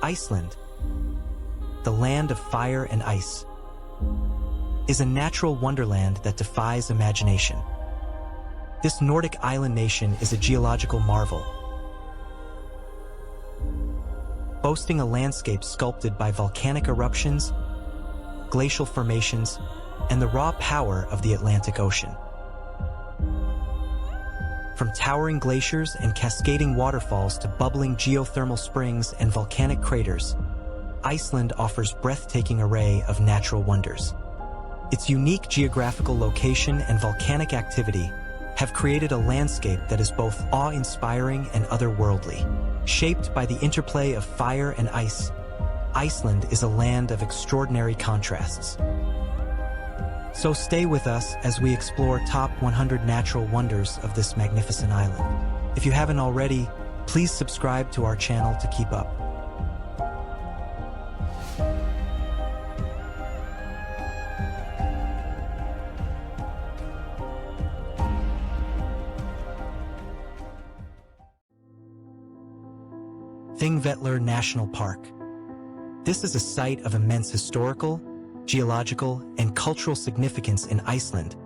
Iceland, the land of fire and ice, is a natural wonderland that defies imagination. This Nordic island nation is a geological marvel, boasting a landscape sculpted by volcanic eruptions, glacial formations, and the raw power of the Atlantic Ocean. From towering glaciers and cascading waterfalls to bubbling geothermal springs and volcanic craters, Iceland offers a breathtaking array of natural wonders. Its unique geographical location and volcanic activity have created a landscape that is both awe-inspiring and otherworldly. Shaped by the interplay of fire and ice, Iceland is a land of extraordinary contrasts. So stay with us as we explore top 100 natural wonders of this magnificent island. If you haven't already, please subscribe to our channel to keep up. Thingvellir National Park. This is a site of immense historical, geological, and cultural significance in Iceland.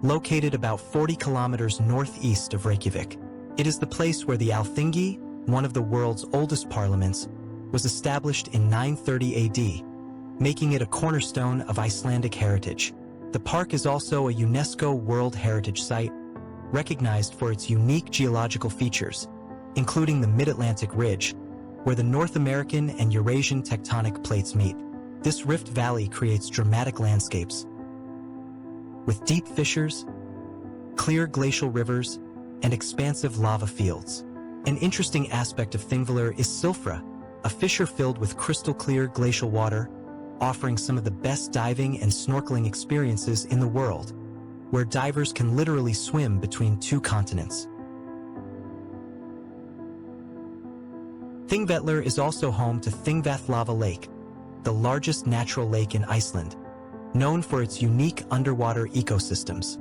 Located about 40 kilometers northeast of Reykjavik, it is the place where the Alþingi, one of the world's oldest parliaments, was established in 930 AD, making it a cornerstone of Icelandic heritage. The park is also a UNESCO World Heritage Site, recognized for its unique geological features, including the Mid-Atlantic Ridge, where the North American and Eurasian tectonic plates meet. This rift valley creates dramatic landscapes, with deep fissures, clear glacial rivers, and expansive lava fields. An interesting aspect of Thingvellir is Silfra, a fissure filled with crystal-clear glacial water, offering some of the best diving and snorkeling experiences in the world, where divers can literally swim between two continents. Thingvellir is also home to Thingvallavatn Lake, the largest natural lake in Iceland, known for its unique underwater ecosystems.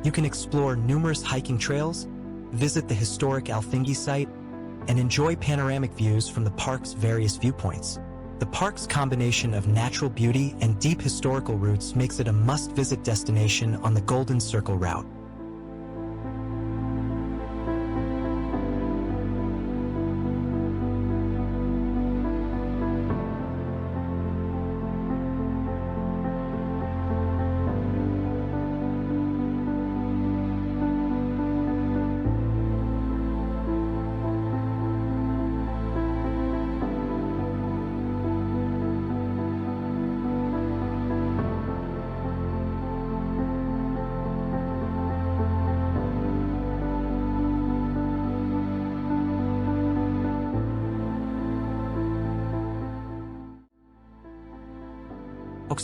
You can explore numerous hiking trails, visit the historic Alþingi site, and enjoy panoramic views from the park's various viewpoints. The park's combination of natural beauty and deep historical roots makes it a must-visit destination on the Golden Circle route.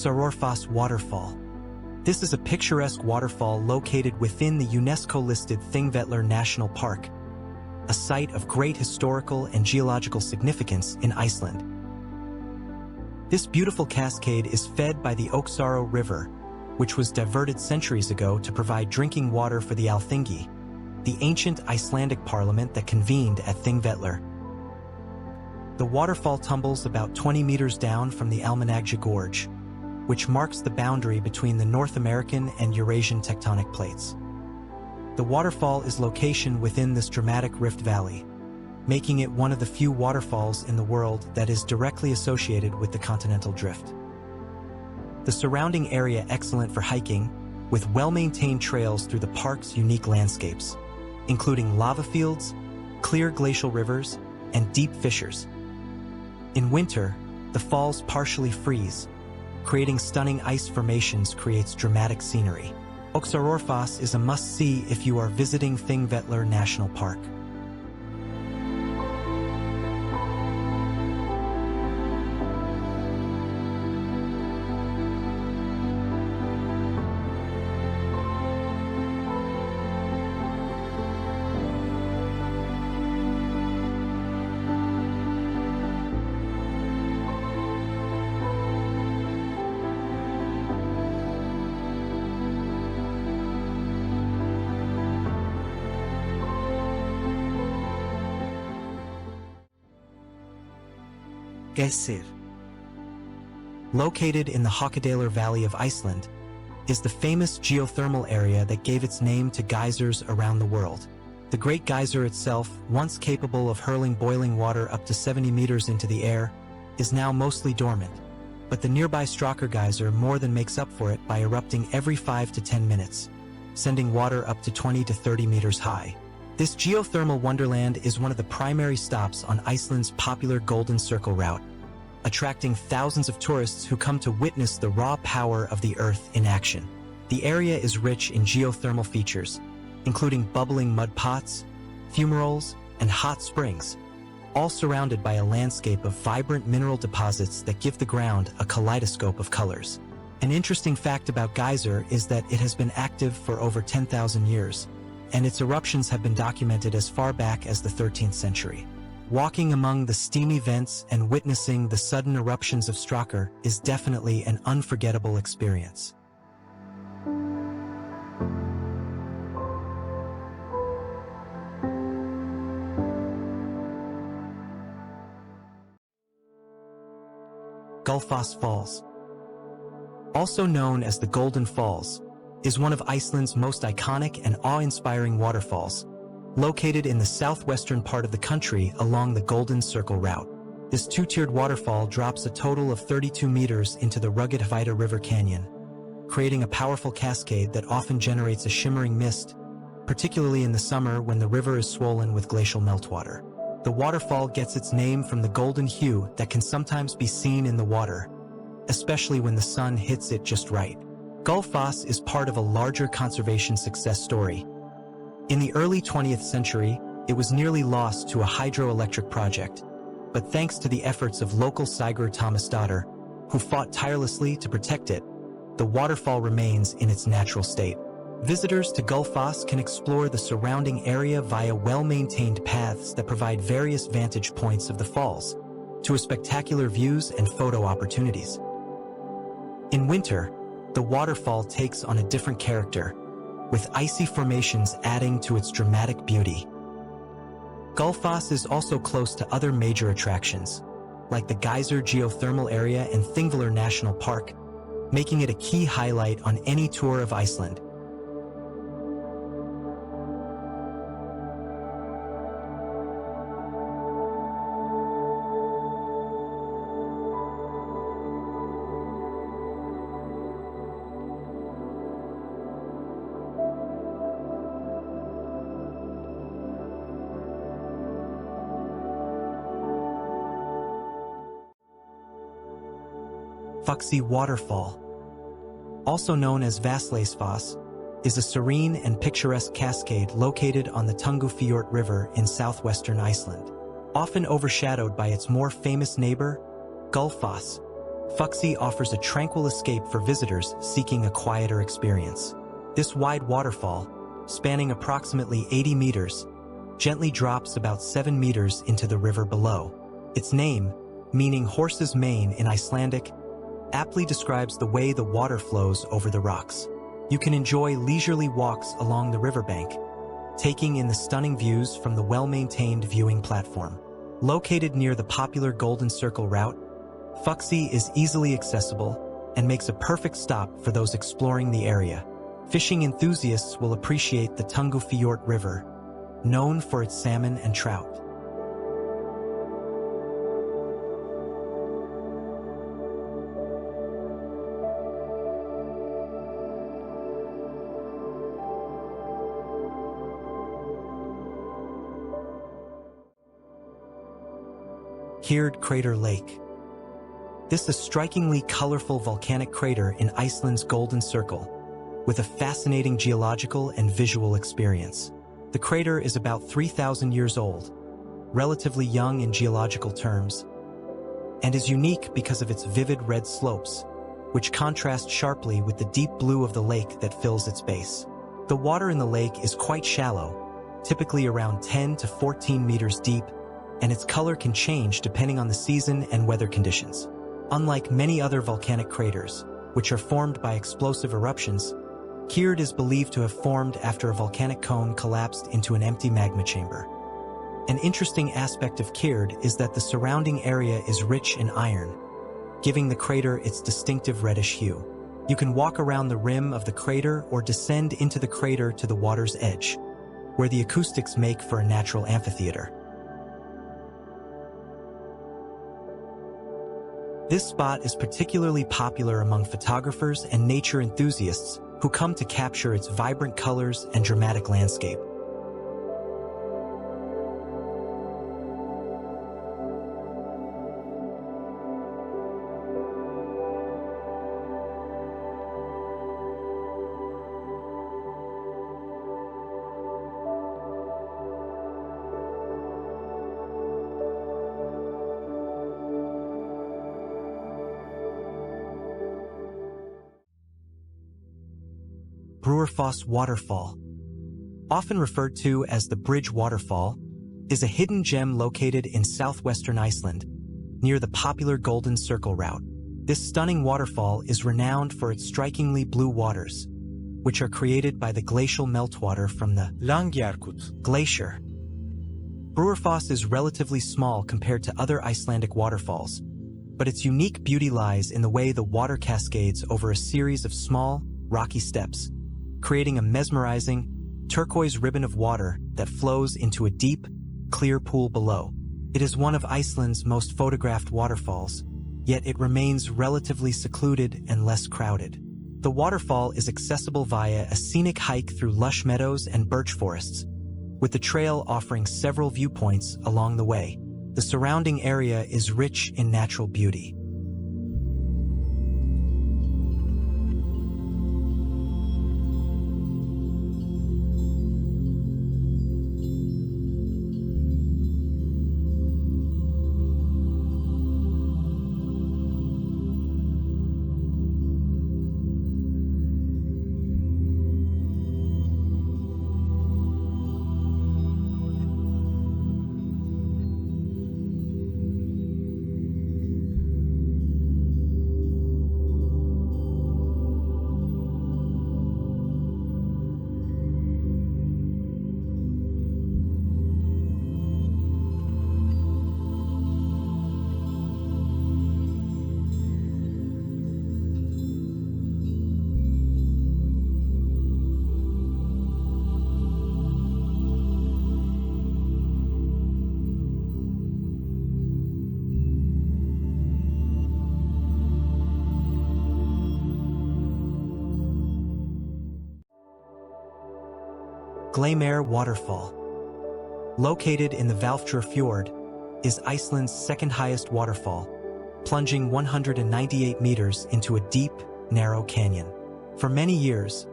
Skógafoss waterfall. This is a picturesque waterfall located within the UNESCO-listed Thingvellir National Park, a site of great historical and geological significance in Iceland. This beautiful cascade is fed by the Öxará River, which was diverted centuries ago to provide drinking water for the Alþingi, the ancient Icelandic parliament that convened at Thingvellir. The waterfall tumbles about 20 meters down from the Almannagjá Gorge, which marks the boundary between the North American and Eurasian tectonic plates. The waterfall is located within this dramatic rift valley, making it one of the few waterfalls in the world that is directly associated with the continental drift. The surrounding area excellent for hiking, with well-maintained trails through the park's unique landscapes, including lava fields, clear glacial rivers, and deep fissures. In winter, the falls partially freeze, creating stunning ice formations creates dramatic scenery. Skógafoss is a must-see if you are visiting Thingvellir National Park. Geysir. Located in the Hakadalur Valley of Iceland, is the famous geothermal area that gave its name to geysers around the world. The Great Geyser itself, once capable of hurling boiling water up to 70 meters into the air, is now mostly dormant. But the nearby Strákur Geyser more than makes up for it by erupting every 5 to 10 minutes, sending water up to 20 to 30 meters high. This geothermal wonderland is one of the primary stops on Iceland's popular Golden Circle route, attracting thousands of tourists who come to witness the raw power of the earth in action. The area is rich in geothermal features, including bubbling mud pots, fumaroles, and hot springs, all surrounded by a landscape of vibrant mineral deposits that give the ground a kaleidoscope of colors. An interesting fact about Geysir is that it has been active for over 10,000 years, and its eruptions have been documented as far back as the 13th century. Walking among the steamy vents and witnessing the sudden eruptions of Strákur is definitely an unforgettable experience. Gullfoss Falls, also known as the Golden Falls, is one of Iceland's most iconic and awe-inspiring waterfalls, located in the southwestern part of the country along the Golden Circle route. This two-tiered waterfall drops a total of 32 meters into the rugged Hvita River Canyon, creating a powerful cascade that often generates a shimmering mist, particularly in the summer when the river is swollen with glacial meltwater. The waterfall gets its name from the golden hue that can sometimes be seen in the water, especially when the sun hits it just right. Gullfoss is part of a larger conservation success story. In the early 20th century, it was nearly lost to a hydroelectric project, but thanks to the efforts of local Sigurður Tómasdóttir, who fought tirelessly to protect it, the waterfall remains in its natural state. Visitors to Gullfoss can explore the surrounding area via well-maintained paths that provide various vantage points of the falls, to spectacular views and photo opportunities. In winter, the waterfall takes on a different character, with icy formations adding to its dramatic beauty. Gullfoss is also close to other major attractions, like the Geysir geothermal area and Thingvellir National Park, making it a key highlight on any tour of Iceland. Foxy Waterfall, also known as Vatnajökull, is a serene and picturesque cascade located on the Tungufjord River in southwestern Iceland. Often overshadowed by its more famous neighbor, Gullfoss, Foxy offers a tranquil escape for visitors seeking a quieter experience. This wide waterfall, spanning approximately 80 meters, gently drops about 7 meters into the river below. Its name, meaning horse's mane in Icelandic, aptly describes the way the water flows over the rocks. You can enjoy leisurely walks along the riverbank, taking in the stunning views from the well-maintained viewing platform. Located near the popular Golden Circle route, Foxy is easily accessible and makes a perfect stop for those exploring the area. Fishing enthusiasts will appreciate the Tungufjord River, known for its salmon and trout. Gerd Crater Lake. This is a strikingly colorful volcanic crater in Iceland's Golden Circle, with a fascinating geological and visual experience. The crater is about 3,000 years old, relatively young in geological terms, and is unique because of its vivid red slopes, which contrast sharply with the deep blue of the lake that fills its base. The water in the lake is quite shallow, typically around 10 to 14 meters deep, and its color can change depending on the season and weather conditions. Unlike many other volcanic craters, which are formed by explosive eruptions, Gerd is believed to have formed after a volcanic cone collapsed into an empty magma chamber. An interesting aspect of Kird is that the surrounding area is rich in iron, giving the crater its distinctive reddish hue. You can walk around the rim of the crater or descend into the crater to the water's edge, where the acoustics make for a natural amphitheater. This spot is particularly popular among photographers and nature enthusiasts who come to capture its vibrant colors and dramatic landscape. Foss Waterfall, often referred to as the Bridge Waterfall, is a hidden gem located in southwestern Iceland, near the popular Golden Circle route. This stunning waterfall is renowned for its strikingly blue waters, which are created by the glacial meltwater from the Vatnajökull Glacier. Foss is relatively small compared to other Icelandic waterfalls, but its unique beauty lies in the way the water cascades over a series of small, rocky steps, creating a mesmerizing, turquoise ribbon of water that flows into a deep, clear pool below. It is one of Iceland's most photographed waterfalls, yet it remains relatively secluded and less crowded. The waterfall is accessible via a scenic hike through lush meadows and birch forests, with the trail offering several viewpoints along the way. The surrounding area is rich in natural beauty. Glacier Waterfall, located in the Fjord, is Iceland's second highest waterfall, plunging 198 meters into a deep, narrow canyon. For many years,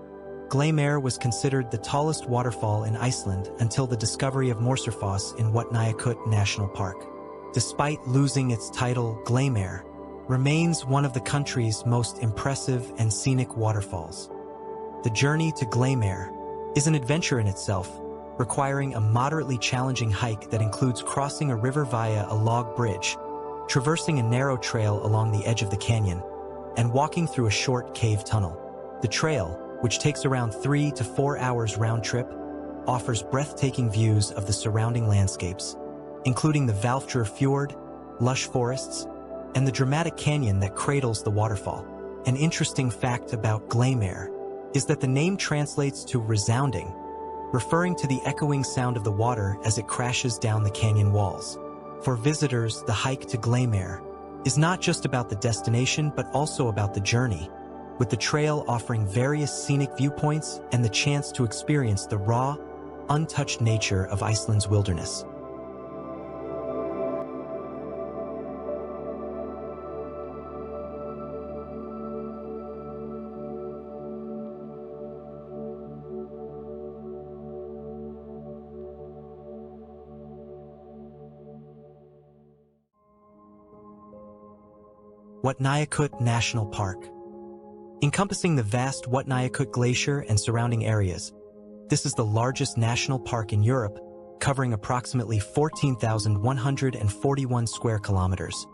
Glacier was considered the tallest waterfall in Iceland until the discovery of Foss in Vatnajökull National Park. Despite losing its title, Glacier remains one of the country's most impressive and scenic waterfalls. The journey to Glacier is an adventure in itself, requiring a moderately challenging hike that includes crossing a river via a log bridge, traversing a narrow trail along the edge of the canyon, and walking through a short cave tunnel. The trail, which takes around 3 to 4 hours round trip, offers breathtaking views of the surrounding landscapes, including the Fjord, lush forests, and the dramatic canyon that cradles the waterfall. An interesting fact about Glacier is that the name translates to resounding, referring to the echoing sound of the water as it crashes down the canyon walls. For visitors, the hike to Glacier is not just about the destination but also about the journey, with the trail offering various scenic viewpoints and the chance to experience the raw, untouched nature of Iceland's wilderness. Vatnajökull National Park. Encompassing the vast Vatnajökull Glacier and surrounding areas, this is the largest national park in Europe, covering approximately 14,141 square kilometers,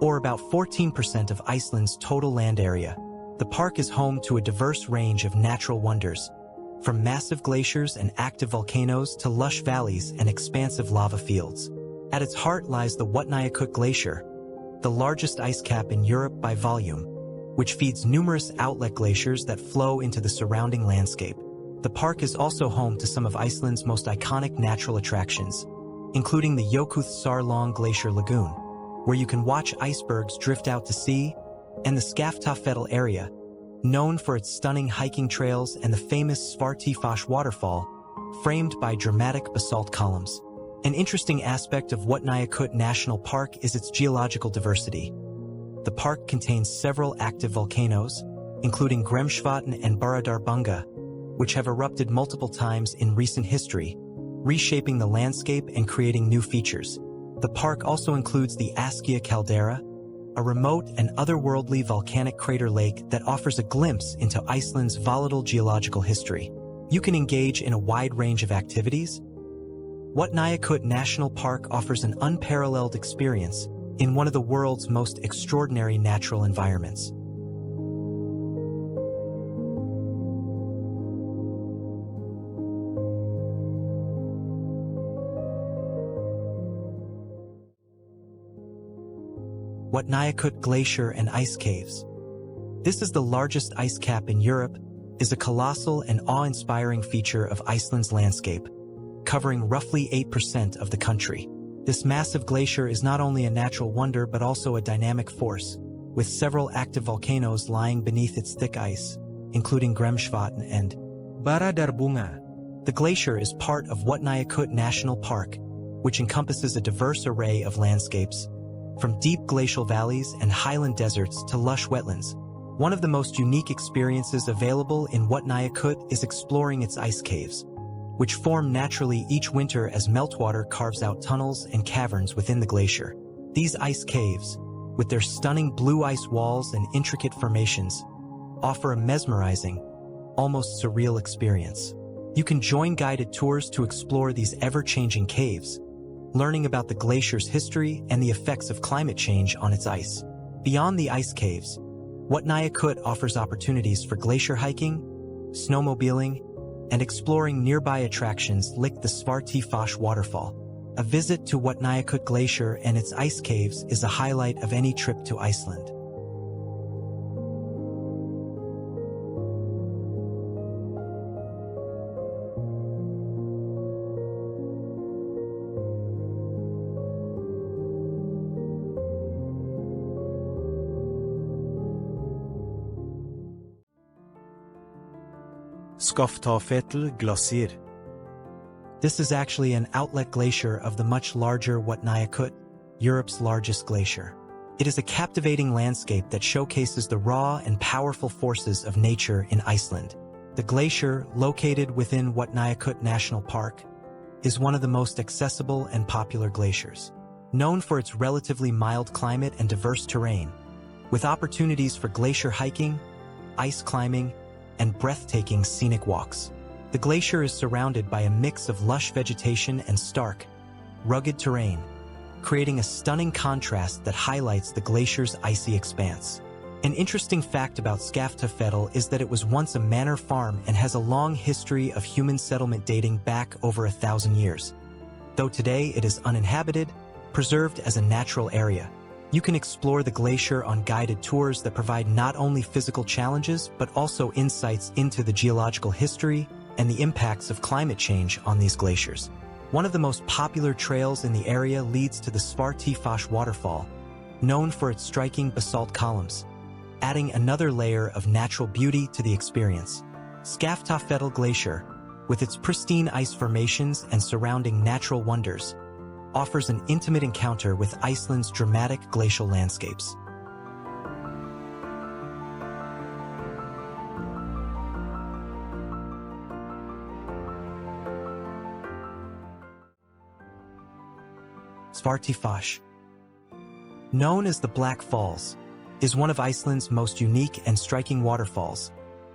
or about 14% of Iceland's total land area. The park is home to a diverse range of natural wonders, from massive glaciers and active volcanoes to lush valleys and expansive lava fields. At its heart lies the Vatnajökull Glacier, the largest ice cap in Europe by volume, which feeds numerous outlet glaciers that flow into the surrounding landscape. The park is also home to some of Iceland's most iconic natural attractions, including the Jökulsárlón Glacier Lagoon, where you can watch icebergs drift out to sea, and the Skógafoss area, known for its stunning hiking trails and the famous Svartifoss waterfall, framed by dramatic basalt columns. An interesting aspect of Vatnajökull National Park is its geological diversity. The park contains several active volcanoes, including Grímsvötn and Bárðarbunga, which have erupted multiple times in recent history, reshaping the landscape and creating new features. The park also includes the Askja caldera, a remote and otherworldly volcanic crater lake that offers a glimpse into Iceland's volatile geological history. You can engage in a wide range of activities. Vatnajökull National Park offers an unparalleled experience in one of the world's most extraordinary natural environments. Vatnajökull Glacier and Ice Caves. This is the largest ice cap in Europe, is a colossal and awe-inspiring feature of Iceland's landscape, covering roughly 8% of the country. This massive glacier is not only a natural wonder but also a dynamic force, with several active volcanoes lying beneath its thick ice, including Grímsvötn and Bárðarbunga. The glacier is part of Vatnajökull National Park, which encompasses a diverse array of landscapes, from deep glacial valleys and highland deserts to lush wetlands. One of the most unique experiences available in Vatnajökull is exploring its ice caves, which form naturally each winter as meltwater carves out tunnels and caverns within the glacier. These ice caves, with their stunning blue ice walls and intricate formations, offer a mesmerizing, almost surreal experience. You can join guided tours to explore these ever-changing caves, learning about the glacier's history and the effects of climate change on its ice. Beyond the ice caves, Vatnajökull offers opportunities for glacier hiking, snowmobiling, and exploring nearby attractions like the Svartifoss waterfall. A visit to Vatnajökull Glacier and its ice caves is a highlight of any trip to Iceland. Skógafoss Glacier. This is actually an outlet glacier of the much larger Vatnajökull, Europe's largest glacier. It is a captivating landscape that showcases the raw and powerful forces of nature in Iceland. The glacier, located within Vatnajökull National Park, is one of the most accessible and popular glaciers. Known for its relatively mild climate and diverse terrain, with opportunities for glacier hiking, ice climbing, and breathtaking scenic walks. The glacier is surrounded by a mix of lush vegetation and stark, rugged terrain, creating a stunning contrast that highlights the glacier's icy expanse. An interesting fact about Skógafoss is that it was once a manor farm and has a long history of human settlement dating back over 1,000 years. Though today it is uninhabited, preserved as a natural area. You can explore the glacier on guided tours that provide not only physical challenges but also insights into the geological history and the impacts of climate change on these glaciers. One of the most popular trails in the area leads to the Svartifoss waterfall, known for its striking basalt columns, adding another layer of natural beauty to the experience. Skógafoss Glacier, with its pristine ice formations and surrounding natural wonders, offers an intimate encounter with Iceland's dramatic glacial landscapes. Svartifoss, known as the Black Falls, is one of Iceland's most unique and striking waterfalls,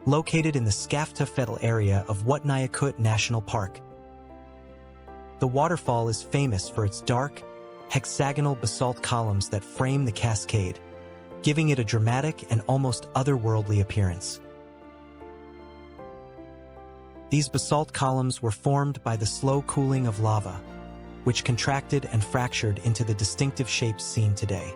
located in the Skógafoss area of Vatnajökull National Park. The waterfall is famous for its dark, hexagonal basalt columns that frame the cascade, giving it a dramatic and almost otherworldly appearance. These basalt columns were formed by the slow cooling of lava, which contracted and fractured into the distinctive shapes seen today.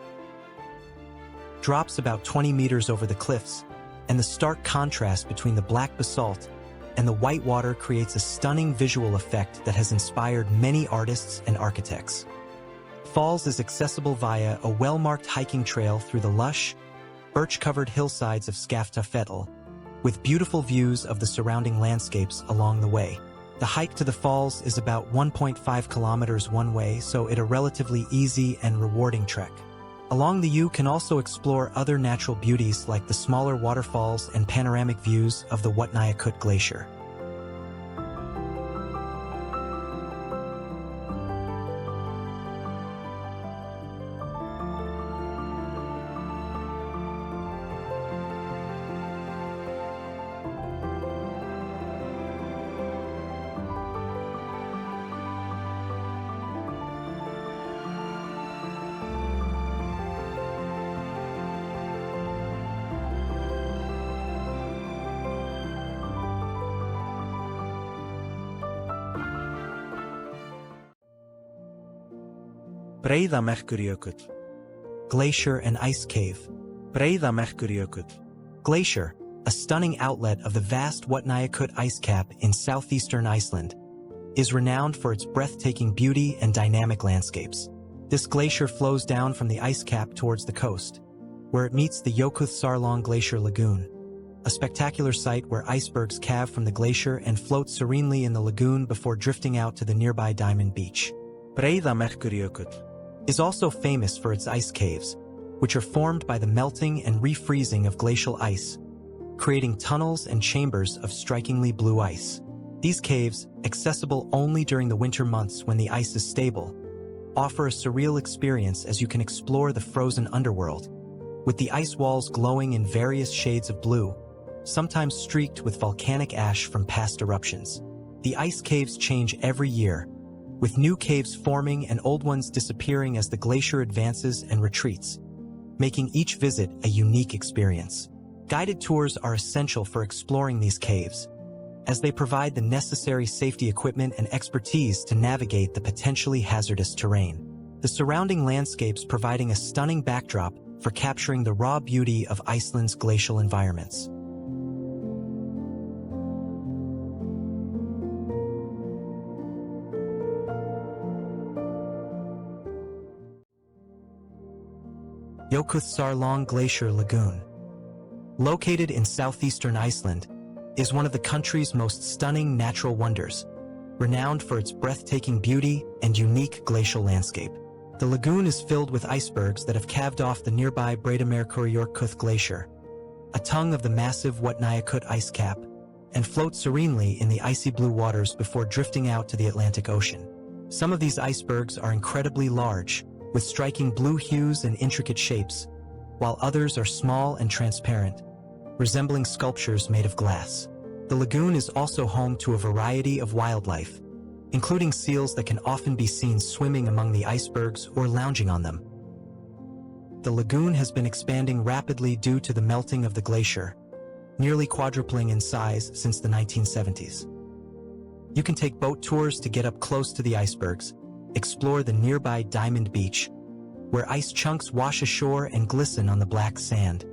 Drops about 20 meters over the cliffs, and the stark contrast between the black basalt and the white water creates a stunning visual effect that has inspired many artists and architects. Falls is accessible via a well-marked hiking trail through the lush, birch-covered hillsides of Skógafoss, with beautiful views of the surrounding landscapes along the way. The hike to the falls is about 1.5 kilometers one way, so it's a relatively easy and rewarding trek. Along the you can also explore other natural beauties like the smaller waterfalls and panoramic views of the Vatnajökull Glacier. Breiðamerkurjökull. Glacier and ice cave. Breiðamerkurjökull. Glacier, a stunning outlet of the vast Vatnajökull ice cap in southeastern Iceland, is renowned for its breathtaking beauty and dynamic landscapes. This glacier flows down from the ice cap towards the coast, where it meets the Jökulsárlón Glacier Lagoon, a spectacular sight where icebergs calve from the glacier and float serenely in the lagoon before drifting out to the nearby Diamond Beach. Breiðamerkurjökull Is also famous for its ice caves, which are formed by the melting and refreezing of glacial ice, creating tunnels and chambers of strikingly blue ice. These caves, accessible only during the winter months when the ice is stable, offer a surreal experience as you can explore the frozen underworld, with the ice walls glowing in various shades of blue, sometimes streaked with volcanic ash from past eruptions. The ice caves change every year, with new caves forming and old ones disappearing as the glacier advances and retreats, making each visit a unique experience. Guided tours are essential for exploring these caves, as they provide the necessary safety equipment and expertise to navigate the potentially hazardous terrain. The surrounding landscapes providing a stunning backdrop for capturing the raw beauty of Iceland's glacial environments. Jökulsárlón Glacier Lagoon. Located in southeastern Iceland, is one of the country's most stunning natural wonders, renowned for its breathtaking beauty and unique glacial landscape. The lagoon is filled with icebergs that have calved off the nearby Breiðamerkurjökull Glacier, a tongue of the massive Vatnajökull ice cap, and float serenely in the icy blue waters before drifting out to the Atlantic Ocean. Some of these icebergs are incredibly large, with striking blue hues and intricate shapes, while others are small and transparent, resembling sculptures made of glass. The lagoon is also home to a variety of wildlife, including seals that can often be seen swimming among the icebergs or lounging on them. The lagoon has been expanding rapidly due to the melting of the glacier, nearly quadrupling in size since the 1970s. You can take boat tours to get up close to the icebergs, explore the nearby Diamond Beach, where ice chunks wash ashore and glisten on the black sand,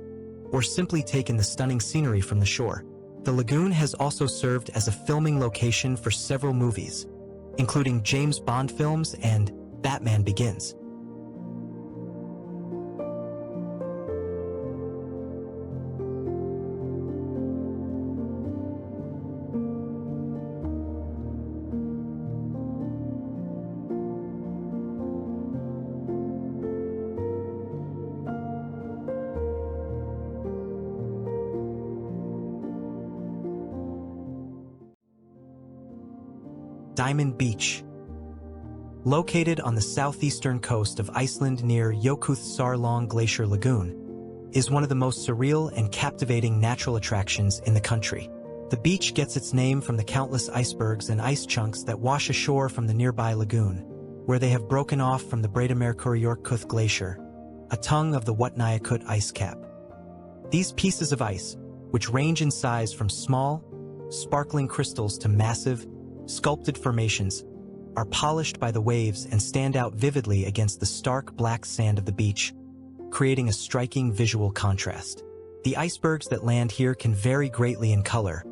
or simply take in the stunning scenery from the shore. The lagoon has also served as a filming location for several movies, including James Bond films and Batman Begins. Diamond Beach. Located on the southeastern coast of Iceland near Jökulsárlón Glacier Lagoon, is one of the most surreal and captivating natural attractions in the country. The beach gets its name from the countless icebergs and ice chunks that wash ashore from the nearby lagoon, where they have broken off from the Breiðamerkurjökull Glacier, a tongue of the Vatnajökull ice cap. These pieces of ice, which range in size from small sparkling crystals to massive, sculpted formations, are polished by the waves and stand out vividly against the stark black sand of the beach, creating a striking visual contrast. The icebergs that land here can vary greatly in color,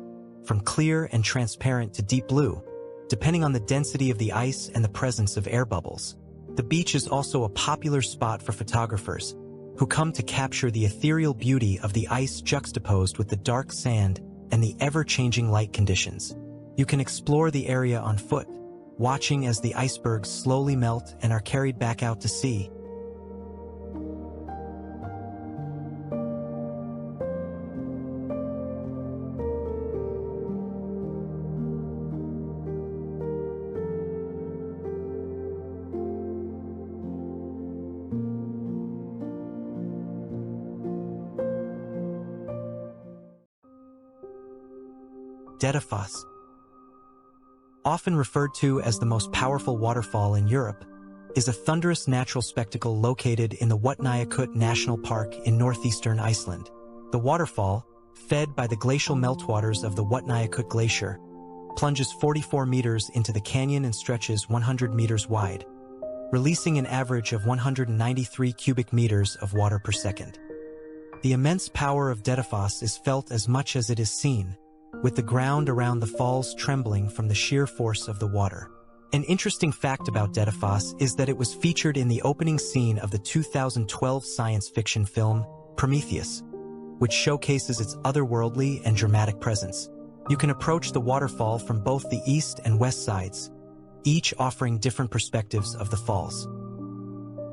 from clear and transparent to deep blue, depending on the density of the ice and the presence of air bubbles. The beach is also a popular spot for photographers, who come to capture the ethereal beauty of the ice juxtaposed with the dark sand and the ever-changing light conditions. You can explore the area on foot, watching as the icebergs slowly melt and are carried back out to sea. Dettifoss. Often referred to as the most powerful waterfall in Europe, is a thunderous natural spectacle located in the Vatnajökull National Park in northeastern Iceland. The waterfall, fed by the glacial meltwaters of the Vatnajökull Glacier, plunges 44 meters into the canyon and stretches 100 meters wide, releasing an average of 193 cubic meters of water per second. The immense power of Dettifoss is felt as much as it is seen, with the ground around the falls trembling from the sheer force of the water. An interesting fact about Dettifoss is that it was featured in the opening scene of the 2012 science fiction film Prometheus, which showcases its otherworldly and dramatic presence. You can approach the waterfall from both the east and west sides, each offering different perspectives of the falls.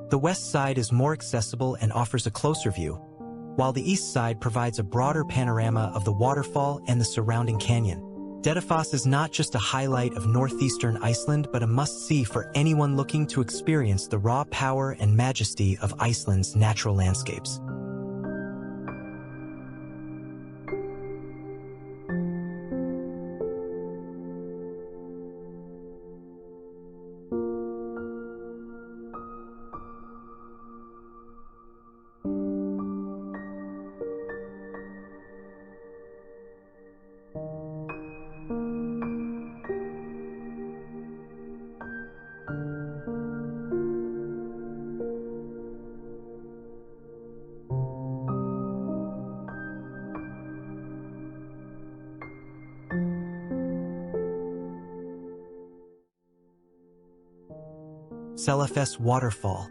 The west side is more accessible and offers a closer view, while the east side provides a broader panorama of the waterfall and the surrounding canyon. Dettifoss is not just a highlight of northeastern Iceland but a must-see for anyone looking to experience the raw power and majesty of Iceland's natural landscapes. Seljalandsfoss waterfall.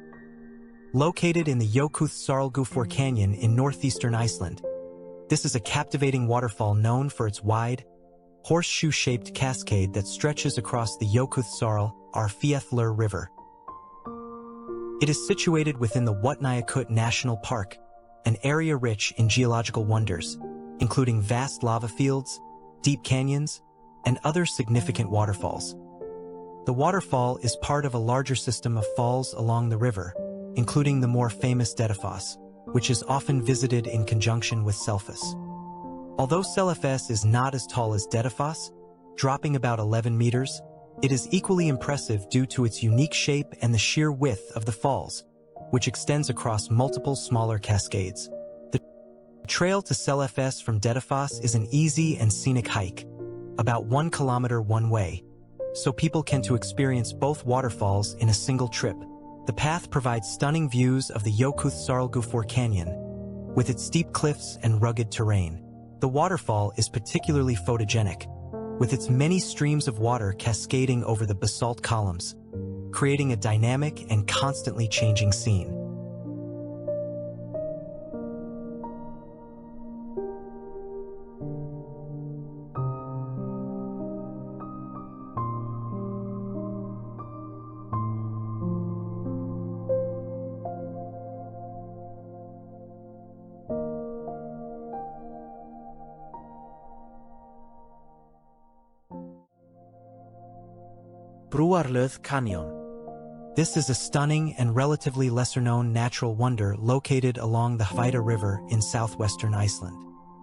Located in the Jökullsárlógur Canyon in northeastern Iceland, this is a captivating waterfall known for its wide, horseshoe-shaped cascade that stretches across the Jökullsárlógur River. It is situated within the Vatnajökull National Park, an area rich in geological wonders, including vast lava fields, deep canyons, and other significant waterfalls. The waterfall is part of a larger system of falls along the river, including the more famous Dettifoss, which is often visited in conjunction with Seljalandsfoss. Although Seljalandsfoss is not as tall as Dettifoss, dropping about 11 meters, it is equally impressive due to its unique shape and the sheer width of the falls, which extends across multiple smaller cascades. The trail to Seljalandsfoss from Dettifoss is an easy and scenic hike, about 1 kilometer one way, so people can experience both waterfalls in a single trip. The path provides stunning views of the Jökullsárlógur Canyon, with its steep cliffs and rugged terrain. The waterfall is particularly photogenic, with its many streams of water cascading over the basalt columns, creating a dynamic and constantly changing scene. Brúarlöð Canyon. This is a stunning and relatively lesser-known natural wonder located along the Hvida River in southwestern Iceland.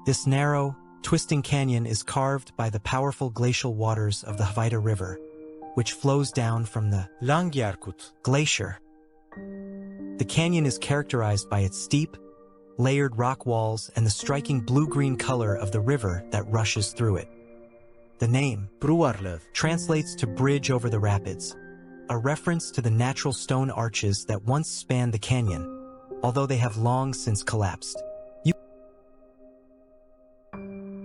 This narrow, twisting canyon is carved by the powerful glacial waters of the Hvida River, which flows down from the Landmannalaugar Glacier. The canyon is characterized by its steep, layered rock walls and the striking blue-green color of the river that rushes through it. The name Brúarlöð, translates to bridge over the rapids, a reference to the natural stone arches that once spanned the canyon, although they have long since collapsed. You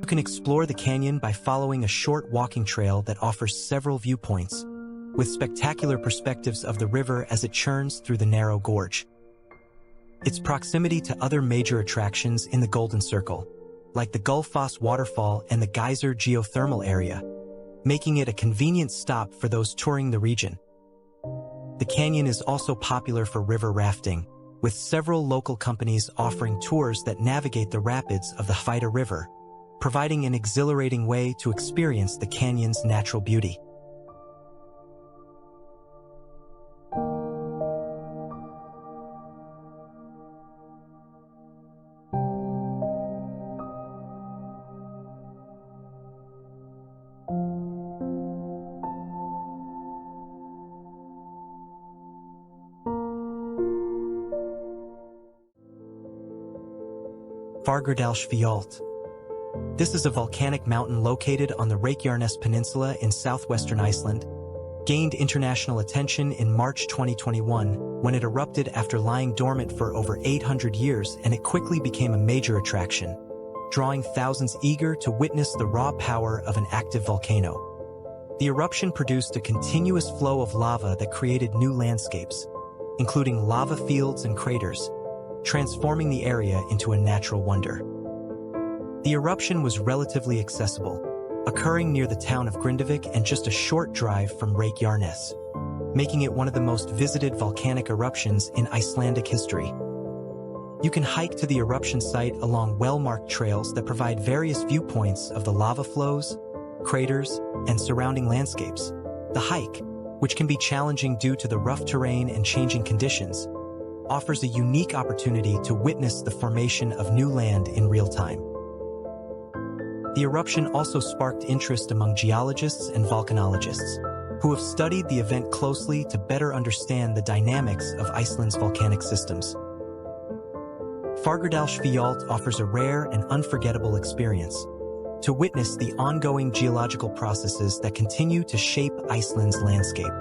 can explore the canyon by following a short walking trail that offers several viewpoints, with spectacular perspectives of the river as it churns through the narrow gorge. Its proximity to other major attractions in the Golden Circle, like the Gullfoss waterfall and the Geysir geothermal area, making it a convenient stop for those touring the region. The canyon is also popular for river rafting, with several local companies offering tours that navigate the rapids of the Hvida River, providing an exhilarating way to experience the canyon's natural beauty. Fagradalsfjöll. This is a volcanic mountain located on the Reykjanes Peninsula in southwestern Iceland. Gained international attention in March 2021 when it erupted after lying dormant for over 800 years, and it quickly became a major attraction, drawing thousands eager to witness the raw power of an active volcano. The eruption produced a continuous flow of lava that created new landscapes, including lava fields and craters, transforming the area into a natural wonder. The eruption was relatively accessible, occurring near the town of Grindavik and just a short drive from Reykjanes, making it one of the most visited volcanic eruptions in Icelandic history. You can hike to the eruption site along well-marked trails that provide various viewpoints of the lava flows, craters, and surrounding landscapes. The hike, which can be challenging due to the rough terrain and changing conditions, offers a unique opportunity to witness the formation of new land in real time. The eruption also sparked interest among geologists and volcanologists, who have studied the event closely to better understand the dynamics of Iceland's volcanic systems. Fagradalsfjöll offers a rare and unforgettable experience, to witness the ongoing geological processes that continue to shape Iceland's landscape.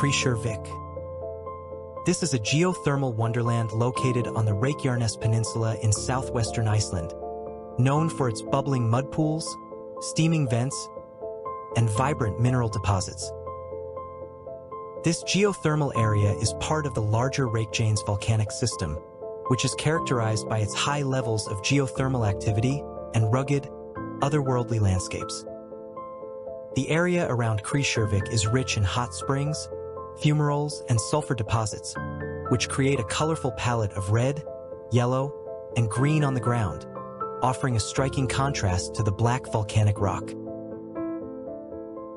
Kirkjufell. This is a geothermal wonderland located on the Reykjanes Peninsula in southwestern Iceland, known for its bubbling mud pools, steaming vents, and vibrant mineral deposits. This geothermal area is part of the larger Reykjanes volcanic system, which is characterized by its high levels of geothermal activity and rugged, otherworldly landscapes. The area around Kirkjufell is rich in hot springs, fumaroles, and sulfur deposits, which create a colorful palette of red, yellow, and green on the ground, offering a striking contrast to the black volcanic rock.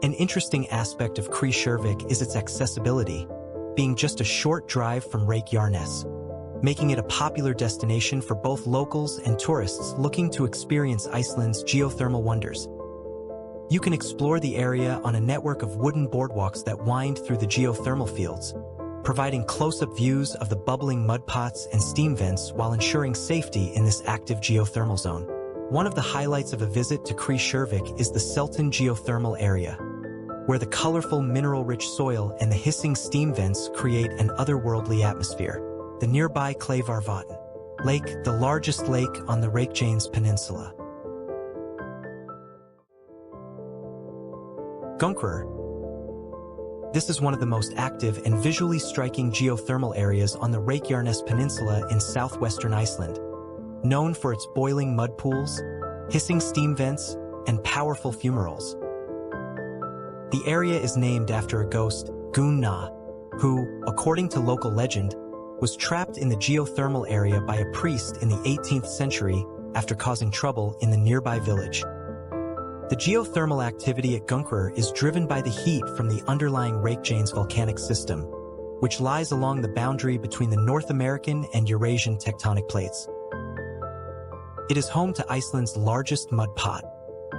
An interesting aspect of Kirkjufell is its accessibility, being just a short drive from Reykjanes, making it a popular destination for both locals and tourists looking to experience Iceland's geothermal wonders. You can explore the area on a network of wooden boardwalks that wind through the geothermal fields, providing close-up views of the bubbling mud pots and steam vents while ensuring safety in this active geothermal zone. One of the highlights of a visit to Kirkjufell is the Selton geothermal area, where the colorful mineral-rich soil and the hissing steam vents create an otherworldly atmosphere. The nearby Kleifarvatn Lake, the largest lake on the Reykjanes Peninsula. Gullfoss. This is one of the most active and visually striking geothermal areas on the Reykjanes Peninsula in southwestern Iceland, known for its boiling mud pools, hissing steam vents, and powerful fumaroles. The area is named after a ghost, Gunna, who, according to local legend, was trapped in the geothermal area by a priest in the 18th century after causing trouble in the nearby village. The geothermal activity at Gullfoss is driven by the heat from the underlying Reykjanes volcanic system, which lies along the boundary between the North American and Eurasian tectonic plates. It is home to Iceland's largest mud pot,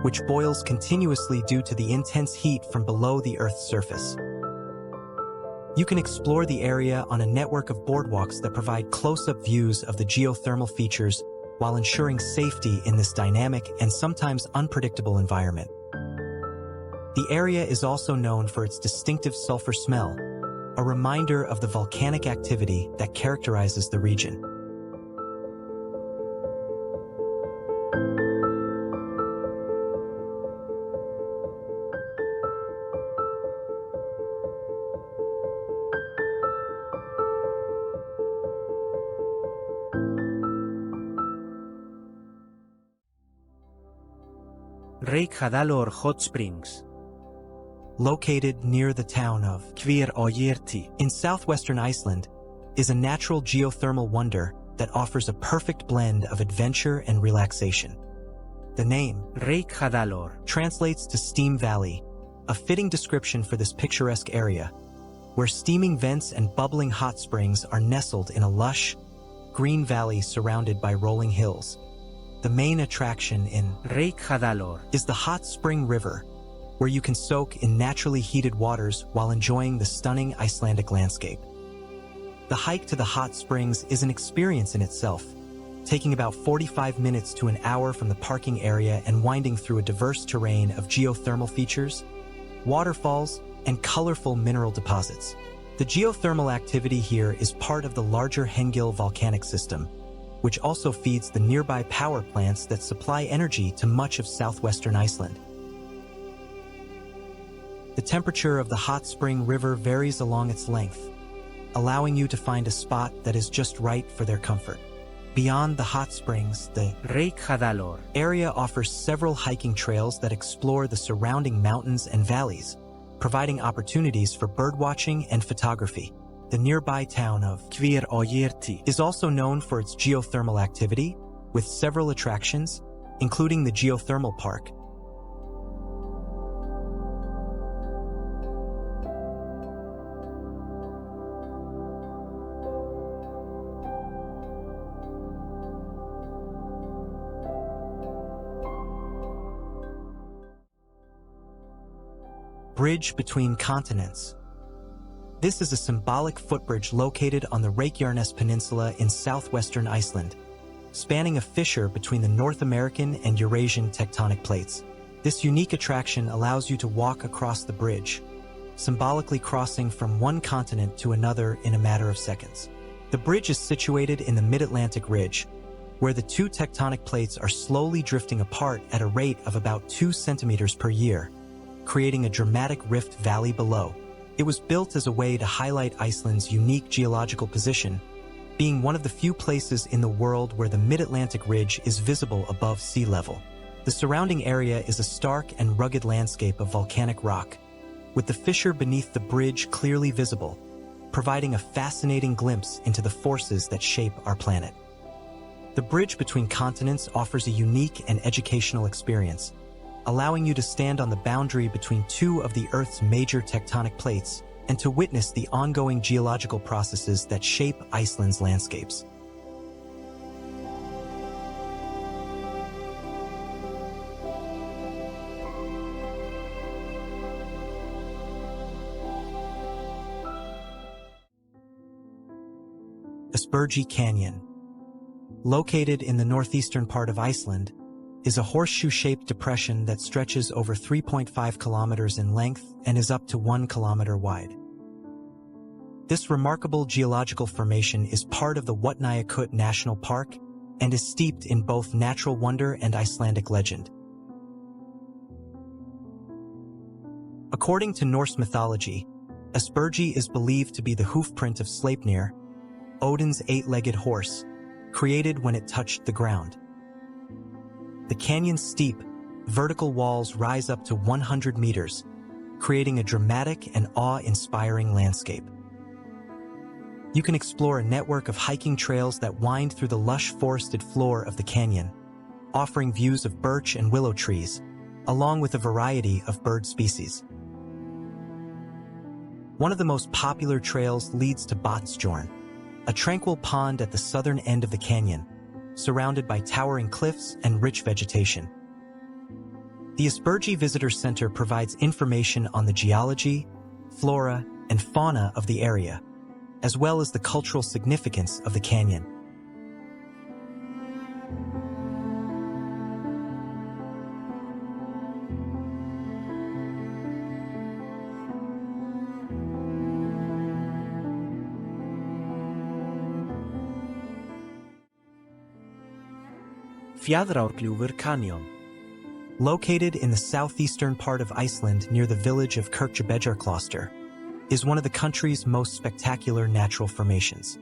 which boils continuously due to the intense heat from below the Earth's surface. You can explore the area on a network of boardwalks that provide close-up views of the geothermal features while ensuring safety in this dynamic and sometimes unpredictable environment. The area is also known for its distinctive sulfur smell, a reminder of the volcanic activity that characterizes the region. Reykjanes Hot Springs. Located near the town of Geysir in southwestern Iceland, is a natural geothermal wonder that offers a perfect blend of adventure and relaxation. The name Reykjanes translates to Steam Valley, a fitting description for this picturesque area, where steaming vents and bubbling hot springs are nestled in a lush, green valley surrounded by rolling hills. The main attraction in Reykjanes is the hot spring river, where you can soak in naturally heated waters while enjoying the stunning Icelandic landscape. The hike to the hot springs is an experience in itself, taking about 45 minutes to an hour from the parking area and winding through a diverse terrain of geothermal features, waterfalls, and colorful mineral deposits. The geothermal activity here is part of the larger Thingvellir volcanic system, which also feeds the nearby power plants that supply energy to much of southwestern Iceland. The temperature of the hot spring river varies along its length, allowing you to find a spot that is just right for their comfort. Beyond the hot springs, the Reykjanes area offers several hiking trails that explore the surrounding mountains and valleys, providing opportunities for birdwatching and photography. The nearby town of Geysir is also known for its geothermal activity, with several attractions, including the geothermal park. Bridge between continents. This is a symbolic footbridge located on the Reykjanes Peninsula in southwestern Iceland, spanning a fissure between the North American and Eurasian tectonic plates. This unique attraction allows you to walk across the bridge, symbolically crossing from one continent to another in a matter of seconds. The bridge is situated in the Mid-Atlantic Ridge, where the two tectonic plates are slowly drifting apart at a rate of about 2 centimeters per year, creating a dramatic rift valley below. It was built as a way to highlight Iceland's unique geological position, being one of the few places in the world where the Mid-Atlantic Ridge is visible above sea level. The surrounding area is a stark and rugged landscape of volcanic rock, with the fissure beneath the bridge clearly visible, providing a fascinating glimpse into the forces that shape our planet. The bridge between continents offers a unique and educational experience, allowing you to stand on the boundary between two of the Earth's major tectonic plates and to witness the ongoing geological processes that shape Iceland's landscapes. Stuðlagil Canyon. Located in the northeastern part of Iceland, is a horseshoe-shaped depression that stretches over 3.5 kilometers in length and is up to 1 kilometer wide. This remarkable geological formation is part of the Vatnajökull National Park and is steeped in both natural wonder and Icelandic legend. According to Norse mythology, Stuðlagil is believed to be the hoofprint of Sleipnir, Odin's 8-legged horse, created when it touched the ground. The canyon's steep, vertical walls rise up to 100 meters, creating a dramatic and awe-inspiring landscape. You can explore a network of hiking trails that wind through the lush forested floor of the canyon, offering views of birch and willow trees, along with a variety of bird species. One of the most popular trails leads to Botnsfjörðin, a tranquil pond at the southern end of the canyon, surrounded by towering cliffs and rich vegetation. The Aspergi Visitor Center provides information on the geology, flora, and fauna of the area, as well as the cultural significance of the canyon. Fjaðrárgljúfur Canyon. Located in the southeastern part of Iceland near the village of Kirkjufell, is one of the country's most spectacular natural formations.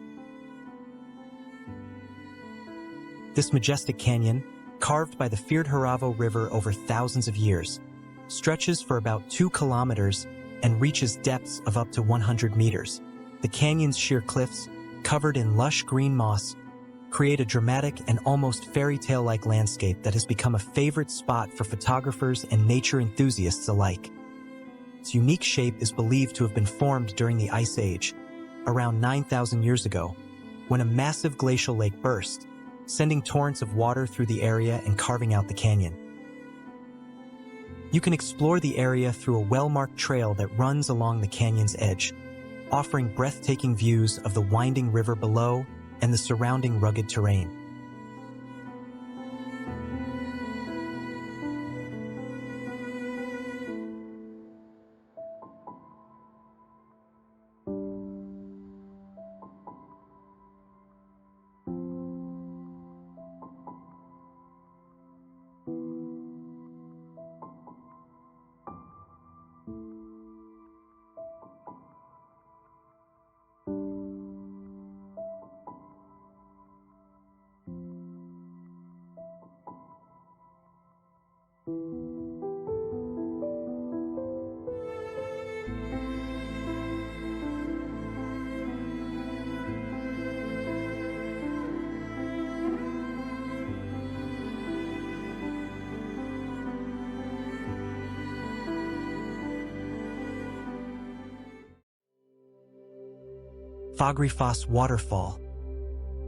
This majestic canyon, carved by the Dyrhólaey River over thousands of years, stretches for about 2 kilometers and reaches depths of up to 100 meters. The canyon's sheer cliffs, covered in lush green moss, create a dramatic and almost fairy tale-like landscape that has become a favorite spot for photographers and nature enthusiasts alike. Its unique shape is believed to have been formed during the Ice Age, around 9,000 years ago, when a massive glacial lake burst, sending torrents of water through the area and carving out the canyon. You can explore the area through a well-marked trail that runs along the canyon's edge, offering breathtaking views of the winding river below and the surrounding rugged terrain. Skógafoss waterfall,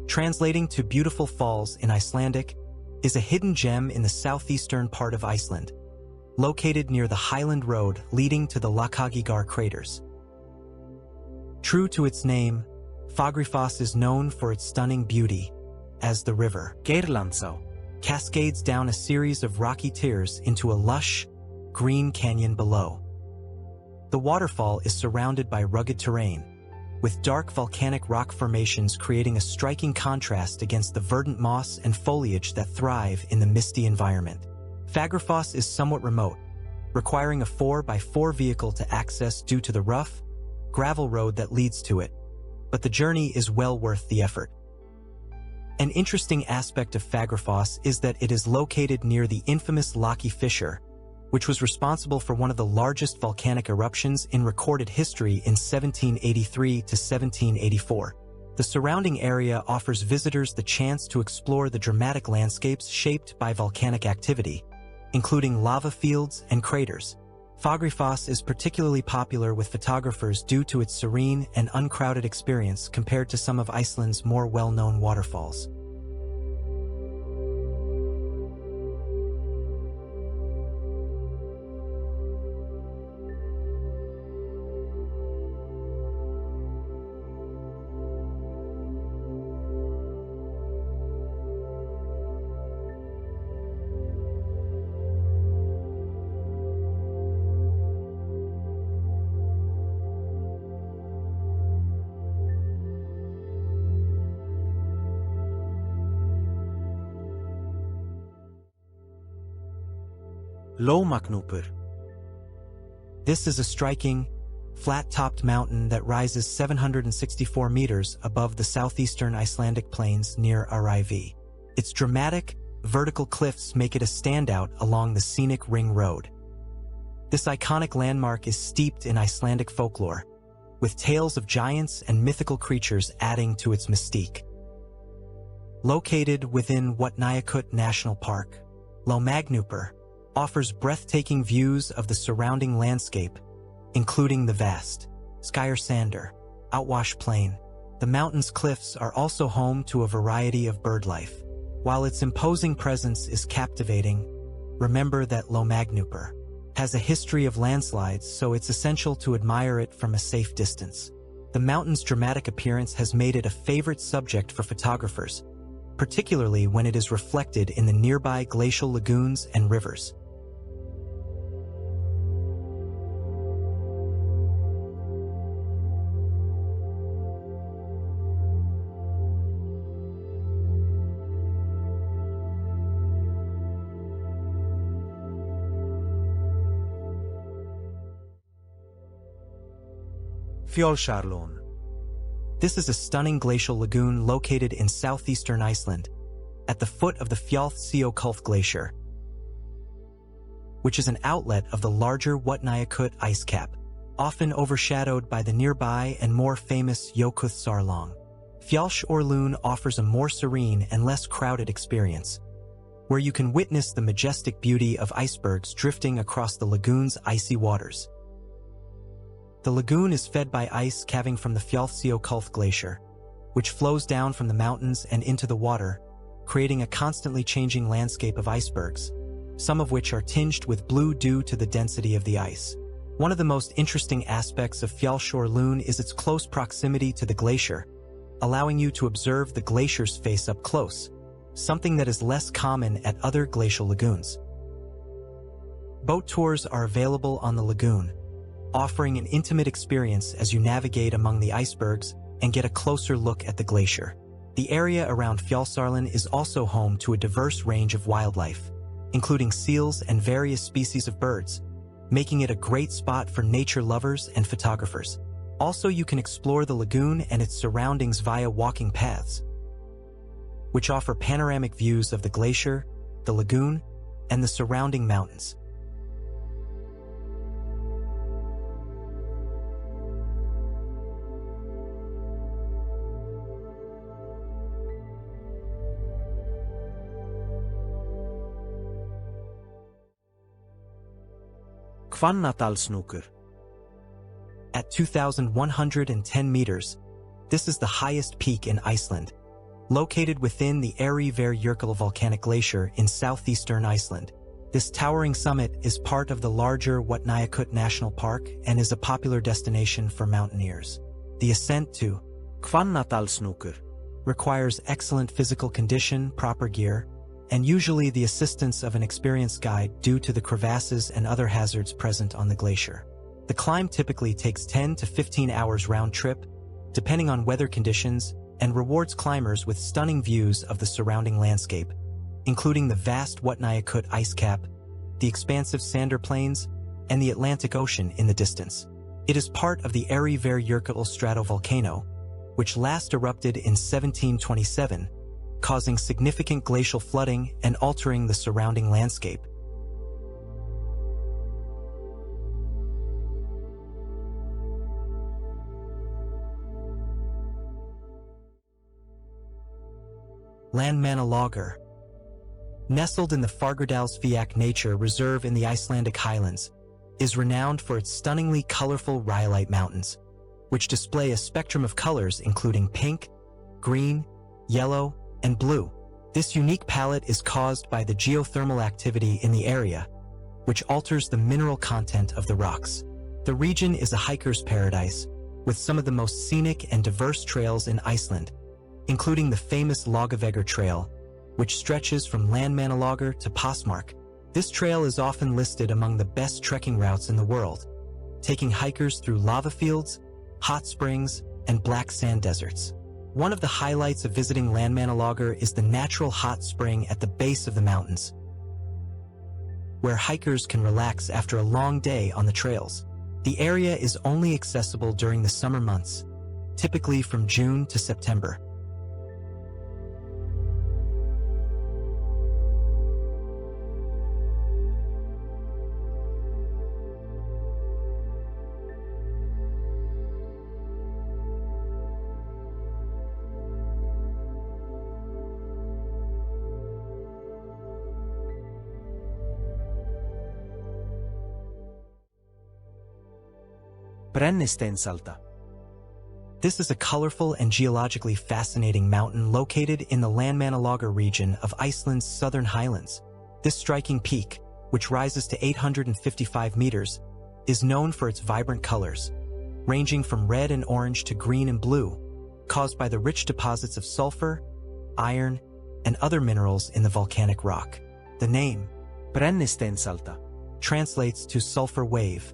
translating to beautiful falls in Icelandic, is a hidden gem in the southeastern part of Iceland, located near the Highland road leading to the Lagoons craters. True to its name, Skógafoss is known for its stunning beauty, as the river Geirlandsá cascades down a series of rocky tiers into a lush, green canyon below. The waterfall is surrounded by rugged terrain, with dark volcanic rock formations creating a striking contrast against the verdant moss and foliage that thrive in the misty environment. Skógafoss is somewhat remote, requiring a 4x4 vehicle to access due to the rough, gravel road that leads to it, but the journey is well worth the effort. An interesting aspect of Skógafoss is that it is located near the infamous Loki Fissure, which was responsible for one of the largest volcanic eruptions in recorded history in 1783 to 1784. The surrounding area offers visitors the chance to explore the dramatic landscapes shaped by volcanic activity, including lava fields and craters. Skógafoss is particularly popular with photographers due to its serene and uncrowded experience compared to some of Iceland's more well-known waterfalls. Lómagnúpur. This is a striking, flat-topped mountain that rises 764 meters above the southeastern Icelandic plains near Arrivi. Its dramatic, vertical cliffs make it a standout along the scenic Ring Road. This iconic landmark is steeped in Icelandic folklore, with tales of giants and mythical creatures adding to its mystique. Located within Vatnajökull National Park, Vatnajökull offers breathtaking views of the surrounding landscape, including the vast Skyrsander outwash plain. The mountain's cliffs are also home to a variety of bird life. While its imposing presence is captivating, remember that Vatnajökull has a history of landslides, so it's essential to admire it from a safe distance. The mountain's dramatic appearance has made it a favorite subject for photographers, particularly when it is reflected in the nearby glacial lagoons and rivers. Fjollsárlón. This is a stunning glacial lagoon located in southeastern Iceland, at the foot of the Fjollsjökull Glacier, which is an outlet of the larger Vatnajökull ice cap, often overshadowed by the nearby and more famous Jökulsárlón. Fjollsárlón offers a more serene and less crowded experience, where you can witness the majestic beauty of icebergs drifting across the lagoon's icy waters. The lagoon is fed by ice calving from the Fjollsjökull Glacier, which flows down from the mountains and into the water, creating a constantly changing landscape of icebergs, some of which are tinged with blue due to the density of the ice. One of the most interesting aspects of Fjollsárlón is its close proximity to the glacier, allowing you to observe the glacier's face up close, something that is less common at other glacial lagoons. Boat tours are available on the lagoon, offering an intimate experience as you navigate among the icebergs and get a closer look at the glacier. The area around Fjollsárlón is also home to a diverse range of wildlife, including seals and various species of birds, making it a great spot for nature lovers and photographers. Also, you can explore the lagoon and its surroundings via walking paths, which offer panoramic views of the glacier, the lagoon, and the surrounding mountains. Hvannadalshnúkur. At 2,110 meters, this is the highest peak in Iceland, located within the Reynisfjara volcanic glacier in southeastern Iceland. This towering summit is part of the larger Vatnajökull National Park and is a popular destination for mountaineers. The ascent to Hvannadalshnúkur requires excellent physical condition, proper gear, and usually the assistance of an experienced guide due to the crevasses and other hazards present on the glacier. The climb typically takes 10 to 15 hours round trip, depending on weather conditions, and rewards climbers with stunning views of the surrounding landscape, including the vast Vatnajökull ice cap, the expansive Sander Plains, and the Atlantic Ocean in the distance. It is part of the Reynisfjara stratovolcano, which last erupted in 1727, causing significant glacial flooding and altering the surrounding landscape. Landmannalaugar. Nestled in the Fagradalsfjall Nature Reserve in the Icelandic Highlands, is renowned for its stunningly colorful rhyolite mountains, which display a spectrum of colors including pink, green, yellow, and blue. This unique palette is caused by the geothermal activity in the area, which alters the mineral content of the rocks. The region is a hiker's paradise, with some of the most scenic and diverse trails in Iceland, including the famous Laugavegur Trail, which stretches from Landmannalaugar to Passmark. This trail is often listed among the best trekking routes in the world, taking hikers through lava fields, hot springs, and black sand deserts. One of the highlights of visiting Landmannalaugar is the natural hot spring at the base of the mountains, where hikers can relax after a long day on the trails. The area is only accessible during the summer months, typically from June to September. Brennisteinsalda. This is a colorful and geologically fascinating mountain located in the Landmannalaugar region of Iceland's southern highlands. This striking peak, which rises to 855 meters, is known for its vibrant colors, ranging from red and orange to green and blue, caused by the rich deposits of sulfur, iron, and other minerals in the volcanic rock. The name, Brennisteinsalda, translates to sulfur wave,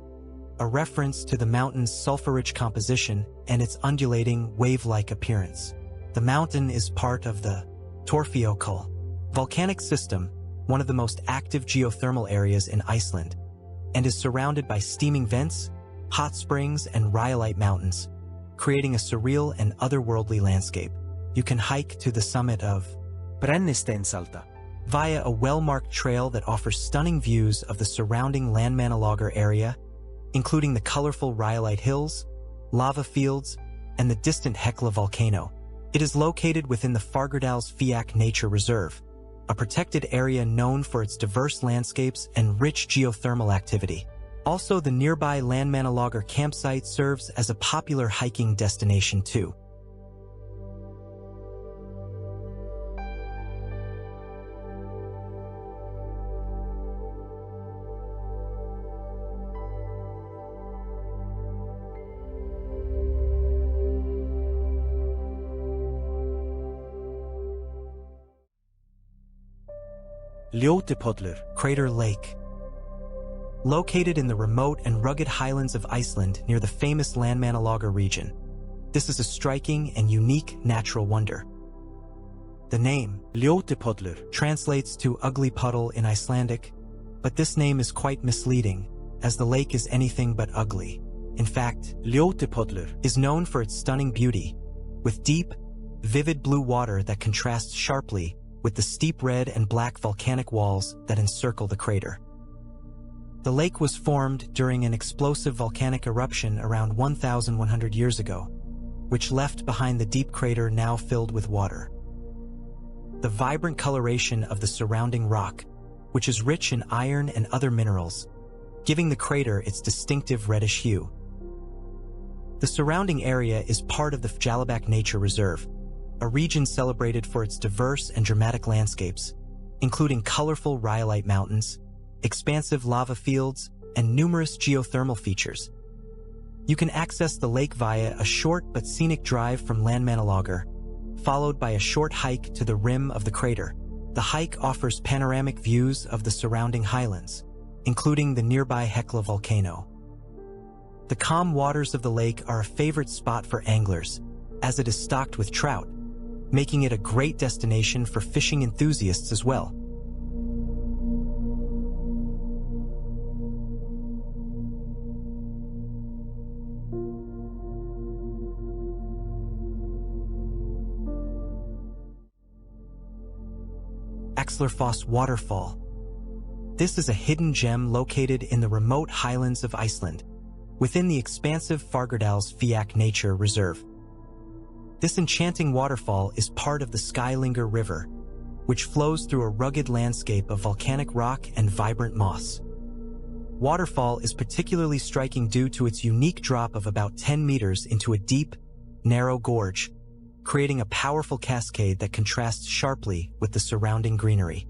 a reference to the mountain's sulfur-rich composition and its undulating, wave-like appearance. The mountain is part of the Vatnajökull volcanic system, one of the most active geothermal areas in Iceland, and is surrounded by steaming vents, hot springs, and rhyolite mountains, creating a surreal and otherworldly landscape. You can hike to the summit of Brennisteinsalda via a well-marked trail that offers stunning views of the surrounding Landmannalaugar area, including the colorful rhyolite hills, lava fields, and the distant Hekla volcano. It is located within the Fagradalsfjall Nature Reserve, a protected area known for its diverse landscapes and rich geothermal activity. Also, the nearby Landmannalaugar campsite serves as a popular hiking destination too. Ljótipollur, Crater Lake. Located in the remote and rugged highlands of Iceland near the famous Landmannalaugar region, this is a striking and unique natural wonder. The name, Ljótipollur, translates to ugly puddle in Icelandic, but this name is quite misleading, as the lake is anything but ugly. In fact, Ljótipollur is known for its stunning beauty, with deep, vivid blue water that contrasts sharply with the steep red and black volcanic walls that encircle the crater. The lake was formed during an explosive volcanic eruption around 1,100 years ago, which left behind the deep crater now filled with water. The vibrant coloration of the surrounding rock, which is rich in iron and other minerals, giving the crater its distinctive reddish hue. The surrounding area is part of the Fjalabak Nature Reserve, a region celebrated for its diverse and dramatic landscapes, including colorful rhyolite mountains, expansive lava fields, and numerous geothermal features. You can access the lake via a short but scenic drive from Landmannalaugar, followed by a short hike to the rim of the crater. The hike offers panoramic views of the surrounding highlands, including the nearby Hekla volcano. The calm waters of the lake are a favorite spot for anglers, as it is stocked with trout, making it a great destination for fishing enthusiasts as well. Axlarfoss Waterfall. This is a hidden gem located in the remote highlands of Iceland, within the expansive Fagradalsfjall Nature Reserve. This enchanting waterfall is part of the Skylingr River, which flows through a rugged landscape of volcanic rock and vibrant moss. Waterfall is particularly striking due to its unique drop of about 10 meters into a deep, narrow gorge, creating a powerful cascade that contrasts sharply with the surrounding greenery.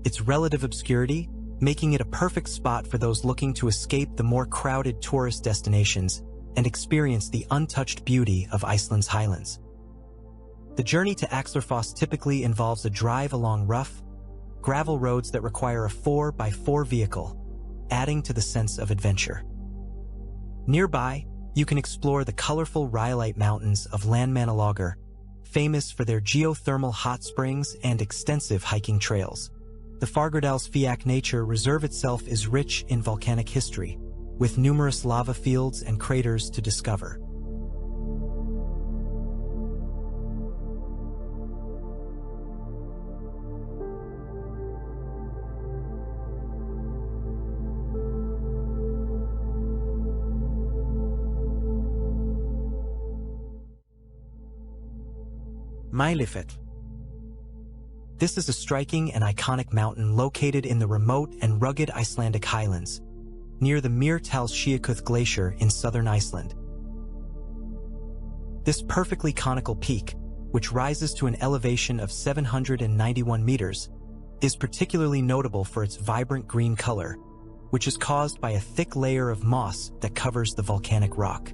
Its relative obscurity, making it a perfect spot for those looking to escape the more crowded tourist destinations and experience the untouched beauty of Iceland's highlands. The journey to Axlarfoss typically involves a drive along rough, gravel roads that require a 4x4 vehicle, adding to the sense of adventure. Nearby, you can explore the colorful rhyolite mountains of Landmannalaugar, famous for their geothermal hot springs and extensive hiking trails. The Fagradalsfjall Nature Reserve itself is rich in volcanic history, with numerous lava fields and craters to discover. Mælifell. This is a striking and iconic mountain located in the remote and rugged Icelandic highlands, near the Mývatn Glacier in southern Iceland. This perfectly conical peak, which rises to an elevation of 791 meters, is particularly notable for its vibrant green color, which is caused by a thick layer of moss that covers the volcanic rock.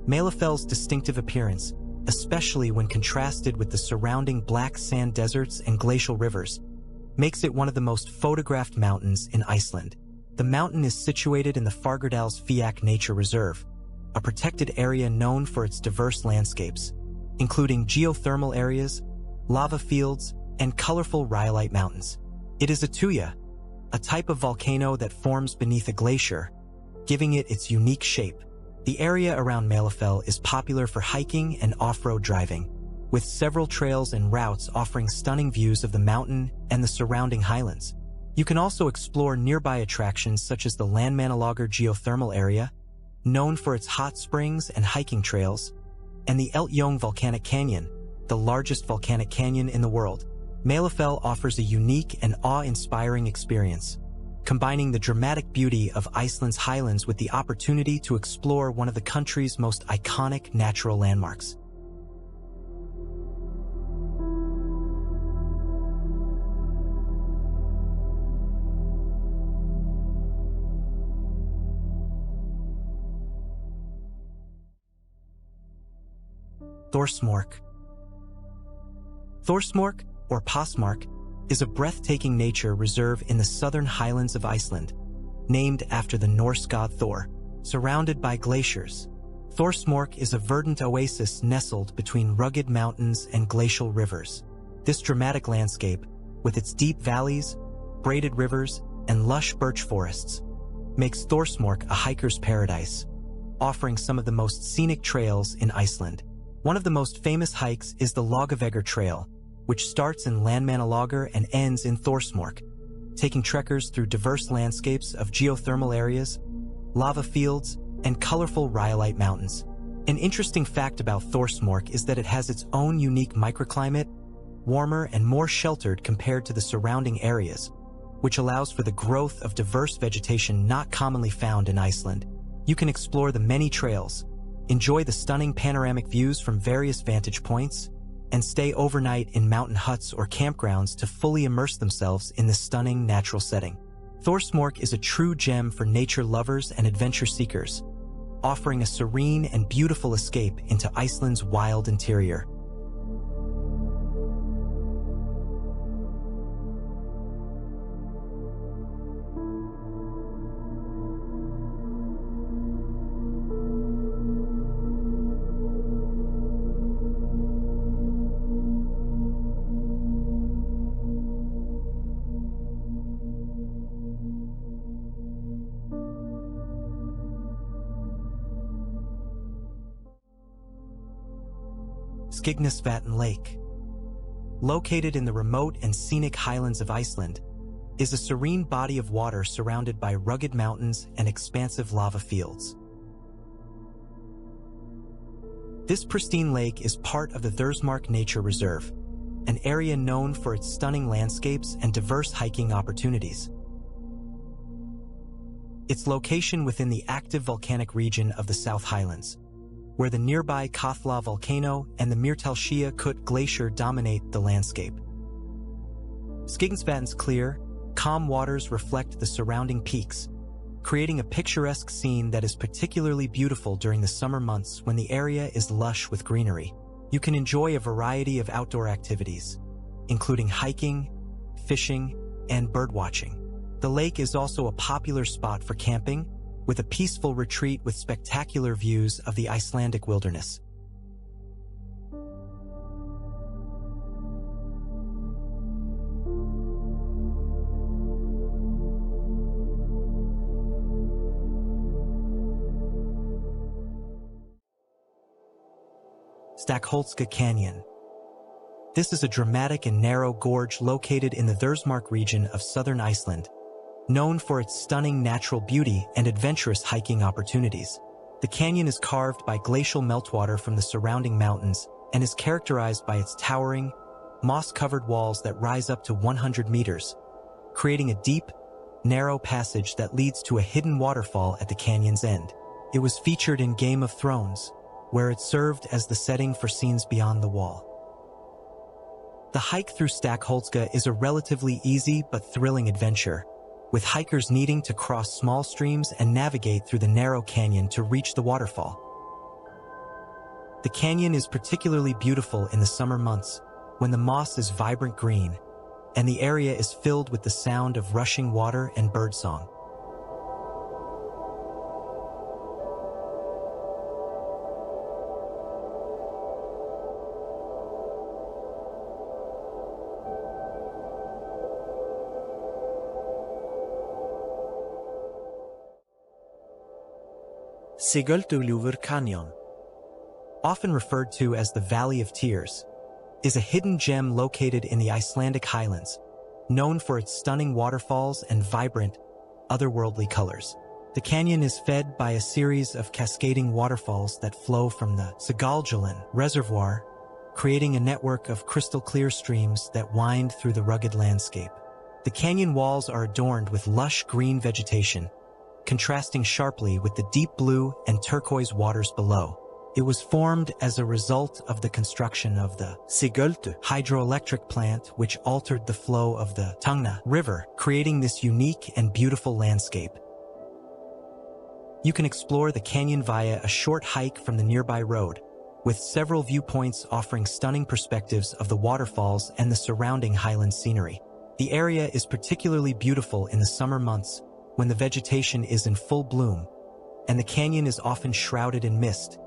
Mælifell's distinctive appearance, especially when contrasted with the surrounding black sand deserts and glacial rivers, makes it one of the most photographed mountains in Iceland. The mountain is situated in the Fagradalsfjall Nature Reserve, a protected area known for its diverse landscapes, including geothermal areas, lava fields, and colorful rhyolite mountains. It is a tuya, a type of volcano that forms beneath a glacier, giving it its unique shape. The area around Mælifell is popular for hiking and off-road driving, with several trails and routes offering stunning views of the mountain and the surrounding highlands. You can also explore nearby attractions such as the Landmannalaugar geothermal area, known for its hot springs and hiking trails, and the Volcanic Canyon, the largest volcanic canyon in the world. Mælifell offers a unique and awe-inspiring experience, combining the dramatic beauty of Iceland's highlands with the opportunity to explore one of the country's most iconic natural landmarks. Þórsmörk. Þórsmörk, or Passmark, is a breathtaking nature reserve in the southern highlands of Iceland, named after the Norse god Thor, surrounded by glaciers. Þórsmörk is a verdant oasis nestled between rugged mountains and glacial rivers. This dramatic landscape, with its deep valleys, braided rivers, and lush birch forests, makes Þórsmörk a hiker's paradise, offering some of the most scenic trails in Iceland. One of the most famous hikes is the Laugavegur Trail, which starts in Landmannalaugar and ends in Þórsmörk, taking trekkers through diverse landscapes of geothermal areas, lava fields, and colorful rhyolite mountains. An interesting fact about Þórsmörk is that it has its own unique microclimate, warmer and more sheltered compared to the surrounding areas, which allows for the growth of diverse vegetation not commonly found in Iceland. You can explore the many trails, enjoy the stunning panoramic views from various vantage points, and stay overnight in mountain huts or campgrounds to fully immerse themselves in this stunning natural setting. Þórsmörk is a true gem for nature lovers and adventure seekers, offering a serene and beautiful escape into Iceland's wild interior. Skógafoss Lake, located in the remote and scenic highlands of Iceland, is a serene body of water surrounded by rugged mountains and expansive lava fields. This pristine lake is part of the Þórsmörk Nature Reserve, an area known for its stunning landscapes and diverse hiking opportunities. Its location within the active volcanic region of the South Highlands, where the nearby Katla volcano and the Mývatn Glacier dominate the landscape. Skógafoss's clear, calm waters reflect the surrounding peaks, creating a picturesque scene that is particularly beautiful during the summer months when the area is lush with greenery. You can enjoy a variety of outdoor activities, including hiking, fishing, and birdwatching. The lake is also a popular spot for camping, with a peaceful retreat with spectacular views of the Icelandic wilderness. Stuðlagil Canyon. This is a dramatic and narrow gorge located in the Þórsmörk region of southern Iceland, known for its stunning natural beauty and adventurous hiking opportunities. The canyon is carved by glacial meltwater from the surrounding mountains and is characterized by its towering, moss-covered walls that rise up to 100 meters, creating a deep, narrow passage that leads to a hidden waterfall at the canyon's end. It was featured in Game of Thrones, where it served as the setting for scenes beyond the wall. The hike through Stakholska is a relatively easy but thrilling adventure, with hikers needing to cross small streams and navigate through the narrow canyon to reach the waterfall. The canyon is particularly beautiful in the summer months, when the moss is vibrant green, and the area is filled with the sound of rushing water and birdsong. Stuðlagil Canyon, often referred to as the Valley of Tears, is a hidden gem located in the Icelandic Highlands, known for its stunning waterfalls and vibrant, otherworldly colors. The canyon is fed by a series of cascading waterfalls that flow from the Stuðlagil Reservoir, creating a network of crystal-clear streams that wind through the rugged landscape. The canyon walls are adorned with lush green vegetation, contrasting sharply with the deep blue and turquoise waters below. It was formed as a result of the construction of the Sigöldu hydroelectric plant, which altered the flow of the Tungna River, creating this unique and beautiful landscape. You can explore the canyon via a short hike from the nearby road, with several viewpoints offering stunning perspectives of the waterfalls and the surrounding highland scenery. The area is particularly beautiful in the summer months, when the vegetation is in full bloom, and the canyon is often shrouded in mist,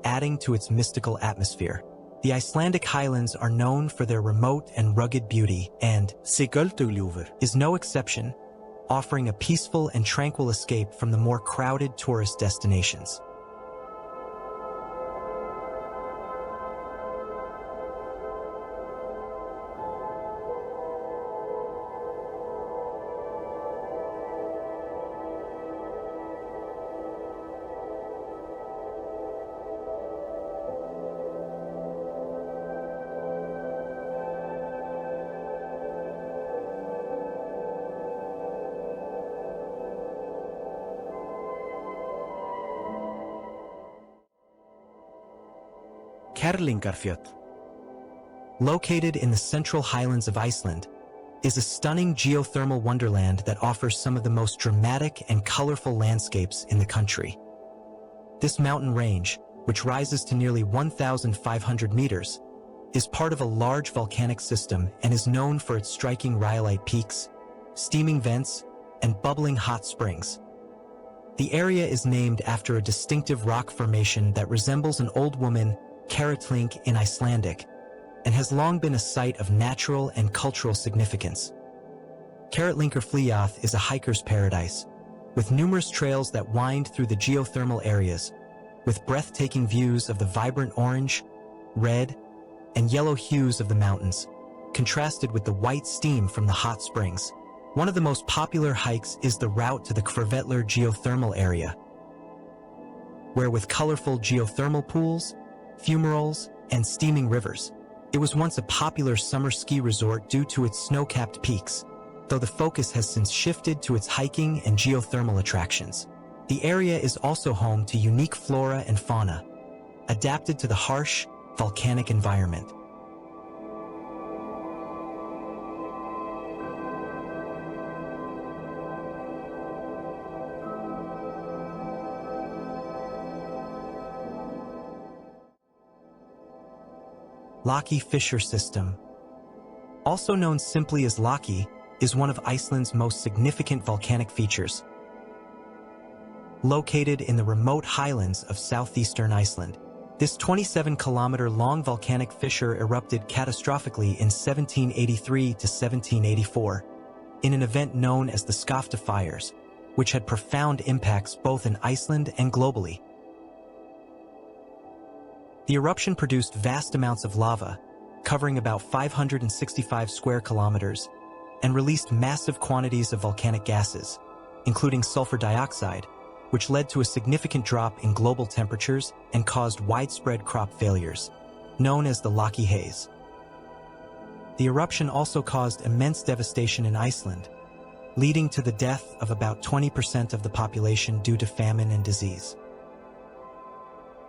adding to its mystical atmosphere. The Icelandic Highlands are known for their remote and rugged beauty, and Stuðlagil is no exception, offering a peaceful and tranquil escape from the more crowded tourist destinations. Kerlingarfjöll, Located in the central highlands of Iceland, is a stunning geothermal wonderland that offers some of the most dramatic and colorful landscapes in the country. This mountain range, which rises to nearly 1,500 meters, is part of a large volcanic system and is known for its striking rhyolite peaks, steaming vents, and bubbling hot springs. The area is named after a distinctive rock formation that resembles an old woman, Karatlink in Icelandic, and has long been a site of natural and cultural significance. Karatlingafljót is a hiker's paradise, with numerous trails that wind through the geothermal areas, with breathtaking views of the vibrant orange, red, and yellow hues of the mountains, contrasted with the white steam from the hot springs. One of the most popular hikes is the route to the Thingvellir geothermal area, where with colorful geothermal pools, fumaroles, and steaming rivers, it was once a popular summer ski resort due to its snow-capped peaks, though the focus has since shifted to its hiking and geothermal attractions. The area is also home to unique flora and fauna, adapted to the harsh, volcanic environment. Laki Fissure System, also known simply as Laki, is one of Iceland's most significant volcanic features. Located in the remote highlands of southeastern Iceland, this 27-kilometer-long volcanic fissure erupted catastrophically in 1783 to 1784 in an event known as the Skafta Fires, which had profound impacts both in Iceland and globally. The eruption produced vast amounts of lava, covering about 565 square kilometers, and released massive quantities of volcanic gases, including sulfur dioxide, which led to a significant drop in global temperatures and caused widespread crop failures, known as the Laki haze. The eruption also caused immense devastation in Iceland, leading to the death of about 20% of the population due to famine and disease.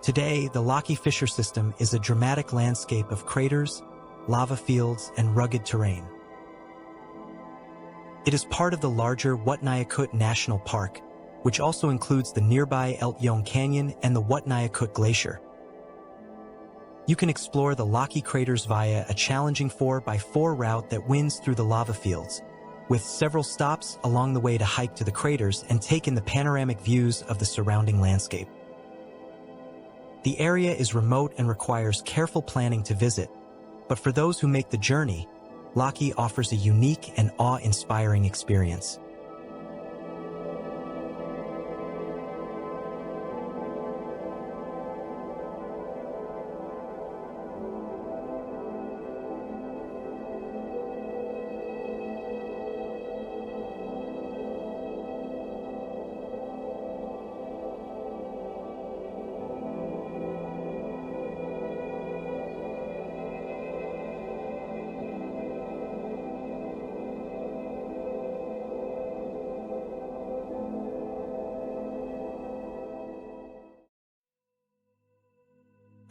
Today, the Laki fissure system is a dramatic landscape of craters, lava fields, and rugged terrain. It is part of the larger Vatnajökull National Park, which also includes the nearby Thingvellir Canyon and the Vatnajökull Glacier. You can explore the Laki craters via a challenging 4x4 route that winds through the lava fields, with several stops along the way to hike to the craters and take in the panoramic views of the surrounding landscape. The area is remote and requires careful planning to visit, but for those who make the journey, Laki offers a unique and awe-inspiring experience.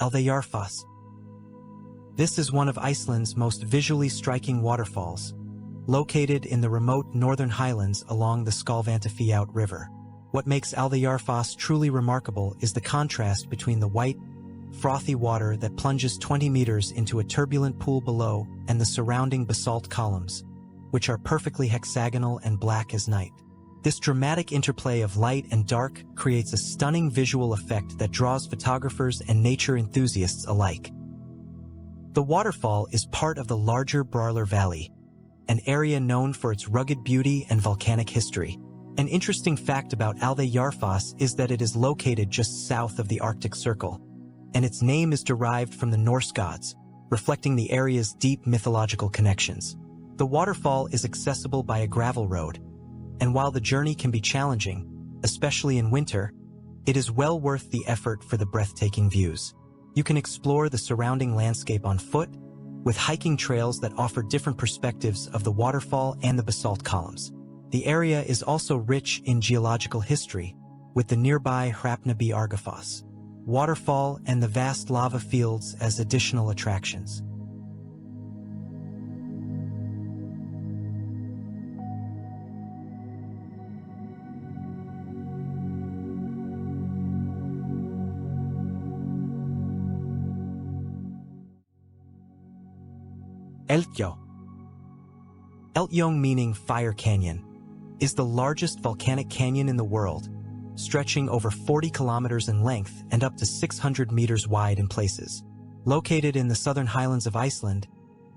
Thingvellir. This is one of Iceland's most visually striking waterfalls, located in the remote northern Highlands along the Skógafoss River. What makes Thingvellir truly remarkable is the contrast between the white, frothy water that plunges 20 meters into a turbulent pool below and the surrounding basalt columns, which are perfectly hexagonal and black as night. This dramatic interplay of light and dark creates a stunning visual effect that draws photographers and nature enthusiasts alike. The waterfall is part of the larger Brárlar Valley, an area known for its rugged beauty and volcanic history. An interesting fact about Thingvellir is that it is located just south of the Arctic Circle, and its name is derived from the Norse gods, reflecting the area's deep mythological connections. The waterfall is accessible by a gravel road, and while the journey can be challenging, especially in winter, it is well worth the effort for the breathtaking views. You can explore the surrounding landscape on foot, with hiking trails that offer different perspectives of the waterfall and the basalt columns. The area is also rich in geological history, with the nearby Vatnajökull waterfall and the vast lava fields as additional attractions. Eldgjá, meaning Fire Canyon, is the largest volcanic canyon in the world, stretching over 40 kilometers in length and up to 600 meters wide in places. Located in the southern highlands of Iceland,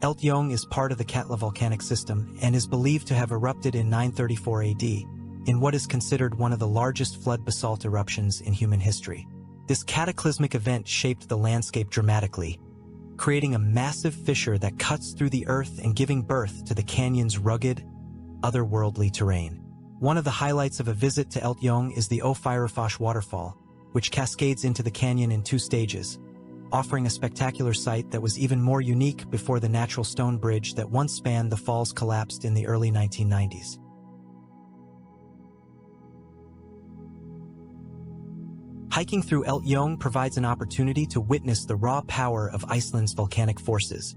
Eldgjá is part of the Katla volcanic system and is believed to have erupted in 934 AD, in what is considered one of the largest flood basalt eruptions in human history. This cataclysmic event shaped the landscape dramatically, creating a massive fissure that cuts through the earth and giving birth to the canyon's rugged, otherworldly terrain. One of the highlights of a visit to Eldgjá is the Ófærufoss waterfall, which cascades into the canyon in 2 stages, offering a spectacular sight that was even more unique before the natural stone bridge that once spanned the falls collapsed in the early 1990s. Hiking through Eldgjá provides an opportunity to witness the raw power of Iceland's volcanic forces,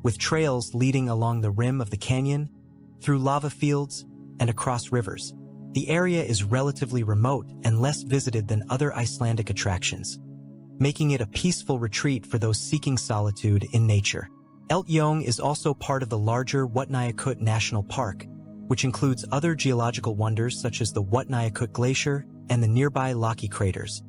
with trails leading along the rim of the canyon, through lava fields, and across rivers. The area is relatively remote and less visited than other Icelandic attractions, making it a peaceful retreat for those seeking solitude in nature. Eldgjá is also part of the larger Vatnajökull National Park, which includes other geological wonders such as the Vatnajökull Glacier and the nearby Laki craters.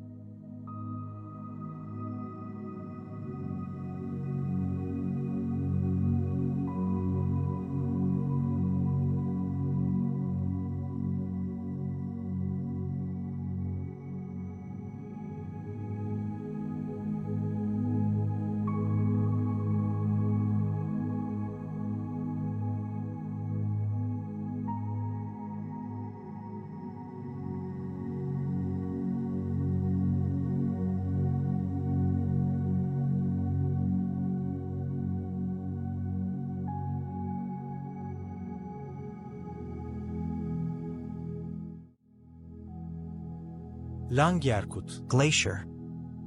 Langjökull. Glacier.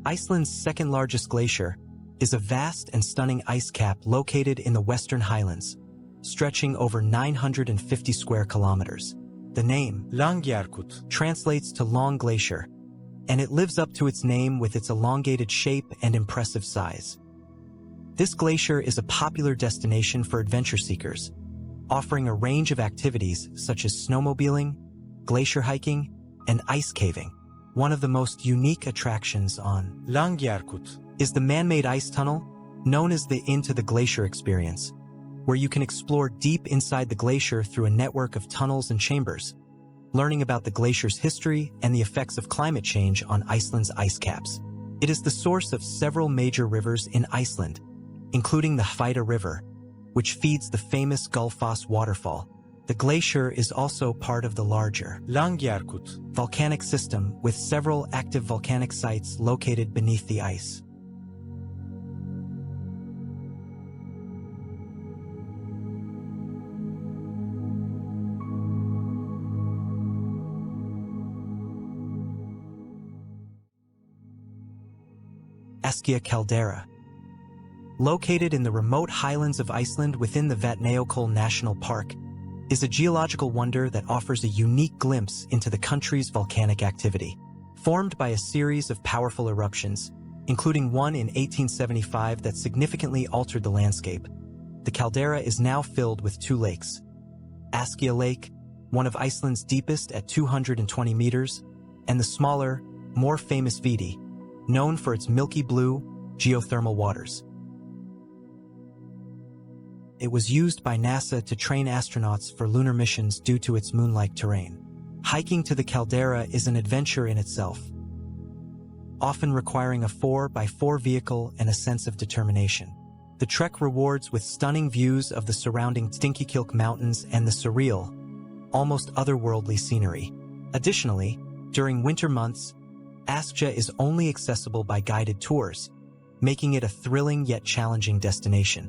Iceland's second-largest glacier is a vast and stunning ice cap located in the western Highlands, stretching over 950 square kilometers. The name Langjökull translates to long glacier, and it lives up to its name with its elongated shape and impressive size. This glacier is a popular destination for adventure seekers, offering a range of activities such as snowmobiling, glacier hiking, and ice caving. One of the most unique attractions on Langjökull is the man-made ice tunnel, known as the Into the Glacier experience, where you can explore deep inside the glacier through a network of tunnels and chambers, learning about the glacier's history and the effects of climate change on Iceland's ice caps. It is the source of several major rivers in Iceland, including the Hvida River, which feeds the famous Gullfoss waterfall. The glacier is also part of the larger Langjökull volcanic system with several active volcanic sites located beneath the ice. Askja caldera. Located in the remote highlands of Iceland within the Vatnajökull National Park, is a geological wonder that offers a unique glimpse into the country's volcanic activity. Formed by a series of powerful eruptions, including one in 1875 that significantly altered the landscape, the caldera is now filled with two lakes. Askja Lake, one of Iceland's deepest at 220 meters, and the smaller, more famous Viti, known for its milky blue, geothermal waters. It was used by NASA to train astronauts for lunar missions due to its moon-like terrain. Hiking to the caldera is an adventure in itself, often requiring a 4x4 vehicle and a sense of determination. The trek rewards with stunning views of the surrounding Thingvellir Mountains and the surreal, almost otherworldly scenery. Additionally, during winter months, Askja is only accessible by guided tours, making it a thrilling yet challenging destination.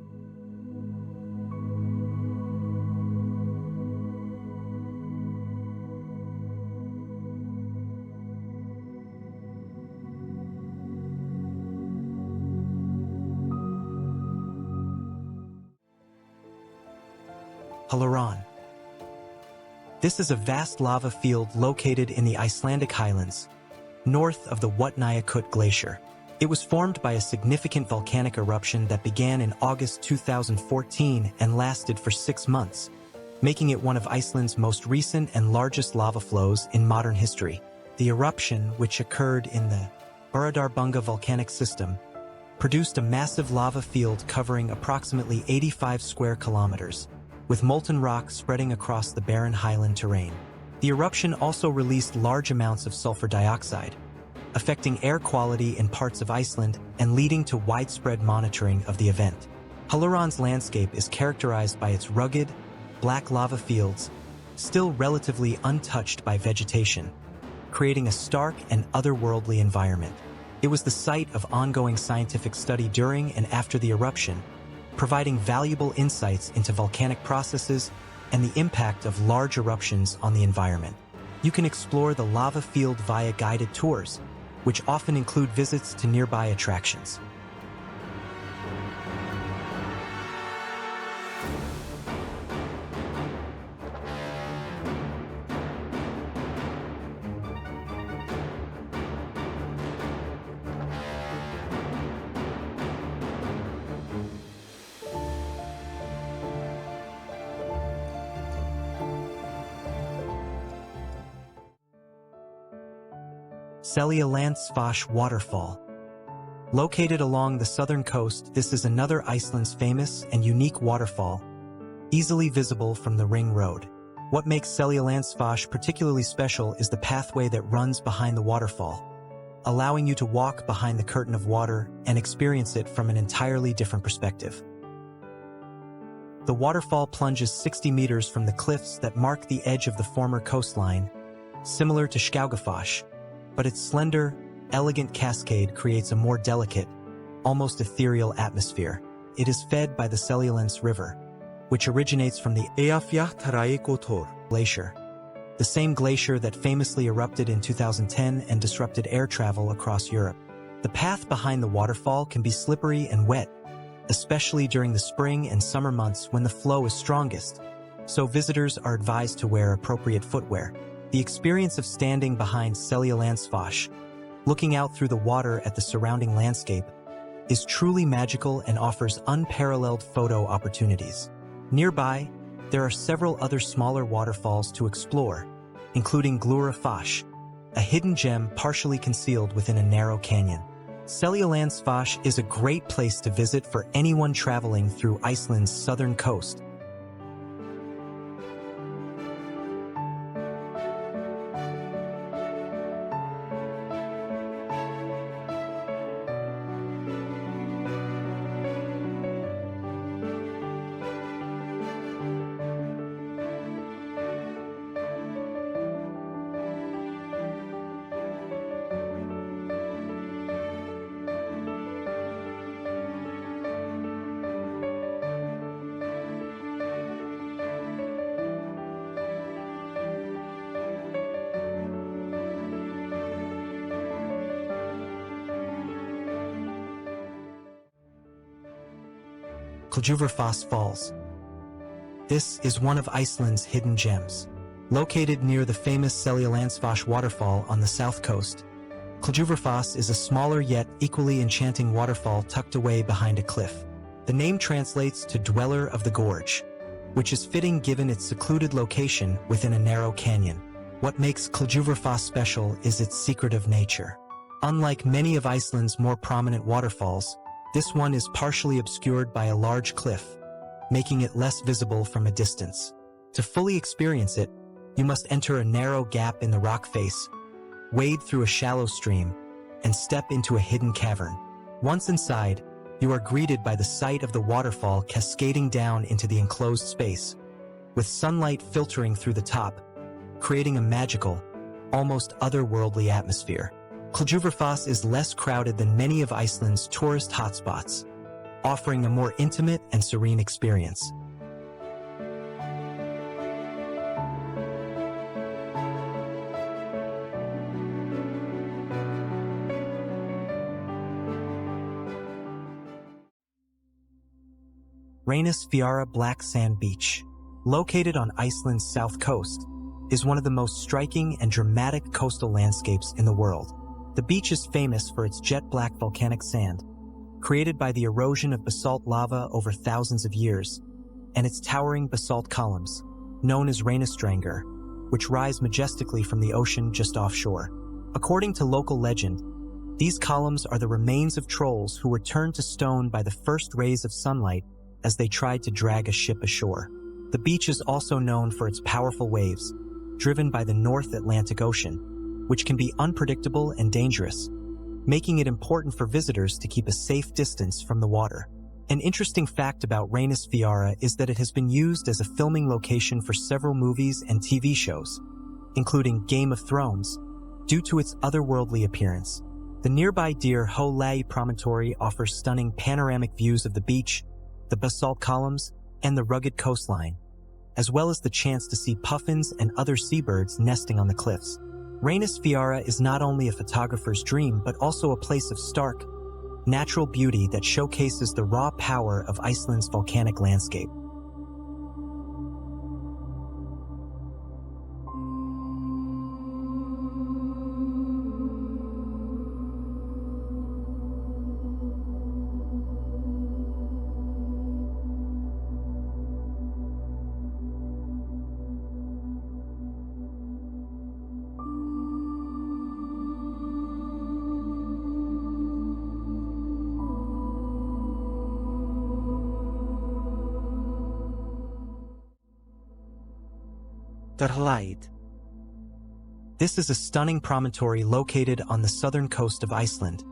Halloran. This is a vast lava field located in the Icelandic Highlands, north of the Vatnajökull Glacier. It was formed by a significant volcanic eruption that began in August 2014 and lasted for 6 months, making it one of Iceland's most recent and largest lava flows in modern history. The eruption, which occurred in the Búðardarbunga volcanic system, produced a massive lava field covering approximately 85 square kilometers, with molten rock spreading across the barren highland terrain. The eruption also released large amounts of sulfur dioxide, affecting air quality in parts of Iceland and leading to widespread monitoring of the event. Halloran's landscape is characterized by its rugged, black lava fields, still relatively untouched by vegetation, creating a stark and otherworldly environment. It was the site of ongoing scientific study during and after the eruption, providing valuable insights into volcanic processes and the impact of large eruptions on the environment. You can explore the lava field via guided tours, which often include visits to nearby attractions. Seljalandsfoss waterfall. Located along the southern coast, this is another Iceland's famous and unique waterfall, easily visible from the Ring Road. What makes Seljalandsfoss particularly special is the pathway that runs behind the waterfall, allowing you to walk behind the curtain of water and experience it from an entirely different perspective. The waterfall plunges 60 meters from the cliffs that mark the edge of the former coastline, similar to Skógafoss, but its slender, elegant cascade creates a more delicate, almost ethereal atmosphere. It is fed by the Seljalands River, which originates from the Eyjafjallajökull Glacier. the same glacier that famously erupted in 2010 and disrupted air travel across Europe. The path behind the waterfall can be slippery and wet, especially during the spring and summer months when the flow is strongest, so visitors are advised to wear appropriate footwear. The experience of standing behind Seljalandsfoss, looking out through the water at the surrounding landscape, is truly magical and offers unparalleled photo opportunities. Nearby, there are several other smaller waterfalls to explore, including Gullfoss, a hidden gem partially concealed within a narrow canyon. Seljalandsfoss is a great place to visit for anyone traveling through Iceland's southern coast. Gullfoss Falls. This is one of Iceland's hidden gems. Located near the famous Seljalandsfoss waterfall on the south coast, Gullfoss is a smaller yet equally enchanting waterfall tucked away behind a cliff. The name translates to Dweller of the Gorge, which is fitting given its secluded location within a narrow canyon. What makes Gullfoss special is its secretive nature. Unlike many of Iceland's more prominent waterfalls, this one is partially obscured by a large cliff, making it less visible from a distance. To fully experience it, you must enter a narrow gap in the rock face, wade through a shallow stream, and step into a hidden cavern. Once inside, you are greeted by the sight of the waterfall cascading down into the enclosed space, with sunlight filtering through the top, creating a magical, almost otherworldly atmosphere. Gullfoss is less crowded than many of Iceland's tourist hotspots, offering a more intimate and serene experience. Reynisfjara Black Sand Beach, located on Iceland's south coast, is one of the most striking and dramatic coastal landscapes in the world. The beach is famous for its jet-black volcanic sand, created by the erosion of basalt lava over thousands of years, and its towering basalt columns, known as Reynisfjara, which rise majestically from the ocean just offshore. According to local legend, these columns are the remains of trolls who were turned to stone by the first rays of sunlight as they tried to drag a ship ashore. The beach is also known for its powerful waves, driven by the North Atlantic Ocean, which can be unpredictable and dangerous, making it important for visitors to keep a safe distance from the water. An interesting fact about Reynisfjara is that it has been used as a filming location for several movies and TV shows, including Game of Thrones, due to its otherworldly appearance. The nearby Dyrhólaey promontory offers stunning panoramic views of the beach, the basalt columns, and the rugged coastline, as well as the chance to see puffins and other seabirds nesting on the cliffs. Reynisfjara is not only a photographer's dream but also a place of stark, natural beauty that showcases the raw power of Iceland's volcanic landscape. Dyrhólaey. This is a stunning promontory located on the southern coast of Iceland,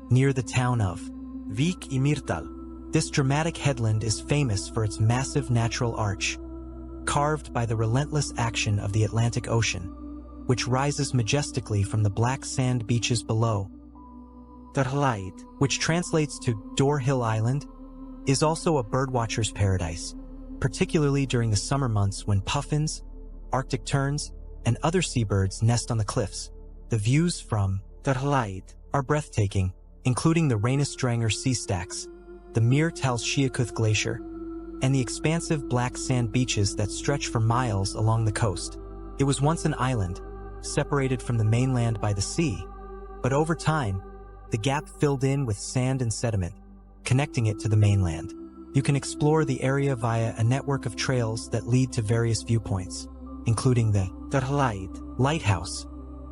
near the town of Vík í Mýrdal. This dramatic headland is famous for its massive natural arch, carved by the relentless action of the Atlantic Ocean, which rises majestically from the black sand beaches below. Dyrhólaey, which translates to Door Hill Island, is also a birdwatcher's paradise, particularly during the summer months when puffins, Arctic terns, and other seabirds nest on the cliffs. The views from Dyrhólaey are breathtaking, including the Reynisfjara sea stacks, the Mývatn Glacier, and the expansive black sand beaches that stretch for miles along the coast. It was once an island, separated from the mainland by the sea, but over time, the gap filled in with sand and sediment, connecting it to the mainland. You can explore the area via a network of trails that lead to various viewpoints, including the Dyrhólaey Lighthouse,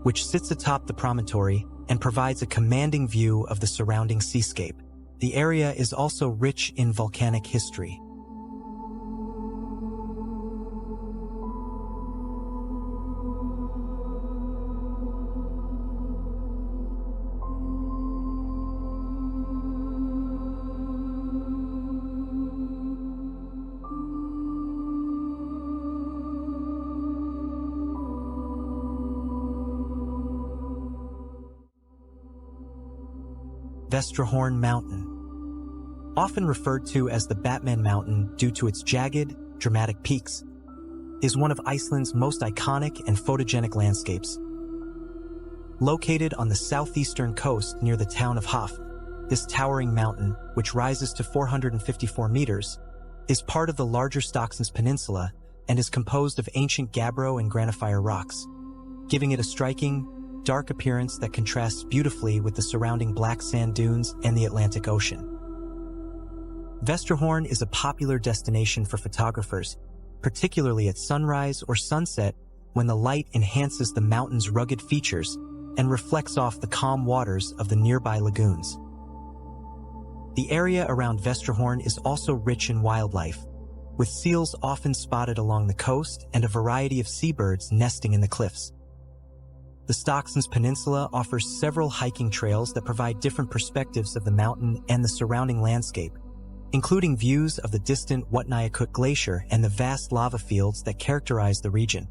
which sits atop the promontory and provides a commanding view of the surrounding seascape. The area is also rich in volcanic history. Vestfjords Mountain, often referred to as the Batman Mountain due to its jagged, dramatic peaks, is one of Iceland's most iconic and photogenic landscapes. Located on the southeastern coast near the town of Hof, this towering mountain, which rises to 454 meters, is part of the larger Stuðlagil Peninsula and is composed of ancient gabbro and granophyre rocks, giving it a striking, dark appearance that contrasts beautifully with the surrounding black sand dunes and the Atlantic Ocean. Vestfjords is a popular destination for photographers, particularly at sunrise or sunset when the light enhances the mountain's rugged features and reflects off the calm waters of the nearby lagoons. The area around Vestfjords is also rich in wildlife, with seals often spotted along the coast and a variety of seabirds nesting in the cliffs. The Stuðlagil Peninsula offers several hiking trails that provide different perspectives of the mountain and the surrounding landscape, including views of the distant Vatnajökull Glacier and the vast lava fields that characterize the region.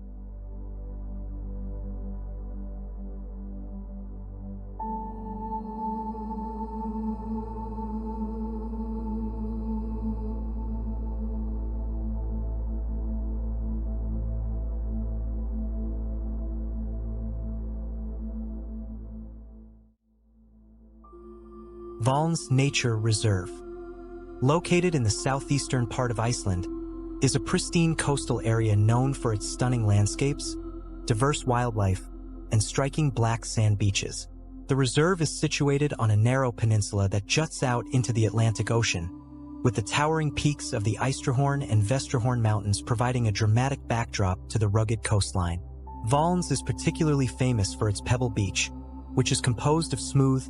Hvalnes Nature Reserve, located in the southeastern part of Iceland, is a pristine coastal area known for its stunning landscapes, diverse wildlife, and striking black sand beaches. The reserve is situated on a narrow peninsula that juts out into the Atlantic Ocean, with the towering peaks of the Eystrahorn and Vestfjords mountains providing a dramatic backdrop to the rugged coastline. Hvalnes is particularly famous for its pebble beach, which is composed of smooth,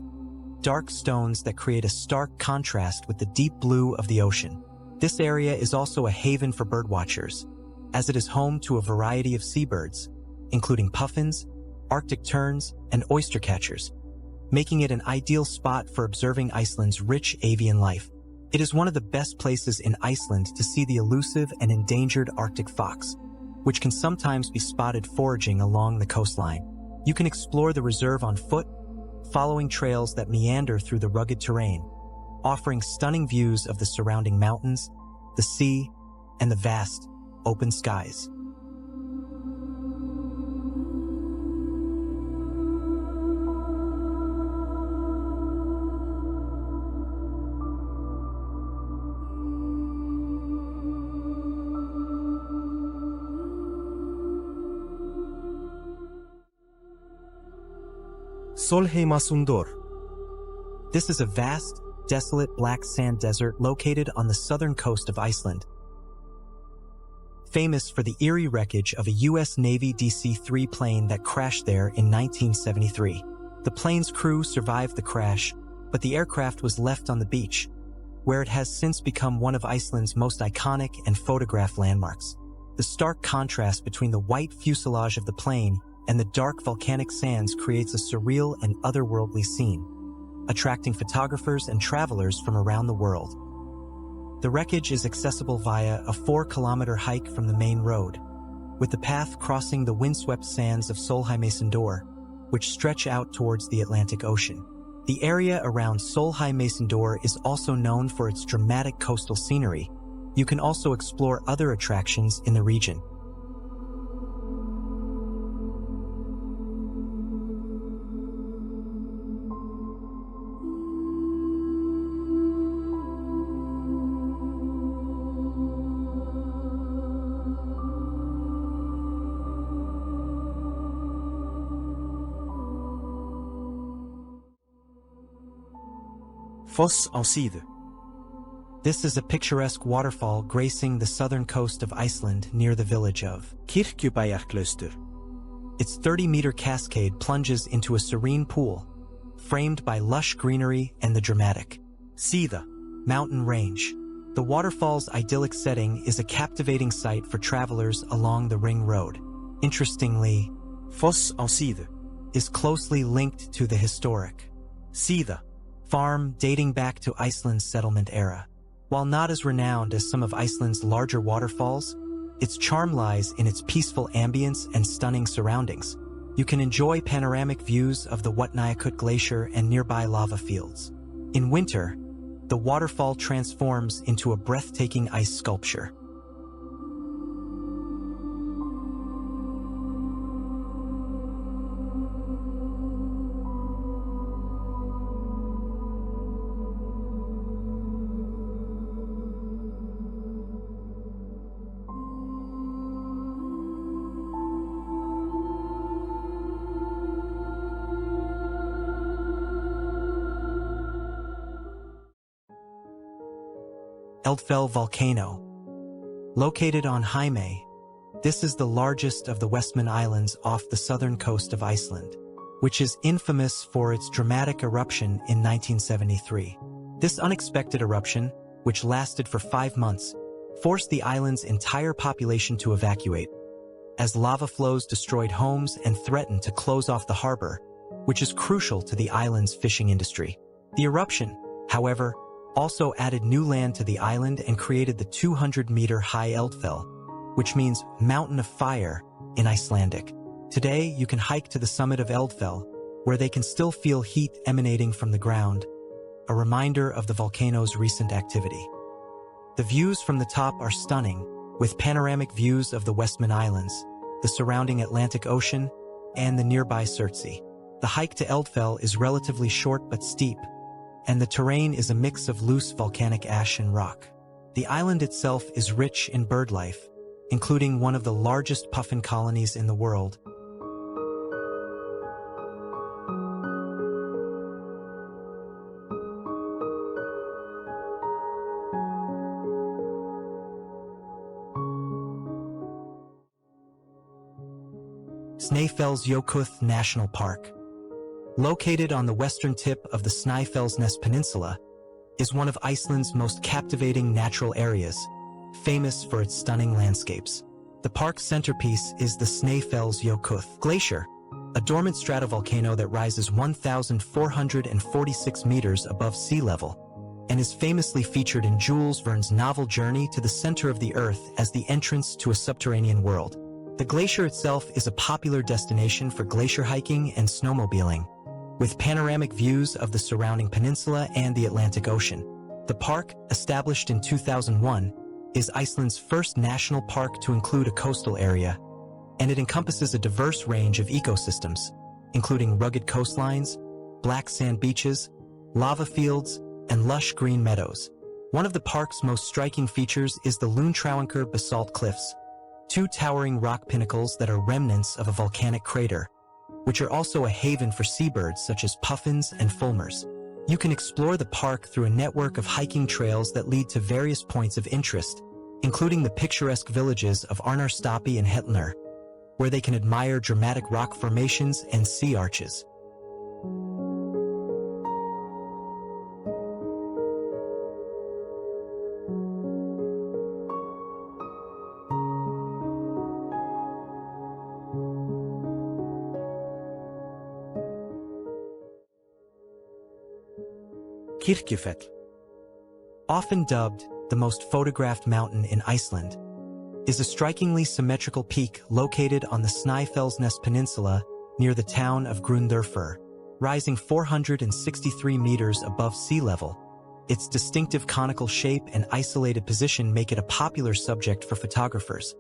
dark stones that create a stark contrast with the deep blue of the ocean. This area is also a haven for birdwatchers, as it is home to a variety of seabirds, including puffins, Arctic terns, and oystercatchers, making it an ideal spot for observing Iceland's rich avian life. It is one of the best places in Iceland to see the elusive and endangered Arctic fox, which can sometimes be spotted foraging along the coastline. You can explore the reserve on foot, following trails that meander through the rugged terrain, offering stunning views of the surrounding mountains, the sea, and the vast, open skies. Sólheimasundur. This is a vast, desolate black sand desert located on the southern coast of Iceland. Famous for the eerie wreckage of a U.S. Navy DC-3 plane that crashed there in 1973. The plane's crew survived the crash, but the aircraft was left on the beach, where it has since become one of Iceland's most iconic and photographed landmarks. The stark contrast between the white fuselage of the plane and the dark volcanic sands creates a surreal and otherworldly scene, attracting photographers and travelers from around the world. The wreckage is accessible via a 4-kilometer hike from the main road, with the path crossing the windswept sands of Sólheimasundur, which stretch out towards the Atlantic Ocean. The area around Sólheimasundur is also known for its dramatic coastal scenery. You can also explore other attractions in the region. Foss á síðu. This is a picturesque waterfall gracing the southern coast of Iceland near the village of Kirkjubæjarklaustur. Its 30-meter cascade plunges into a serene pool, framed by lush greenery and the dramatic Síða. mountain range. The waterfall's idyllic setting is a captivating sight for travelers along the Ring Road. Interestingly, Foss á síðu. is closely linked to the historic Síða. farm dating back to Iceland's settlement era. While not as renowned as some of Iceland's larger waterfalls, its charm lies in its peaceful ambience and stunning surroundings. You can enjoy panoramic views of the Vatnajökull Glacier and nearby lava fields. In winter, the waterfall transforms into a breathtaking ice sculpture. Eldfell Volcano. Located on Highlands, this is the largest of the Westman Islands off the southern coast of Iceland, which is infamous for its dramatic eruption in 1973. This unexpected eruption, which lasted for 5 months, forced the island's entire population to evacuate, as lava flows destroyed homes and threatened to close off the harbor, which is crucial to the island's fishing industry. The eruption, however, also added new land to the island and created the 200-meter-high Eldfell, which means mountain of fire in Icelandic. Today, you can hike to the summit of Eldfell, where they can still feel heat emanating from the ground, a reminder of the volcano's recent activity. The views from the top are stunning, with panoramic views of the Westman Islands, the surrounding Atlantic Ocean, and the nearby Surtsey. The hike to Eldfell is relatively short but steep, and the terrain is a mix of loose volcanic ash and rock. The island itself is rich in bird life, including one of the largest puffin colonies in the world. Snaefellsjökull National Park. Located on the western tip of the Snaefellsnes Peninsula, is one of Iceland's most captivating natural areas, famous for its stunning landscapes. The park's centerpiece is the Snaefellsjökull Glacier, a dormant stratovolcano that rises 1,446 meters above sea level, and is famously featured in Jules Verne's novel Journey to the Center of the Earth as the entrance to a subterranean world. The glacier itself is a popular destination for glacier hiking and snowmobiling, with panoramic views of the surrounding peninsula and the Atlantic Ocean. The park, established in 2001, is Iceland's first national park to include a coastal area, and it encompasses a diverse range of ecosystems, including rugged coastlines, black sand beaches, lava fields, and lush green meadows. One of the park's most striking features is the Lundtraungur basalt cliffs, 2 towering rock pinnacles that are remnants of a volcanic crater, which are also a haven for seabirds such as puffins and fulmars. You can explore the park through a network of hiking trails that lead to various points of interest, including the picturesque villages of Arnarstapi and Hetnir, where they can admire dramatic rock formations and sea arches. Kirkjufell. Often dubbed the most photographed mountain in Iceland, is a strikingly symmetrical peak located on the Snæfellsnes Peninsula near the town of Grundarfjörður. Rising 463 meters above sea level, its distinctive conical shape and isolated position make it a popular subject for photographers,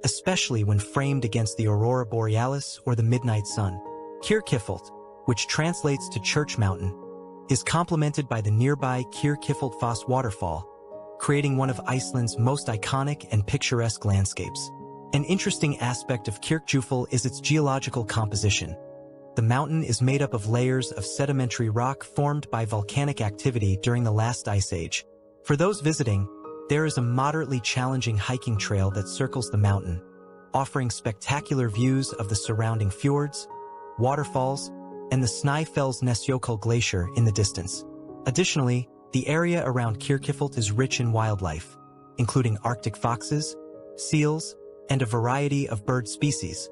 especially when framed against the aurora borealis or the midnight sun. Kirkjufell, which translates to Church Mountain, is complemented by the nearby Kirkjufellfoss waterfall, creating one of Iceland's most iconic and picturesque landscapes. An interesting aspect of Kirkjufell is its geological composition. The mountain is made up of layers of sedimentary rock formed by volcanic activity during the last ice age. For those visiting, there is a moderately challenging hiking trail that circles the mountain, offering spectacular views of the surrounding fjords, waterfalls, and the Snaefellsjökull Glacier in the distance. Additionally, the area around Kirkjufell is rich in wildlife, including Arctic foxes, seals, and a variety of bird species,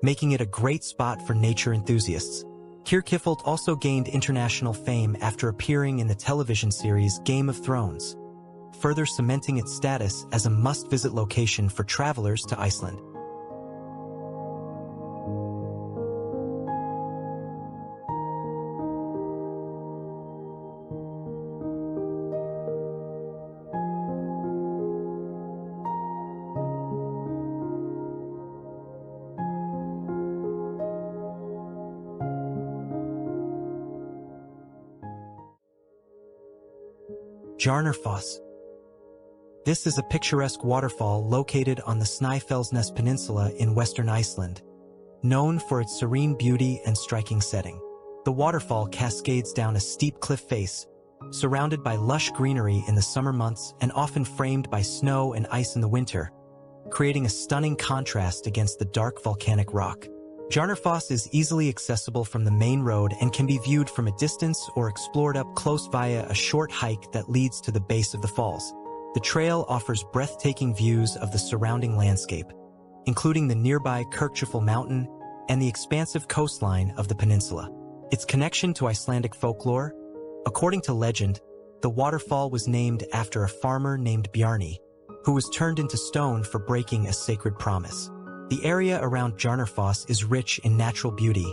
making it a great spot for nature enthusiasts. Kirkjufell also gained international fame after appearing in the television series Game of Thrones, further cementing its status as a must-visit location for travelers to Iceland. Arnarstapi. This is a picturesque waterfall located on the Snæfellsnes Peninsula in western Iceland, known for its serene beauty and striking setting. The waterfall cascades down a steep cliff face, surrounded by lush greenery in the summer months and often framed by snow and ice in the winter, creating a stunning contrast against the dark volcanic rock. Arnarstapi is easily accessible from the main road and can be viewed from a distance or explored up close via a short hike that leads to the base of the falls. The trail offers breathtaking views of the surrounding landscape, including the nearby Kirkjufell mountain and the expansive coastline of the peninsula. Its connection to Icelandic folklore: according to legend, the waterfall was named after a farmer named Bjarni, who was turned into stone for breaking a sacred promise. The area around Arnarstapi is rich in natural beauty,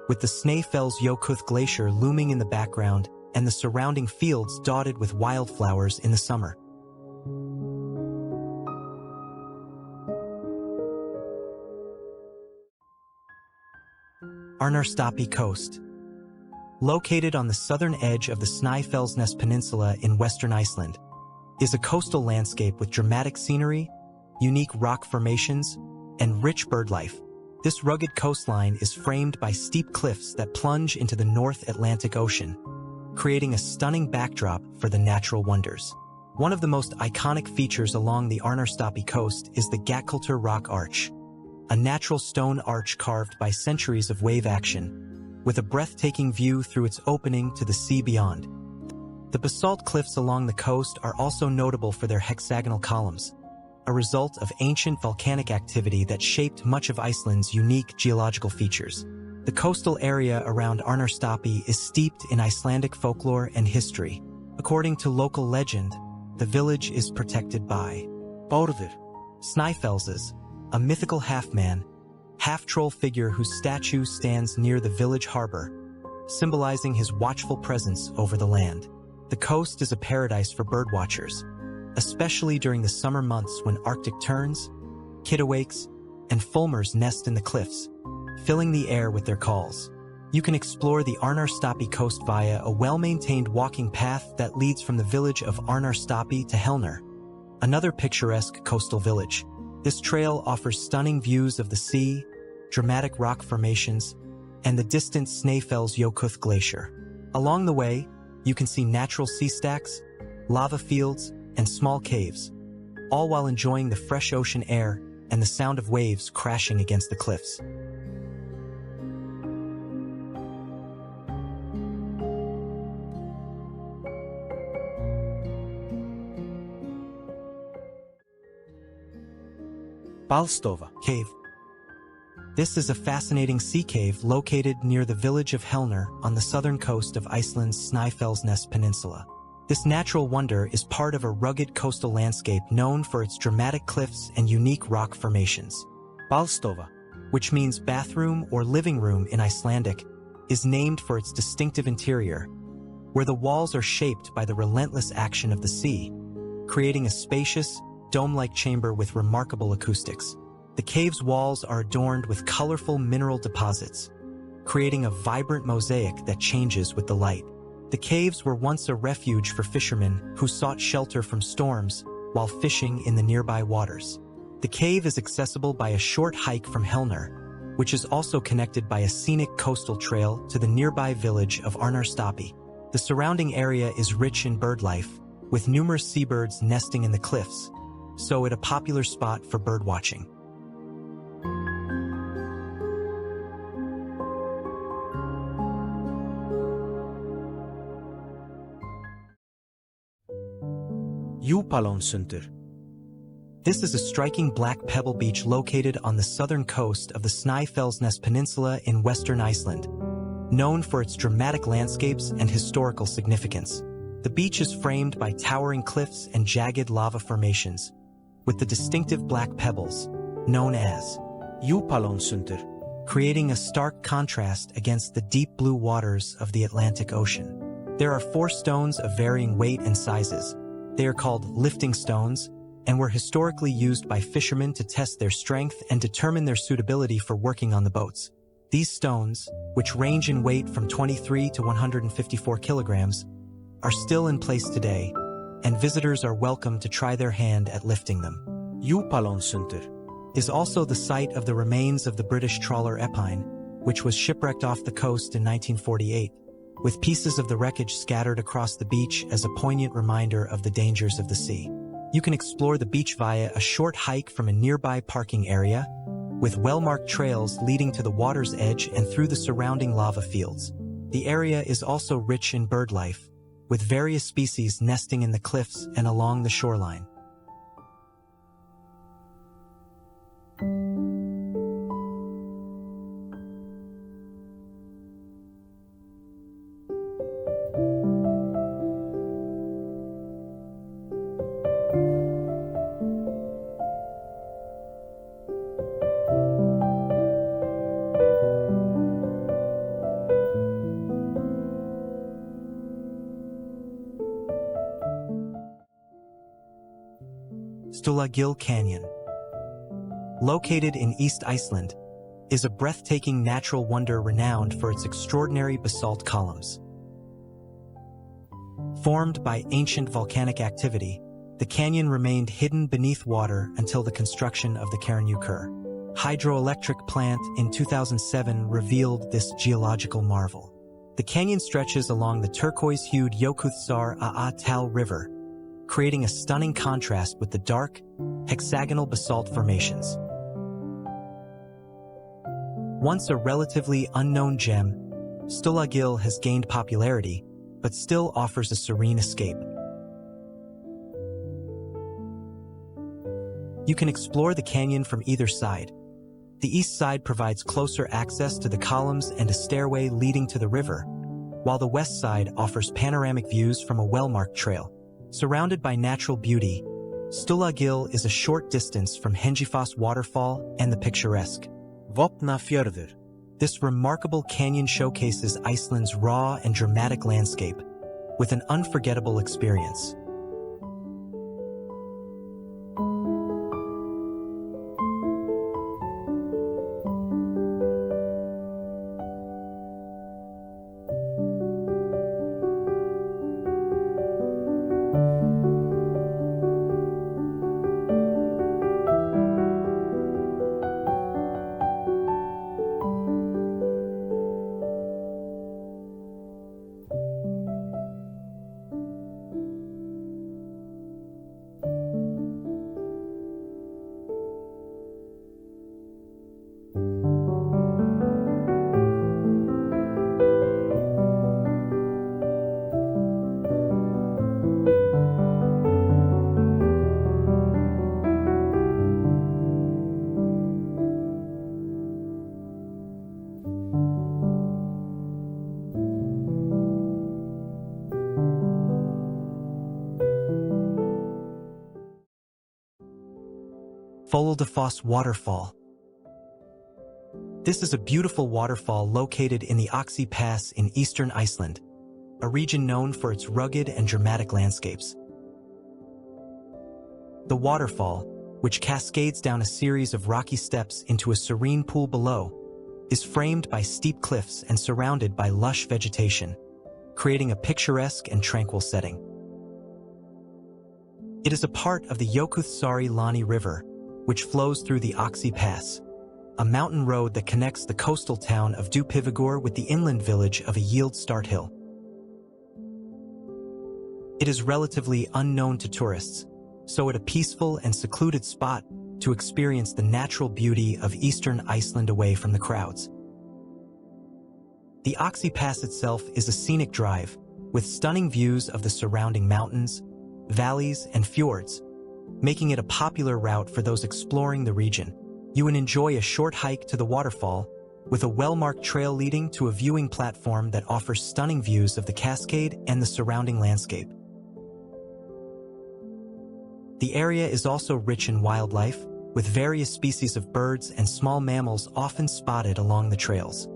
with the Snaefellsjökull Glacier looming in the background and the surrounding fields dotted with wildflowers in the summer. Arnarstapi Coast. Located on the southern edge of the Snæfellsnes Peninsula in western Iceland, is a coastal landscape with dramatic scenery, unique rock formations, and rich birdlife. This rugged coastline is framed by steep cliffs that plunge into the North Atlantic Ocean, creating a stunning backdrop for the natural wonders. One of the most iconic features along the Arnarstapi coast is the Gatkultur Rock Arch, a natural stone arch carved by centuries of wave action, with a breathtaking view through its opening to the sea beyond. The basalt cliffs along the coast are also notable for their hexagonal columns, a result of ancient volcanic activity that shaped much of Iceland's unique geological features. The coastal area around Arnarstapi is steeped in Icelandic folklore and history. According to local legend, the village is protected by Bárður, Snæfellsnes, a mythical half-man, half-troll figure whose statue stands near the village harbor, symbolizing his watchful presence over the land. The coast is a paradise for birdwatchers, especially during the summer months when Arctic terns, kittiwakes, and fulmars nest in the cliffs, filling the air with their calls. You can explore the Arnarstapi coast via a well-maintained walking path that leads from the village of Arnarstapi to Helnir, another picturesque coastal village. This trail offers stunning views of the sea, dramatic rock formations, and the distant Snaefellsjökull Glacier. Along the way, you can see natural sea stacks, lava fields, and small caves, all while enjoying the fresh ocean air and the sound of waves crashing against the cliffs. Bálstofa Cave. This is a fascinating sea cave located near the village of Helnir on the southern coast of Iceland's Snæfellsnes Peninsula. This natural wonder is part of a rugged coastal landscape known for its dramatic cliffs and unique rock formations. Bálstofa, which means bathroom or living room in Icelandic, is named for its distinctive interior, where the walls are shaped by the relentless action of the sea, creating a spacious, dome-like chamber with remarkable acoustics. The cave's walls are adorned with colorful mineral deposits, creating a vibrant mosaic that changes with the light. The caves were once a refuge for fishermen who sought shelter from storms while fishing in the nearby waters. The cave is accessible by a short hike from Helnir, which is also connected by a scenic coastal trail to the nearby village of Arnarstapi. The surrounding area is rich in bird life, with numerous seabirds nesting in the cliffs, so it's a popular spot for birdwatching. Djúpalónsundur. This is a striking black pebble beach located on the southern coast of the Snaefellsnes Peninsula in western Iceland, known for its dramatic landscapes and historical significance. The beach is framed by towering cliffs and jagged lava formations, with the distinctive black pebbles, known as Djúpalónsundur, creating a stark contrast against the deep blue waters of the Atlantic Ocean. There are 4 stones of varying weight and sizes. They are called lifting stones and were historically used by fishermen to test their strength and determine their suitability for working on the boats. These stones, which range in weight from 23 to 154 kilograms, are still in place today, and visitors are welcome to try their hand at lifting them. Djúpalónsundur is also the site of the remains of the British trawler Epine, which was shipwrecked off the coast in 1948, with pieces of the wreckage scattered across the beach as a poignant reminder of the dangers of the sea. You can explore the beach via a short hike from a nearby parking area, with well-marked trails leading to the water's edge and through the surrounding lava fields. The area is also rich in bird life, with various species nesting in the cliffs and along the shoreline. Stuðlagil Canyon, located in East Iceland, is a breathtaking natural wonder renowned for its extraordinary basalt columns. Formed by ancient volcanic activity, the canyon remained hidden beneath water until the construction of the Vatnajökull hydroelectric plant in 2007 revealed this geological marvel. The canyon stretches along the turquoise-hued Jökullsár River, creating a stunning contrast with the dark, hexagonal basalt formations. Once a relatively unknown gem, Stuðlagil has gained popularity, but still offers a serene escape. You can explore the canyon from either side. The east side provides closer access to the columns and a stairway leading to the river, while the west side offers panoramic views from a well-marked trail. Surrounded by natural beauty, Stuðlagil is a short distance from Hengifoss waterfall and the picturesque Vatnajökull. This remarkable canyon showcases Iceland's raw and dramatic landscape, with an unforgettable experience. Foss waterfall. This is a beautiful waterfall located in the Oxy Pass in eastern Iceland, a region known for its rugged and dramatic landscapes. The waterfall, which cascades down a series of rocky steps into a serene pool below, is framed by steep cliffs and surrounded by lush vegetation, creating a picturesque and tranquil setting. It is a part of the Jökullsár River, which flows through the Oxy Pass, a mountain road that connects the coastal town of Djúpivogur with the inland village of a yield start hill. It is relatively unknown to tourists, so it's a peaceful and secluded spot to experience the natural beauty of eastern Iceland away from the crowds. The Oxy Pass itself is a scenic drive, with stunning views of the surrounding mountains, valleys, and fjords, making it a popular route for those exploring the region. You can enjoy a short hike to the waterfall, with a well-marked trail leading to a viewing platform that offers stunning views of the cascade and the surrounding landscape. The area is also rich in wildlife, with various species of birds and small mammals often spotted along the trails.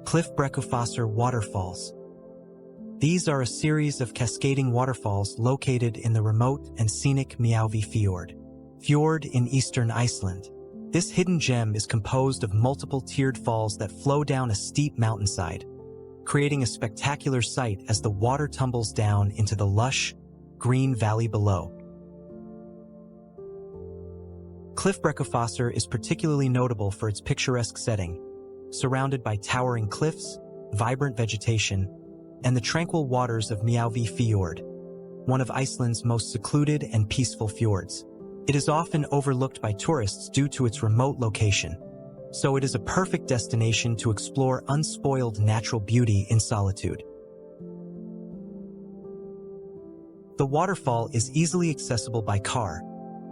Klifbrekkufosser waterfalls. These are a series of cascading waterfalls located in the remote and scenic Mývatn Fjord in eastern Iceland. This hidden gem is composed of multiple tiered falls that flow down a steep mountainside, creating a spectacular sight as the water tumbles down into the lush, green valley below. Klifbrekkufosser is particularly notable for its picturesque setting, surrounded by towering cliffs, vibrant vegetation, and the tranquil waters of Mývatn Fjord, one of Iceland's most secluded and peaceful fjords. It is often overlooked by tourists due to its remote location, so it is a perfect destination to explore unspoiled natural beauty in solitude. The waterfall is easily accessible by car,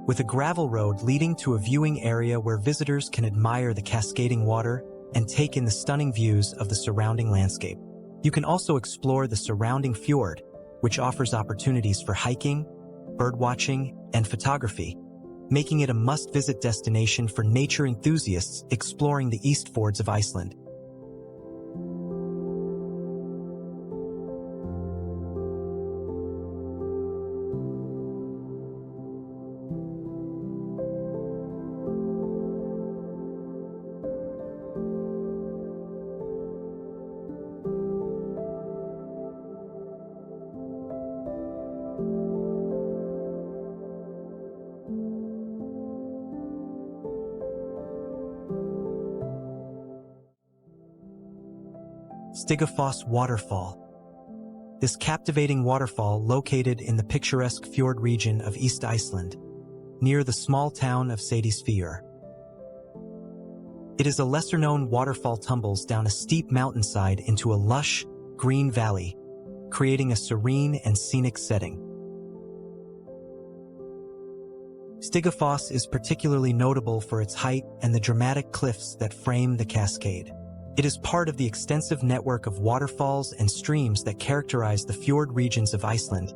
with a gravel road leading to a viewing area where visitors can admire the cascading water and take in the stunning views of the surrounding landscape. You can also explore the surrounding fjord, which offers opportunities for hiking, birdwatching, and photography, making it a must-visit destination for nature enthusiasts exploring the East Fjords of Iceland. Skógafoss waterfall. This captivating waterfall, located in the picturesque fjord region of East Iceland, near the small town of Seyðisfjörður. It is a lesser-known waterfall, tumbles down a steep mountainside into a lush, green valley, creating a serene and scenic setting. Skógafoss is particularly notable for its height and the dramatic cliffs that frame the cascade. It is part of the extensive network of waterfalls and streams that characterize the fjord regions of Iceland,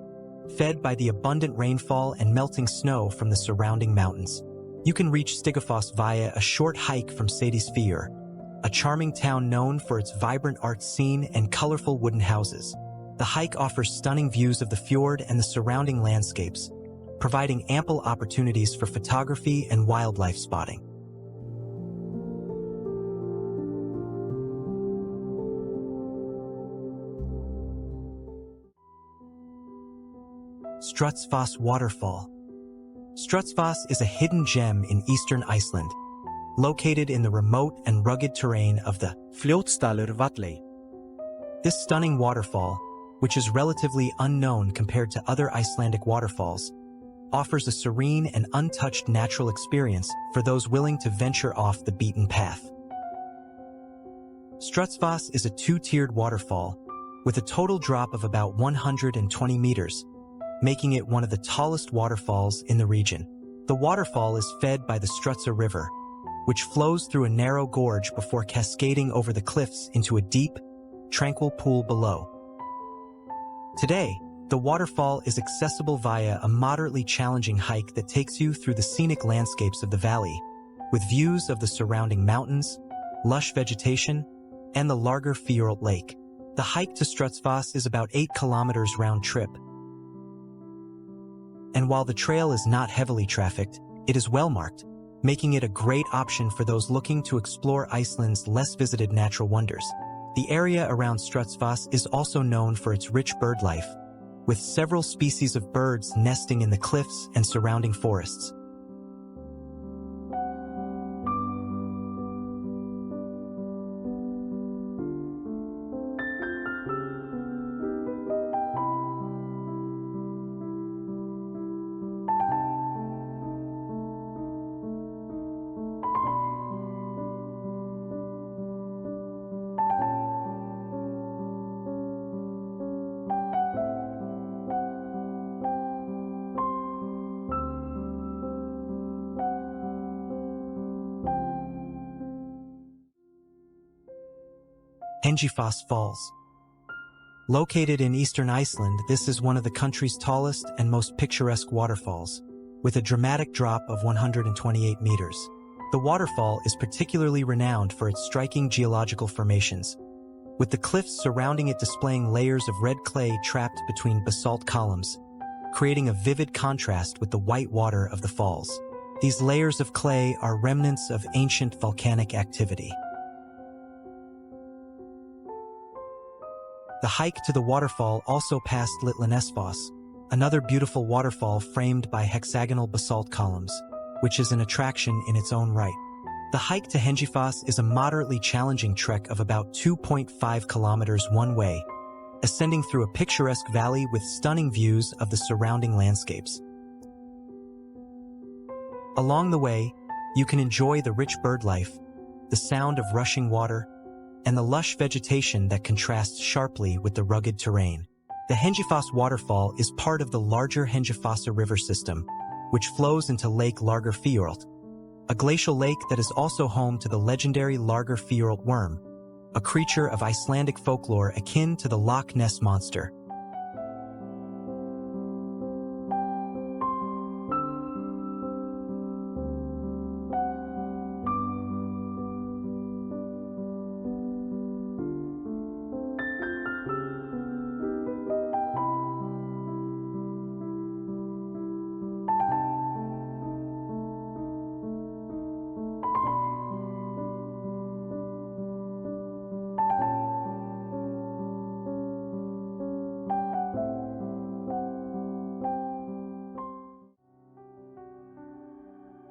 fed by the abundant rainfall and melting snow from the surrounding mountains. You can reach Skógafoss via a short hike from Seyðisfjörður, a charming town known for its vibrant art scene and colorful wooden houses. The hike offers stunning views of the fjord and the surrounding landscapes, providing ample opportunities for photography and wildlife spotting. Strutsfoss waterfall. Strutsfoss is a hidden gem in eastern Iceland, located in the remote and rugged terrain of the Vatnajökull. This stunning waterfall, which is relatively unknown compared to other Icelandic waterfalls, offers a serene and untouched natural experience for those willing to venture off the beaten path. Strutsfoss is a two-tiered waterfall, with a total drop of about 120 meters, making it one of the tallest waterfalls in the region. The waterfall is fed by the Strutsa River, which flows through a narrow gorge before cascading over the cliffs into a deep, tranquil pool below. Today, the waterfall is accessible via a moderately challenging hike that takes you through the scenic landscapes of the valley, with views of the surrounding mountains, lush vegetation, and the Larger Fjord Lake. The hike to Strutsfoss is about 8 kilometers round trip. and while the trail is not heavily trafficked, it is well marked, making it a great option for those looking to explore Iceland's less visited natural wonders. The area around Stuðlagil is also known for its rich bird life, with several species of birds nesting in the cliffs and surrounding forests. Geysir Falls. Located in eastern Iceland, this is one of the country's tallest and most picturesque waterfalls, with a dramatic drop of 128 meters. The waterfall is particularly renowned for its striking geological formations, with the cliffs surrounding it displaying layers of red clay trapped between basalt columns, creating a vivid contrast with the white water of the falls. These layers of clay are remnants of ancient volcanic activity. The hike to the waterfall also passed Landmannalaugar, another beautiful waterfall framed by hexagonal basalt columns, which is an attraction in its own right. The hike to Geysir is a moderately challenging trek of about 2.5 kilometers one way, ascending through a picturesque valley with stunning views of the surrounding landscapes. Along the way, you can enjoy the rich bird life, the sound of rushing water, and the lush vegetation that contrasts sharply with the rugged terrain. The Geysir waterfall is part of the larger Geysir river system, which flows into Lake Lagarfjord, a glacial lake that is also home to the legendary Lagarfjord worm, a creature of Icelandic folklore akin to the Loch Ness monster.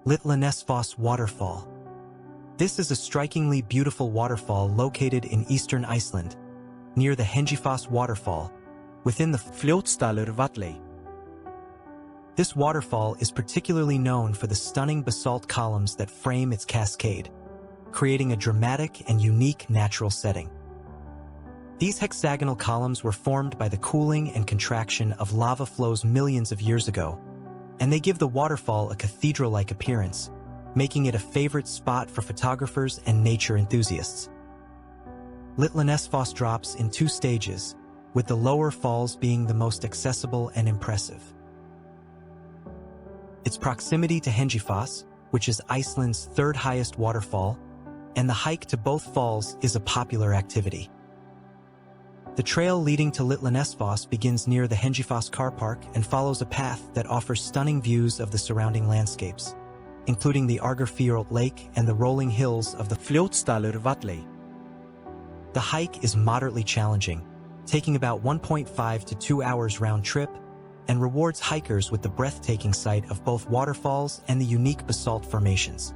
Landmannalaugar waterfall. This is a strikingly beautiful waterfall located in eastern Iceland, near the Geysir waterfall, within the Fljótsdalur Vatnajökull. This waterfall is particularly known for the stunning basalt columns that frame its cascade, creating a dramatic and unique natural setting. These hexagonal columns were formed by the cooling and contraction of lava flows millions of years ago, and they give the waterfall a cathedral-like appearance, making it a favorite spot for photographers and nature enthusiasts. Landmannalaugar drops in two stages, with the lower falls being the most accessible and impressive. Its proximity to Geysir, which is Iceland's third highest waterfall, and the hike to both falls is a popular activity. The trail leading to Landmannalaugar begins near the Geysir car park and follows a path that offers stunning views of the surrounding landscapes, including the Arnarstapi lake and the rolling hills of the Fljótsdalur Vatnajökull. The hike is moderately challenging, taking about 1.5 to 2 hours round trip, and rewards hikers with the breathtaking sight of both waterfalls and the unique basalt formations.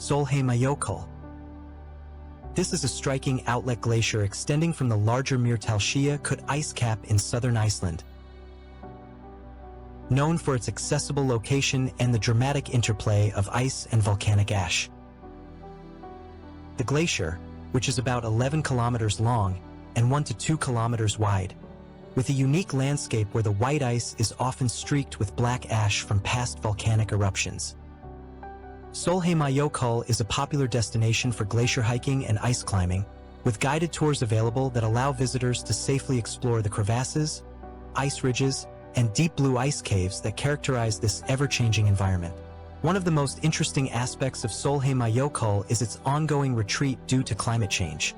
Vatnajökull. This is a striking outlet glacier extending from the larger Mývatn ice cap in southern Iceland. Known for its accessible location and the dramatic interplay of ice and volcanic ash. The glacier, which is about 11 kilometers long and 1 to 2 kilometers wide, with a unique landscape where the white ice is often streaked with black ash from past volcanic eruptions. Vatnajökull is a popular destination for glacier hiking and ice climbing, with guided tours available that allow visitors to safely explore the crevasses, ice ridges, and deep blue ice caves that characterize this ever-changing environment. One of the most interesting aspects of Vatnajökull is its ongoing retreat due to climate change.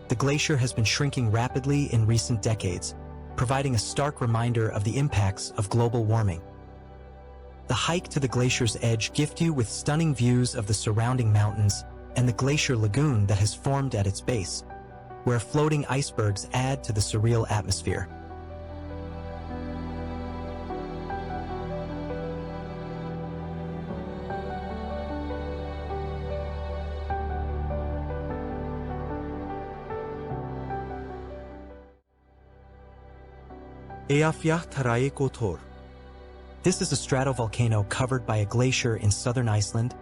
The glacier has been shrinking rapidly in recent decades, providing a stark reminder of the impacts of global warming. The hike to the glacier's edge gives you with stunning views of the surrounding mountains and the glacier lagoon that has formed at its base, where floating icebergs add to the surreal atmosphere. Eyjafjallajökull. This is a stratovolcano covered by a glacier in southern Iceland,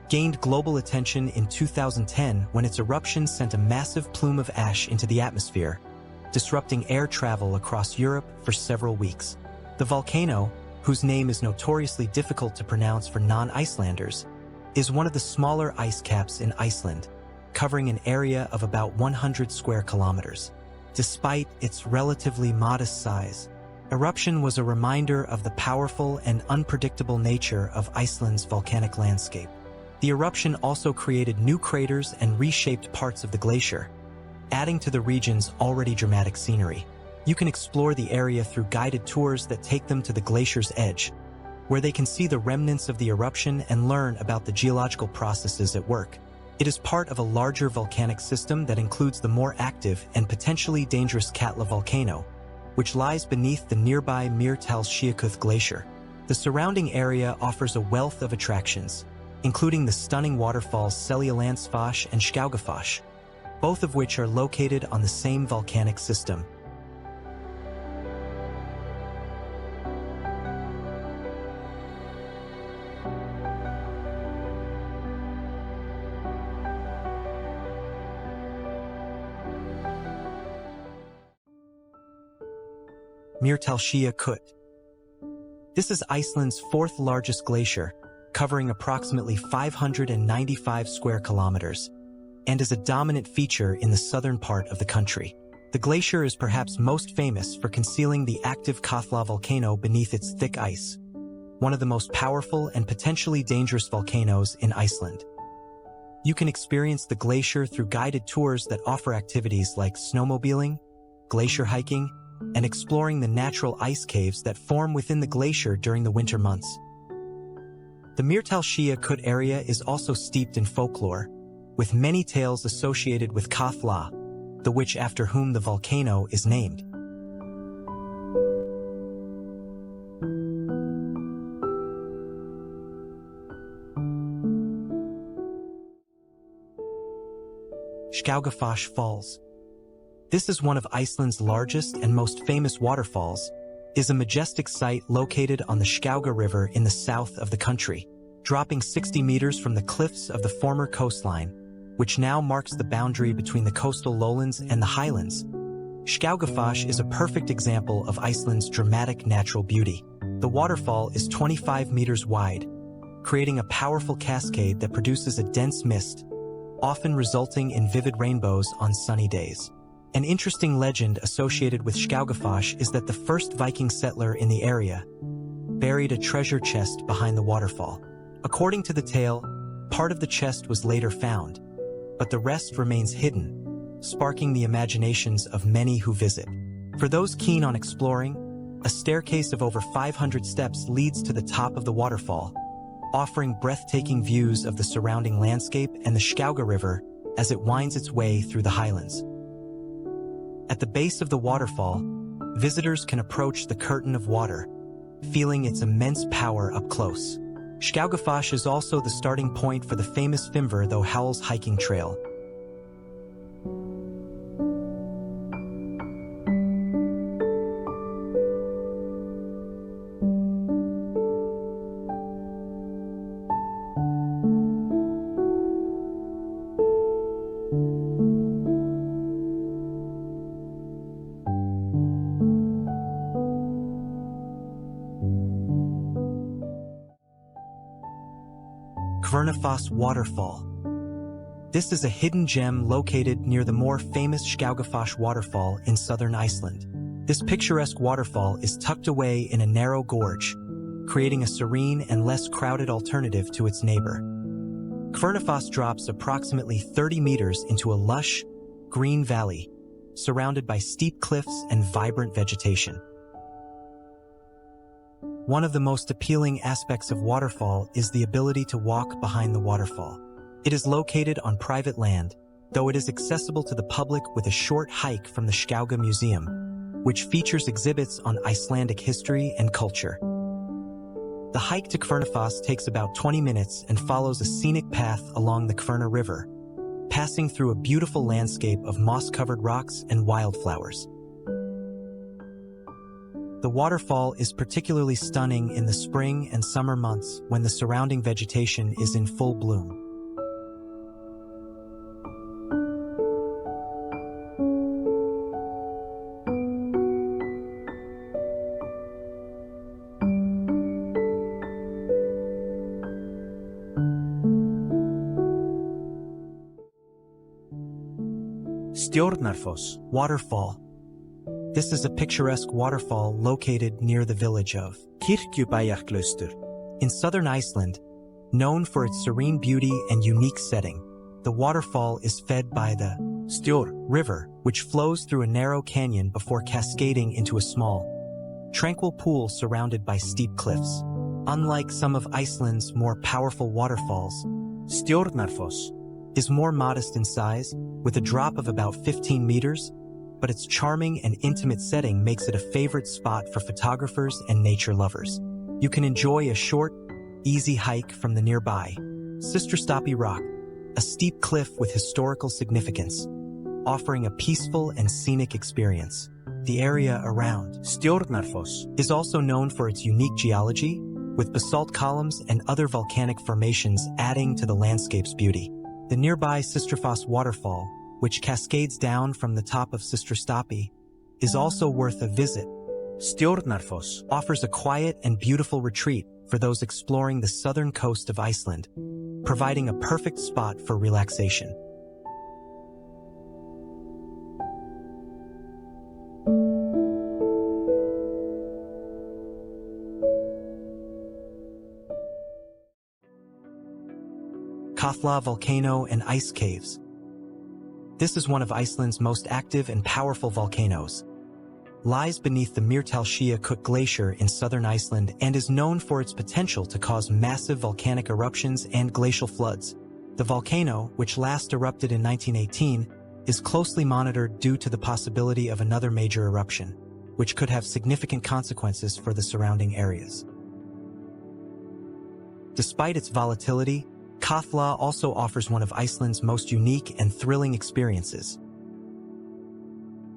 gained global attention in 2010 when its eruption sent a massive plume of ash into the atmosphere, disrupting air travel across Europe for several weeks. The volcano, whose name is notoriously difficult to pronounce for non-Icelanders, is one of the smaller ice caps in Iceland, covering an area of about 100 square kilometers. Despite its relatively modest size, eruption was a reminder of the powerful and unpredictable nature of Iceland's volcanic landscape. The eruption also created new craters and reshaped parts of the glacier, adding to the region's already dramatic scenery. You can explore the area through guided tours that take them to the glacier's edge, where they can see the remnants of the eruption and learn about the geological processes at work. It is part of a larger volcanic system that includes the more active and potentially dangerous Katla volcano, which lies beneath the nearby Mývatnsjökull Glacier. The surrounding area offers a wealth of attractions, including the stunning waterfalls Seljalandsfoss and Skógafoss, both of which are located on the same volcanic system. Mývatnsjökull. This is Iceland's fourth largest glacier, covering approximately 595 square kilometers, and is a dominant feature in the southern part of the country. The glacier is perhaps most famous for concealing the active Katla volcano beneath its thick ice, one of the most powerful and potentially dangerous volcanoes in Iceland. You can experience the glacier through guided tours that offer activities like snowmobiling, glacier hiking, and exploring the natural ice caves that form within the glacier during the winter months. The Mývatnsjökull area is also steeped in folklore, with many tales associated with Katla, the witch after whom the volcano is named. Skógafoss Falls. This is one of Iceland's largest and most famous waterfalls, is a majestic site located on the Skóga River in the south of the country, dropping 60 meters from the cliffs of the former coastline, which now marks the boundary between the coastal lowlands and the Highlands. Skógafoss is a perfect example of Iceland's dramatic natural beauty. The waterfall is 25 meters wide, creating a powerful cascade that produces a dense mist, often resulting in vivid rainbows on sunny days. An interesting legend associated with Skógafoss is that the first Viking settler in the area buried a treasure chest behind the waterfall. According to the tale, part of the chest was later found, but the rest remains hidden, sparking the imaginations of many who visit. For those keen on exploring, a staircase of over 500 steps leads to the top of the waterfall, offering breathtaking views of the surrounding landscape and the Skóga River as it winds its way through the Highlands. At the base of the waterfall, visitors can approach the curtain of water, feeling its immense power up close. Skógafoss is also the starting point for the famous Thingvellir hiking trail. Gullfoss waterfall. This is a hidden gem located near the more famous Skógafoss waterfall in southern Iceland. This picturesque waterfall is tucked away in a narrow gorge, creating a serene and less crowded alternative to its neighbor. Gullfoss drops approximately 30 meters into a lush, green valley, surrounded by steep cliffs and vibrant vegetation. One of the most appealing aspects of waterfall is the ability to walk behind the waterfall. It is located on private land, though it is accessible to the public with a short hike from the Skóga Museum, which features exhibits on Icelandic history and culture. The hike to Gullfoss takes about 20 minutes and follows a scenic path along the Kvörna River, passing through a beautiful landscape of moss-covered rocks and wildflowers. The waterfall is particularly stunning in the spring and summer months when the surrounding vegetation is in full bloom. Stjórnarfoss. Waterfall. This is a picturesque waterfall located near the village of Kirkjubæjarklaustur. in southern Iceland. Known for its serene beauty and unique setting, the waterfall is fed by the Stjór. river, which flows through a narrow canyon before cascading into a small, tranquil pool surrounded by steep cliffs. Unlike some of Iceland's more powerful waterfalls, Stjórnarfoss is more modest in size, with a drop of about 15 meters, but its charming and intimate setting makes it a favorite spot for photographers and nature lovers. You can enjoy a short, easy hike from the nearby Snæfellsjökull rock, a steep cliff with historical significance, offering a peaceful and scenic experience. The area around Stjórnarfoss is also known for its unique geology, with basalt columns and other volcanic formations adding to the landscape's beauty. The nearby Snæfellsjökull waterfall, which cascades down from the top of Snæfellsjökull, is also worth a visit. Stjórnarfoss Offers a quiet and beautiful retreat for those exploring the southern coast of Iceland, providing a perfect spot for relaxation. Katla volcano and ice caves. This is one of Iceland's most active and powerful volcanoes. Lies beneath the Mývatn Glacier in southern Iceland and is known for its potential to cause massive volcanic eruptions and glacial floods. The volcano, which last erupted in 1918, is closely monitored due to the possibility of another major eruption, which could have significant consequences for the surrounding areas. Despite its volatility, Katla also offers one of Iceland's most unique and thrilling experiences.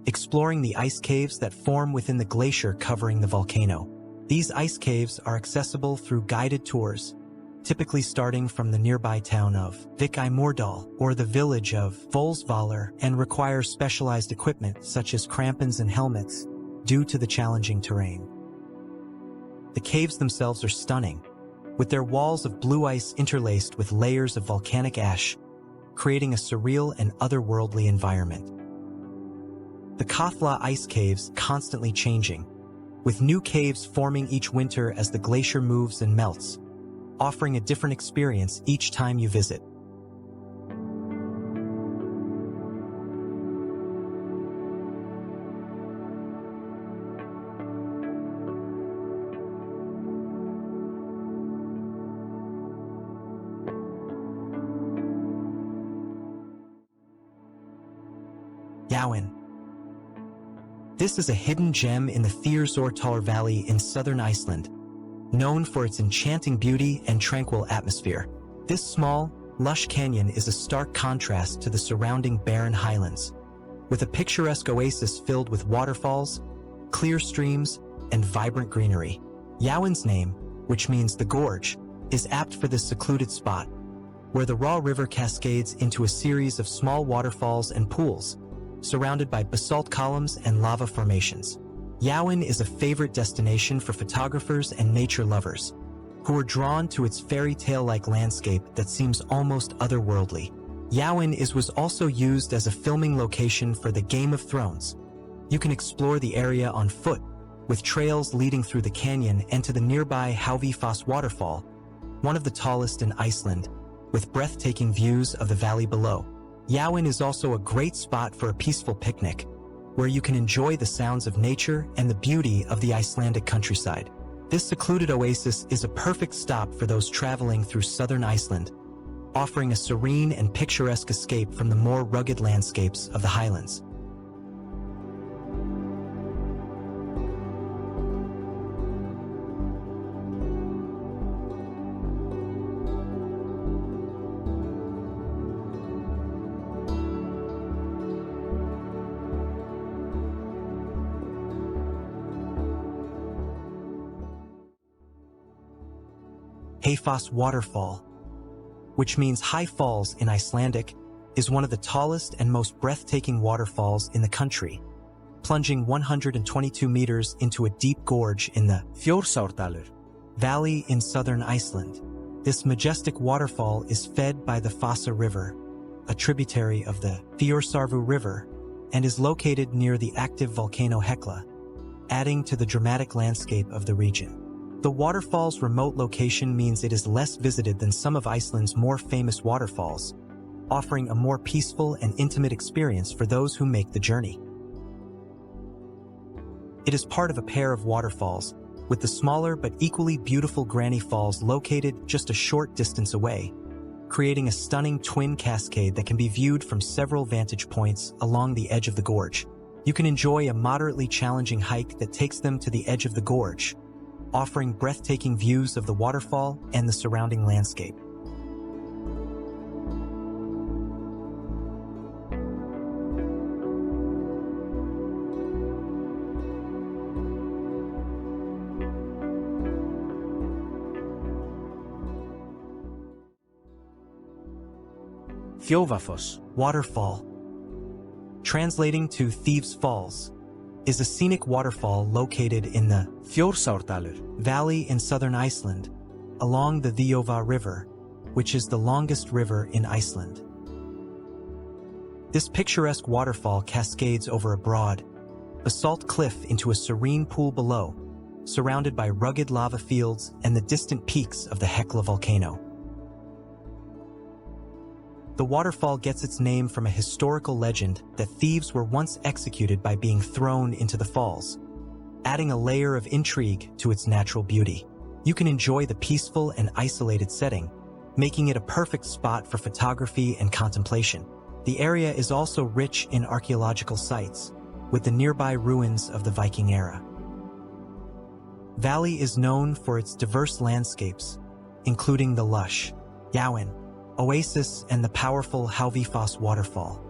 Exploring the ice caves that form within the glacier covering the volcano. These ice caves are accessible through guided tours, typically starting from the nearby town of Vík or the village of Volsvallar, and require specialized equipment such as crampons and helmets due to the challenging terrain. The caves themselves are stunning, with their walls of blue ice interlaced with layers of volcanic ash, creating a surreal and otherworldly environment. The Katla ice caves constantly changing, with new caves forming each winter as the glacier moves and melts, offering a different experience each time you visit. Yauen. This is a hidden gem in the Thingvellir Valley in southern Iceland, known for its enchanting beauty and tranquil atmosphere. This small, lush canyon is a stark contrast to the surrounding barren highlands, with a picturesque oasis filled with waterfalls, clear streams, and vibrant greenery. Yauen's name, which means the gorge, is apt for this secluded spot, where the Raw River cascades into a series of small waterfalls and pools, surrounded by basalt columns and lava formations. Yauen is a favorite destination for photographers and nature lovers, who are drawn to its fairy tale-like landscape that seems almost otherworldly. Was also used as a filming location for the Game of Thrones. You can explore the area on foot, with trails leading through the canyon and to the nearby Hávifoss waterfall, one of the tallest in Iceland, with breathtaking views of the valley below. Jáin is also a great spot for a peaceful picnic, where you can enjoy the sounds of nature and the beauty of the Icelandic countryside. This secluded oasis is a perfect stop for those traveling through southern Iceland, offering a serene and picturesque escape from the more rugged landscapes of the Highlands. Háfoss Waterfall, which means high falls in Icelandic, is one of the tallest and most breathtaking waterfalls in the country, plunging 122 meters into a deep gorge in the Þjórsárdalur valley in southern Iceland. This majestic waterfall is fed by the Fossa River, a tributary of the Þjórsárver River, and is located near the active volcano Hekla, adding to the dramatic landscape of the region. The waterfall's remote location means it is less visited than some of Iceland's more famous waterfalls, offering a more peaceful and intimate experience for those who make the journey. It is part of a pair of waterfalls, with the smaller but equally beautiful Granny Falls located just a short distance away, creating a stunning twin cascade that can be viewed from several vantage points along the edge of the gorge. You can enjoy a moderately challenging hike that takes them to the edge of the gorge, offering breathtaking views of the waterfall and the surrounding landscape. Þjófafoss Waterfall, translating to Thieves' Falls, is a scenic waterfall located in the Þjórsárdalur valley in southern Iceland, along the Þjófa River, which is the longest river in Iceland. This picturesque waterfall cascades over a broad, basalt cliff into a serene pool below, surrounded by rugged lava fields and the distant peaks of the Hekla volcano. The waterfall gets its name from a historical legend that thieves were once executed by being thrown into the falls, adding a layer of intrigue to its natural beauty. You can enjoy the peaceful and isolated setting, making it a perfect spot for photography and contemplation. The area is also rich in archaeological sites, with the nearby ruins of the Viking era. Valley is known for its diverse landscapes, including the lush Jáin oasis and the powerful Hávifoss waterfall.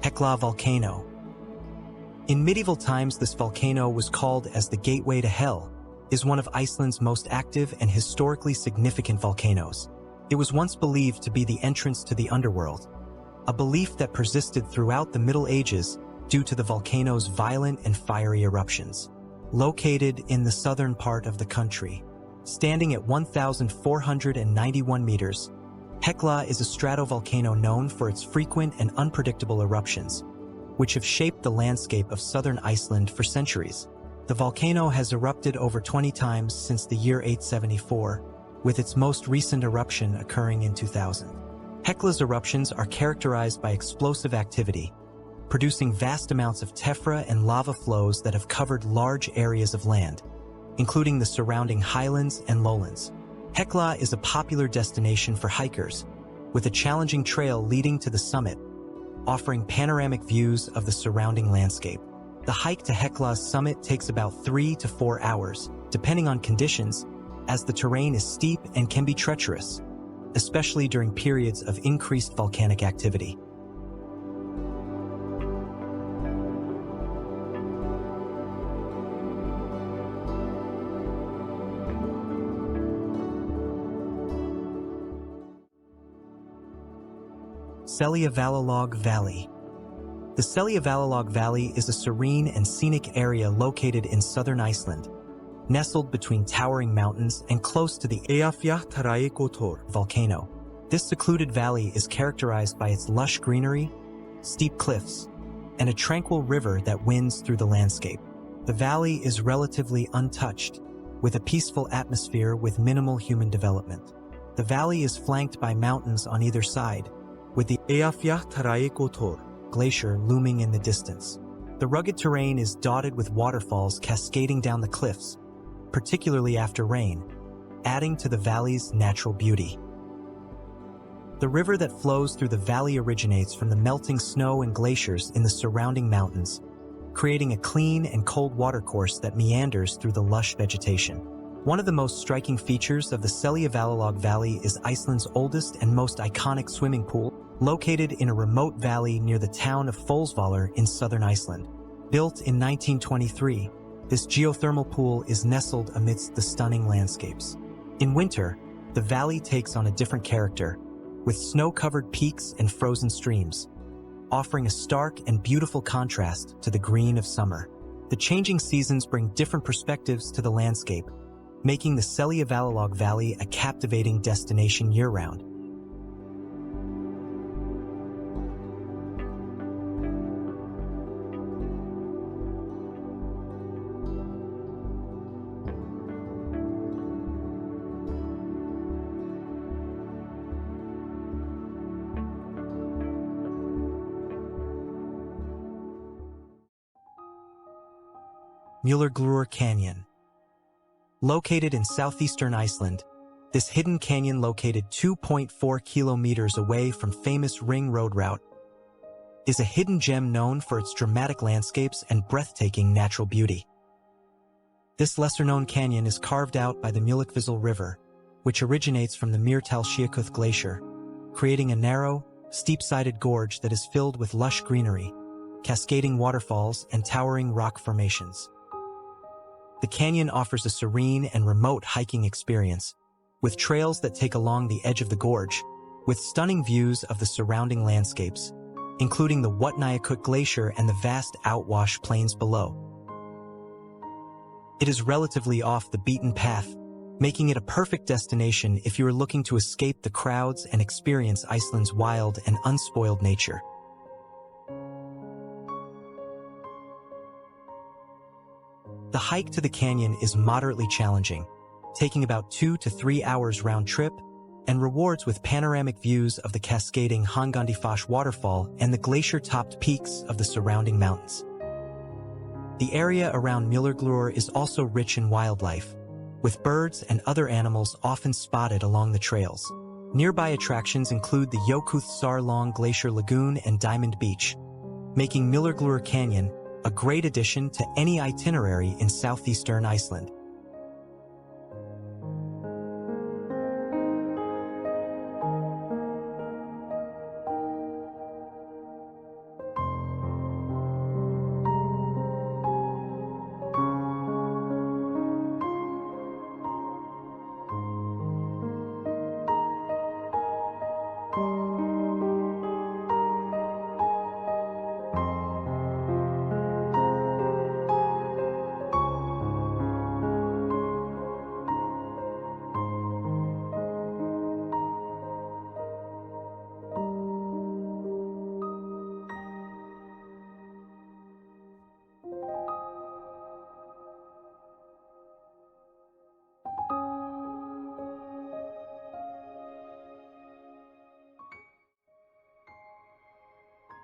Hekla volcano. In medieval times, this volcano was called as the Gateway to Hell, is one of Iceland's most active and historically significant volcanoes. It was once believed to be the entrance to the underworld, a belief that persisted throughout the Middle Ages due to the volcano's violent and fiery eruptions. Located in the southern part of the country, standing at 1,491 meters, Hekla is a stratovolcano known for its frequent and unpredictable eruptions, which have shaped the landscape of southern Iceland for centuries. The volcano has erupted over 20 times since the year 874, with its most recent eruption occurring in 2000. Hekla's eruptions are characterized by explosive activity, producing vast amounts of tephra and lava flows that have covered large areas of land, including the surrounding highlands and lowlands. Hekla is a popular destination for hikers, with a challenging trail leading to the summit, offering panoramic views of the surrounding landscape. The hike to Hekla's summit takes about 3 to 4 hours, depending on conditions, as the terrain is steep and can be treacherous, especially during periods of increased volcanic activity. Seljalandsfoss Valley. The Seljalandsfoss Valley is a serene and scenic area located in southern Iceland, nestled between towering mountains and close to the Vatnajökull volcano. This secluded valley is characterized by its lush greenery, steep cliffs, and a tranquil river that winds through the landscape. The valley is relatively untouched, with a peaceful atmosphere with minimal human development. The valley is flanked by mountains on either side, with the Vatnajökull Glacier looming in the distance. The rugged terrain is dotted with waterfalls cascading down the cliffs, particularly after rain, adding to the valley's natural beauty. The river that flows through the valley originates from the melting snow and glaciers in the surrounding mountains, creating a clean and cold watercourse that meanders through the lush vegetation. One of the most striking features of the Seljalandsfoss Valley is Iceland's oldest and most iconic swimming pool, located in a remote valley near the town of Thingvellir in southern Iceland. Built in 1923, this geothermal pool is nestled amidst the stunning landscapes. In winter, the valley takes on a different character, with snow-covered peaks and frozen streams, offering a stark and beautiful contrast to the green of summer. The changing seasons bring different perspectives to the landscape, making the Seljalandsfoss Valley a captivating destination year-round. Mývatn Canyon. Located in southeastern Iceland, this hidden canyon located 2.4 kilometers away from famous ring road route is a hidden gem known for its dramatic landscapes and breathtaking natural beauty. This lesser-known canyon is carved out by the Mælifell River, which originates from the Snæfellsjökull Glacier, creating a narrow, steep-sided gorge that is filled with lush greenery, cascading waterfalls, and towering rock formations. The canyon offers a serene and remote hiking experience, with trails that take along the edge of the gorge, with stunning views of the surrounding landscapes, including the Vatnajökull Glacier and the vast outwash plains below. It is relatively off the beaten path, making it a perfect destination if you are looking to escape the crowds and experience Iceland's wild and unspoiled nature. The hike to the canyon is moderately challenging, taking about 2 to 3 hours round trip, and rewards with panoramic views of the cascading Hangandi waterfall and the glacier-topped peaks of the surrounding mountains. The area around Mývatn is also rich in wildlife, with birds and other animals often spotted along the trails. Nearby attractions include the Jökull Glacier Lagoon and Diamond Beach, making Mývatn Canyon a great addition to any itinerary in southeastern Iceland.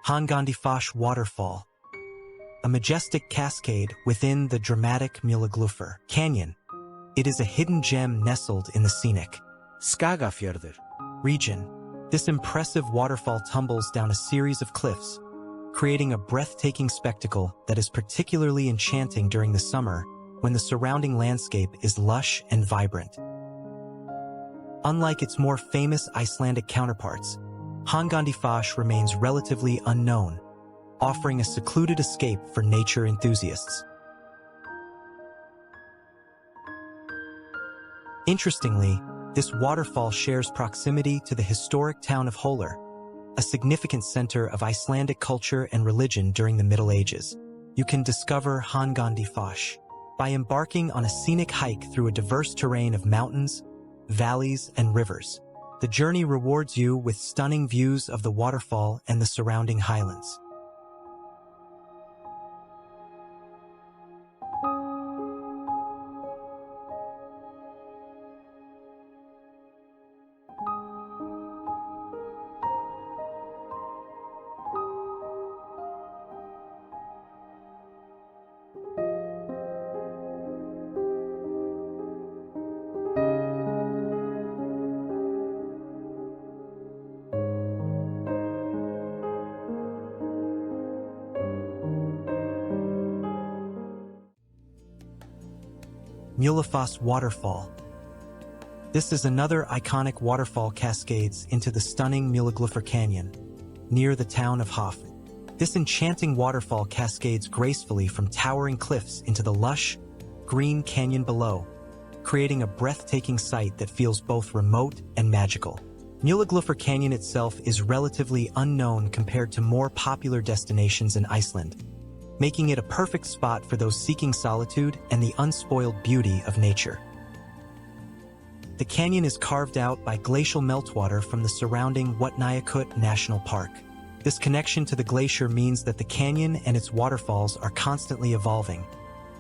Hangandi Waterfall, a majestic cascade within the dramatic Mývatn Canyon. It is a hidden gem nestled in the scenic Skógafoss region. This impressive waterfall tumbles down a series of cliffs, creating a breathtaking spectacle that is particularly enchanting during the summer when the surrounding landscape is lush and vibrant. Unlike its more famous Icelandic counterparts, Hangandi remains relatively unknown, offering a secluded escape for nature enthusiasts. Interestingly, this waterfall shares proximity to the historic town of Holar, a significant center of Icelandic culture and religion during the Middle Ages. You can discover Hangandi Foss by embarking on a scenic hike through a diverse terrain of mountains, valleys, and rivers. The journey rewards you with stunning views of the waterfall and the surrounding highlands. Mývatn Waterfall. This is another iconic waterfall cascades into the stunning Mælifell Canyon, near the town of Hof. This enchanting waterfall cascades gracefully from towering cliffs into the lush, green canyon below, creating a breathtaking sight that feels both remote and magical. Mælifell Canyon itself is relatively unknown compared to more popular destinations in Iceland, making it a perfect spot for those seeking solitude and the unspoiled beauty of nature. The canyon is carved out by glacial meltwater from the surrounding Vatnajökull National Park. This connection to the glacier means that the canyon and its waterfalls are constantly evolving,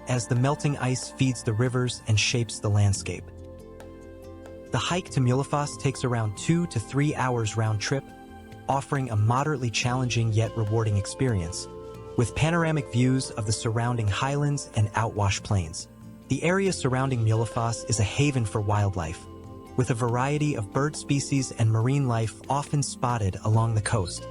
as the melting ice feeds the rivers and shapes the landscape. The hike to Mývatn takes around 2 to 3 hours round trip, offering a moderately challenging yet rewarding experience, with panoramic views of the surrounding highlands and outwash plains. The area surrounding Mývatn is a haven for wildlife, with a variety of bird species and marine life often spotted along the coast.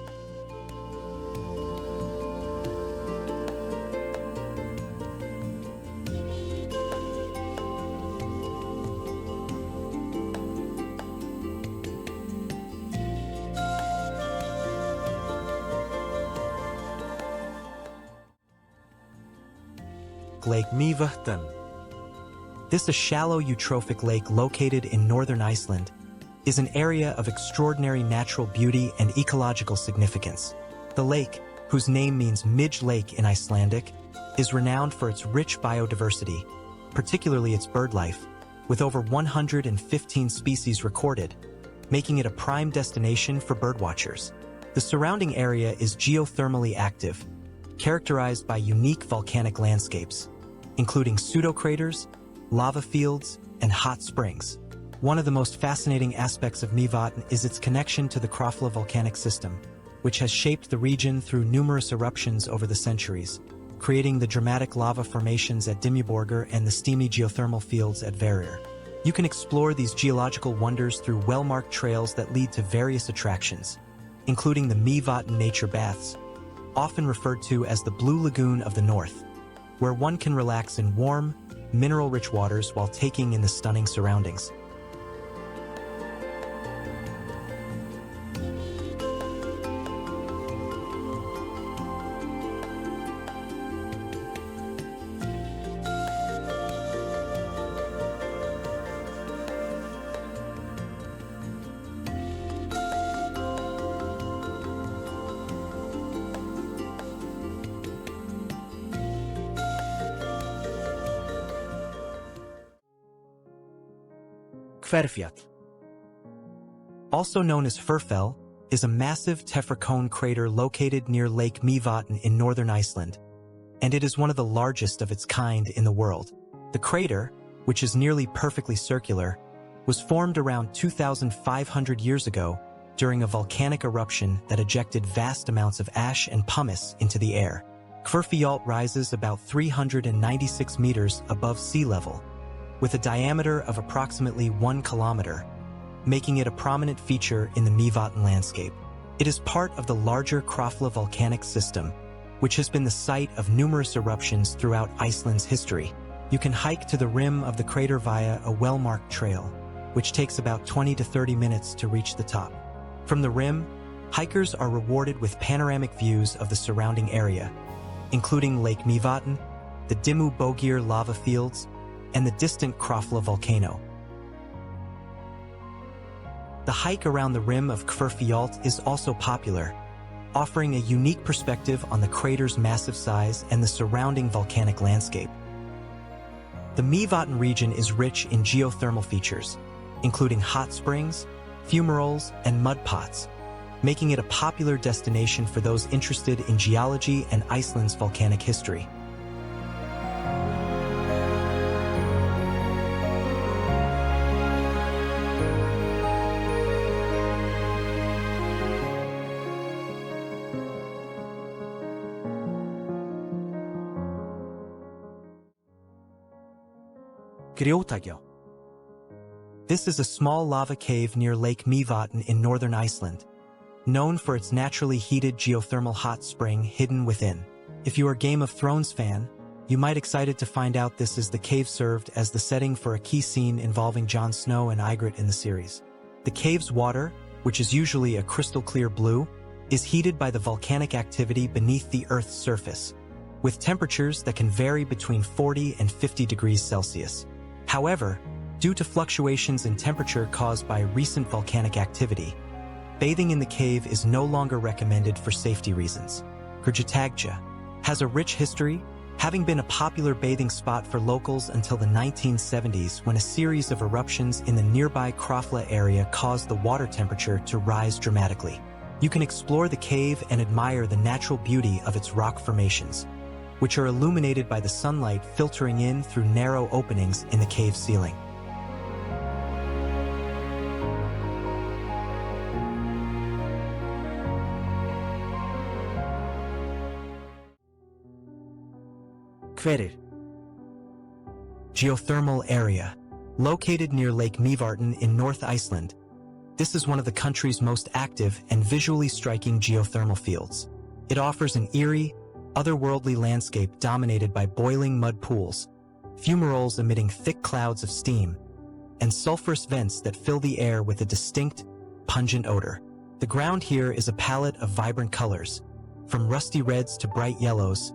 Lake Mývatn. This, a shallow eutrophic lake located in northern Iceland, is an area of extraordinary natural beauty and ecological significance. The lake, whose name means Midge Lake in Icelandic, is renowned for its rich biodiversity, particularly its bird life, with over 115 species recorded, making it a prime destination for birdwatchers. The surrounding area is geothermally active, characterized by unique volcanic landscapes, including pseudocraters, lava fields, and hot springs. One of the most fascinating aspects of Mývatn is its connection to the Krafla volcanic system, which has shaped the region through numerous eruptions over the centuries, creating the dramatic lava formations at Dimmuborgir and the steamy geothermal fields at Verir. You can explore these geological wonders through well-marked trails that lead to various attractions, including the Mývatn Nature Baths, often referred to as the Blue Lagoon of the North, where one can relax in warm, mineral-rich waters while taking in the stunning surroundings. Kirkjufell, also known as Firfell, is a massive tephra cone crater located near Lake Mývatn in northern Iceland, and it is one of the largest of its kind in the world. The crater, which is nearly perfectly circular, was formed around 2,500 years ago during a volcanic eruption that ejected vast amounts of ash and pumice into the air. Kirkjufell rises about 396 meters above sea level, with a diameter of approximately 1 kilometer, making it a prominent feature in the Mývatn landscape. It is part of the larger Krafla volcanic system, which has been the site of numerous eruptions throughout Iceland's history. You can hike to the rim of the crater via a well-marked trail, which takes about 20 to 30 minutes to reach the top. From the rim, hikers are rewarded with panoramic views of the surrounding area, including Lake Mývatn, the Dimmuborgir lava fields, and the distant Krafla volcano. The hike around the rim of Kirkjufell is also popular, offering a unique perspective on the crater's massive size and the surrounding volcanic landscape. The Mývatn region is rich in geothermal features, including hot springs, fumaroles, and mud pots, making it a popular destination for those interested in geology and Iceland's volcanic history. Grjótagjór. This is a small lava cave near Lake Mývatn in northern Iceland, known for its naturally heated geothermal hot spring hidden within. If you are a Game of Thrones fan, you might be excited to find out this is the cave served as the setting for a key scene involving Jon Snow and Ygritte in the series. The cave's water, which is usually a crystal clear blue, is heated by the volcanic activity beneath the Earth's surface, with temperatures that can vary between 40 and 50 degrees Celsius. However, due to fluctuations in temperature caused by recent volcanic activity, bathing in the cave is no longer recommended for safety reasons. Grjótagjór has a rich history, having been a popular bathing spot for locals until the 1970s when a series of eruptions in the nearby Krafla area caused the water temperature to rise dramatically. You can explore the cave and admire the natural beauty of its rock formations, which are illuminated by the sunlight filtering in through narrow openings in the cave ceiling. Hverir. Geothermal area. Located near Lake Mývatn in North Iceland, this is one of the country's most active and visually striking geothermal fields. It offers an eerie, otherworldly landscape dominated by boiling mud pools, fumaroles emitting thick clouds of steam, and sulfurous vents that fill the air with a distinct, pungent odor. The ground here is a palette of vibrant colors, from rusty reds to bright yellows,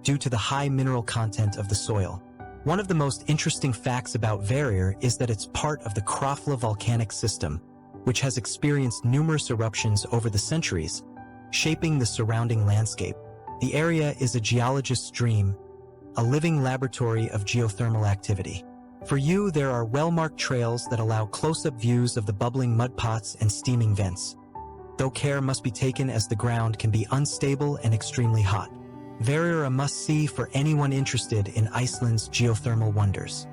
due to the high mineral content of the soil. One of the most interesting facts about Hverir is that it's part of the Krafla volcanic system, which has experienced numerous eruptions over the centuries, shaping the surrounding landscape. The area is a geologist's dream, a living laboratory of geothermal activity. For you, there are well-marked trails that allow close-up views of the bubbling mud pots and steaming vents, though care must be taken as the ground can be unstable and extremely hot. Hverir a must-see for anyone interested in Iceland's geothermal wonders.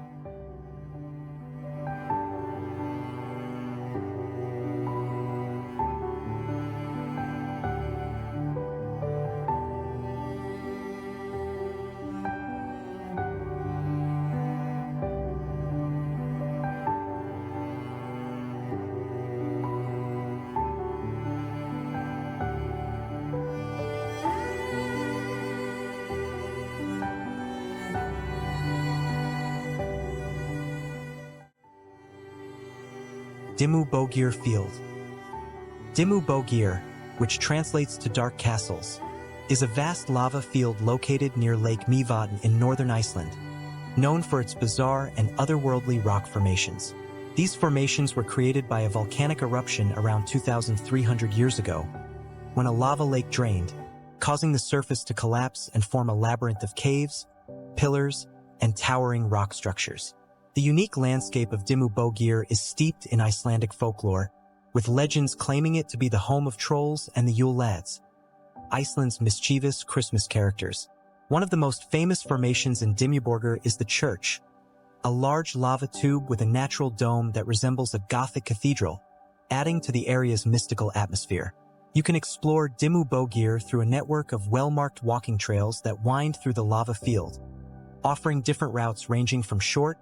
Dimmubögir Field. Dimmubögir, which translates to dark castles, is a vast lava field located near Lake Mývatn in northern Iceland, known for its bizarre and otherworldly rock formations. These formations were created by a volcanic eruption around 2,300 years ago, when a lava lake drained, causing the surface to collapse and form a labyrinth of caves, pillars, and towering rock structures. The unique landscape of Dimmubögir is steeped in Icelandic folklore, with legends claiming it to be the home of trolls and the Yule lads, Iceland's mischievous Christmas characters. One of the most famous formations in Dimmubögir is the church, a large lava tube with a natural dome that resembles a Gothic cathedral, adding to the area's mystical atmosphere. You can explore Dimmubögir through a network of well-marked walking trails that wind through the lava field, offering different routes ranging from short,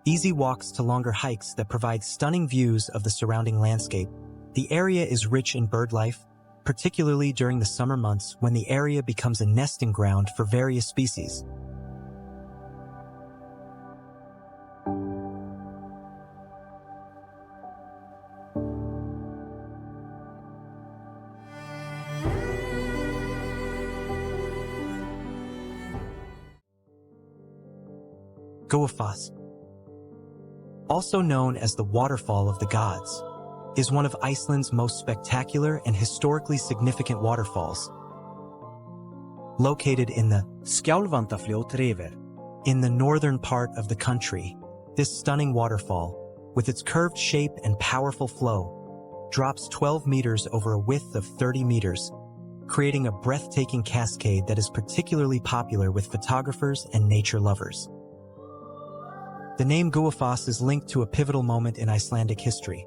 easy walks to longer hikes that provide stunning views of the surrounding landscape. The area is rich in bird life, particularly during the summer months when the area becomes a nesting ground for various species. Gullfoss. Also known as the Waterfall of the Gods, is one of Iceland's most spectacular and historically significant waterfalls. Located in the Skjálfandafljót River. In the northern part of the country, this stunning waterfall, with its curved shape and powerful flow, drops 12 meters over a width of 30 meters, creating a breathtaking cascade that is particularly popular with photographers and nature lovers. The name Gullfoss is linked to a pivotal moment in Icelandic history.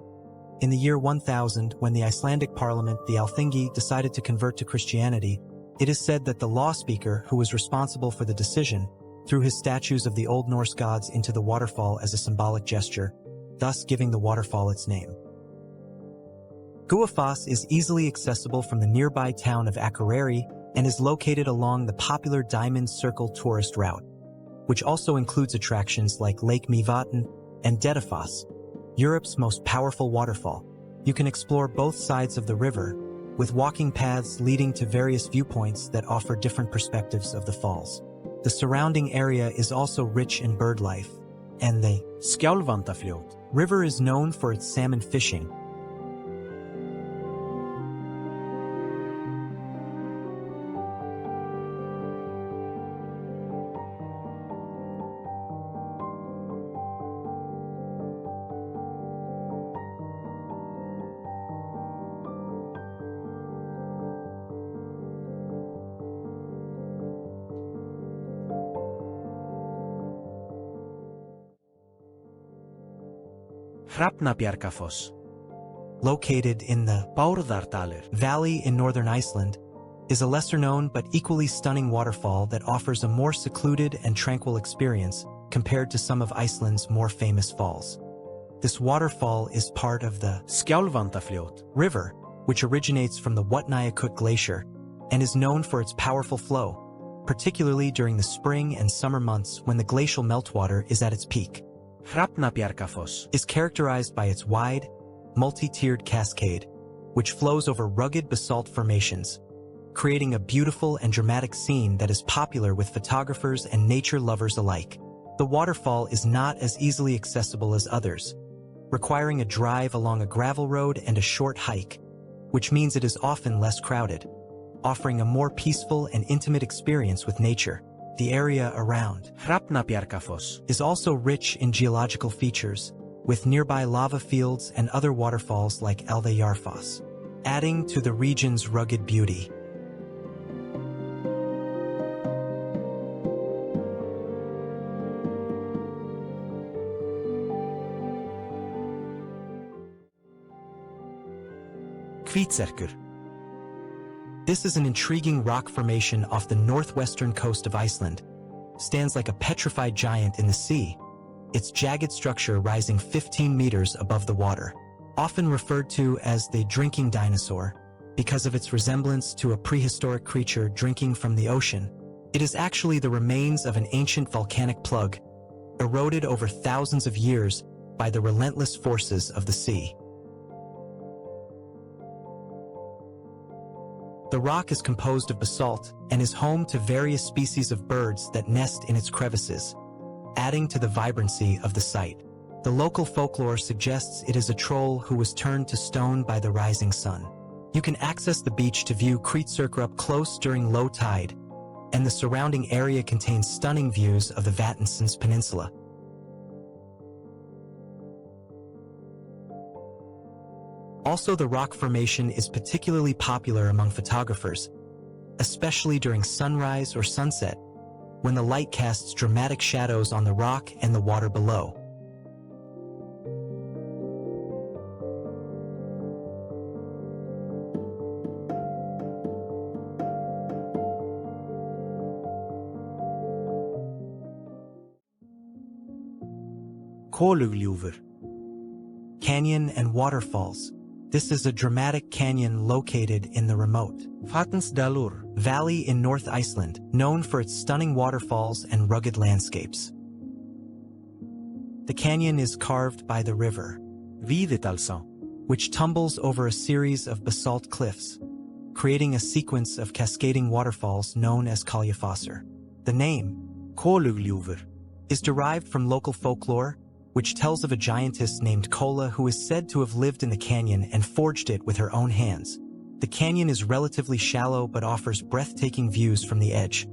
In the year 1000, when the Icelandic parliament, the Alþingi, decided to convert to Christianity, it is said that the law speaker, who was responsible for the decision, threw his statues of the Old Norse gods into the waterfall as a symbolic gesture, thus giving the waterfall its name. Gullfoss is easily accessible from the nearby town of Akureyri and is located along the popular Diamond Circle tourist route, which also includes attractions like Lake Mývatn and Dettifoss, Europe's most powerful waterfall. You can explore both sides of the river, with walking paths leading to various viewpoints that offer different perspectives of the falls. The surrounding area is also rich in bird life, and the Skjálfandafljót river is known for its salmon fishing. Hrafnabjargafoss. Located in the Bárðardalur Valley in northern Iceland, is a lesser-known but equally stunning waterfall that offers a more secluded and tranquil experience compared to some of Iceland's more famous falls. This waterfall is part of the Skjálfandafljót river, which originates from the Vatnajökull Glacier and is known for its powerful flow, particularly during the spring and summer months when the glacial meltwater is at its peak. Hrafnabjargafoss Is characterized by its wide, multi-tiered cascade, which flows over rugged basalt formations, creating a beautiful and dramatic scene that is popular with photographers and nature lovers alike. The waterfall is not as easily accessible as others, requiring a drive along a gravel road and a short hike, which means it is often less crowded, offering a more peaceful and intimate experience with nature. The area around Hrafnabjargafoss is also rich in geological features, with nearby lava fields and other waterfalls like Thingvellir, adding to the region's rugged beauty. Hvítserkur. This is an intriguing rock formation off the northwestern coast of Iceland. Stands like a petrified giant in the sea, its jagged structure rising 15 meters above the water. Often referred to as the drinking dinosaur, because of its resemblance to a prehistoric creature drinking from the ocean, it is actually the remains of an ancient volcanic plug, eroded over thousands of years by the relentless forces of the sea. The rock is composed of basalt and is home to various species of birds that nest in its crevices, adding to the vibrancy of the site. The local folklore suggests it is a troll who was turned to stone by the rising sun. You can access the beach to view Hvítserkur up close during low tide, and the surrounding area contains stunning views of the Vatnajökull Peninsula. Also, the rock formation is particularly popular among photographers, especially during sunrise or sunset, when the light casts dramatic shadows on the rock and the water below. Kolugljúfur. Canyon and waterfalls. This is a dramatic canyon located in the remote Vatnsdalur Valley in North Iceland, known for its stunning waterfalls and rugged landscapes. The canyon is carved by the river Víðidalsá, which tumbles over a series of basalt cliffs, creating a sequence of cascading waterfalls known as Skógafossar. The name Kolugljúfur is derived from local folklore, which tells of a giantess named Kola who is said to have lived in the canyon and forged it with her own hands. The canyon is relatively shallow but offers breathtaking views from the edge,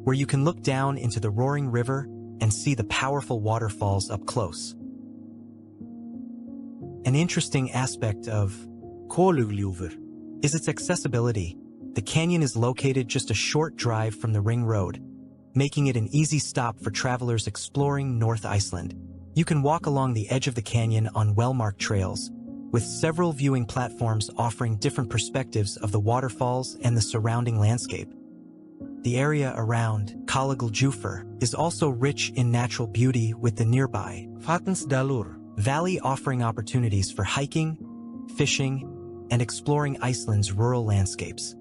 where you can look down into the roaring river and see the powerful waterfalls up close. An interesting aspect of Kolugljúfur is its accessibility. The canyon is located just a short drive from the Ring Road, making it an easy stop for travelers exploring North Iceland. You can walk along the edge of the canyon on well-marked trails, with several viewing platforms offering different perspectives of the waterfalls and the surrounding landscape. The area around Kolugljúfur is also rich in natural beauty, with the nearby Vatnsdalur valley offering opportunities for hiking, fishing, and exploring Iceland's rural landscapes.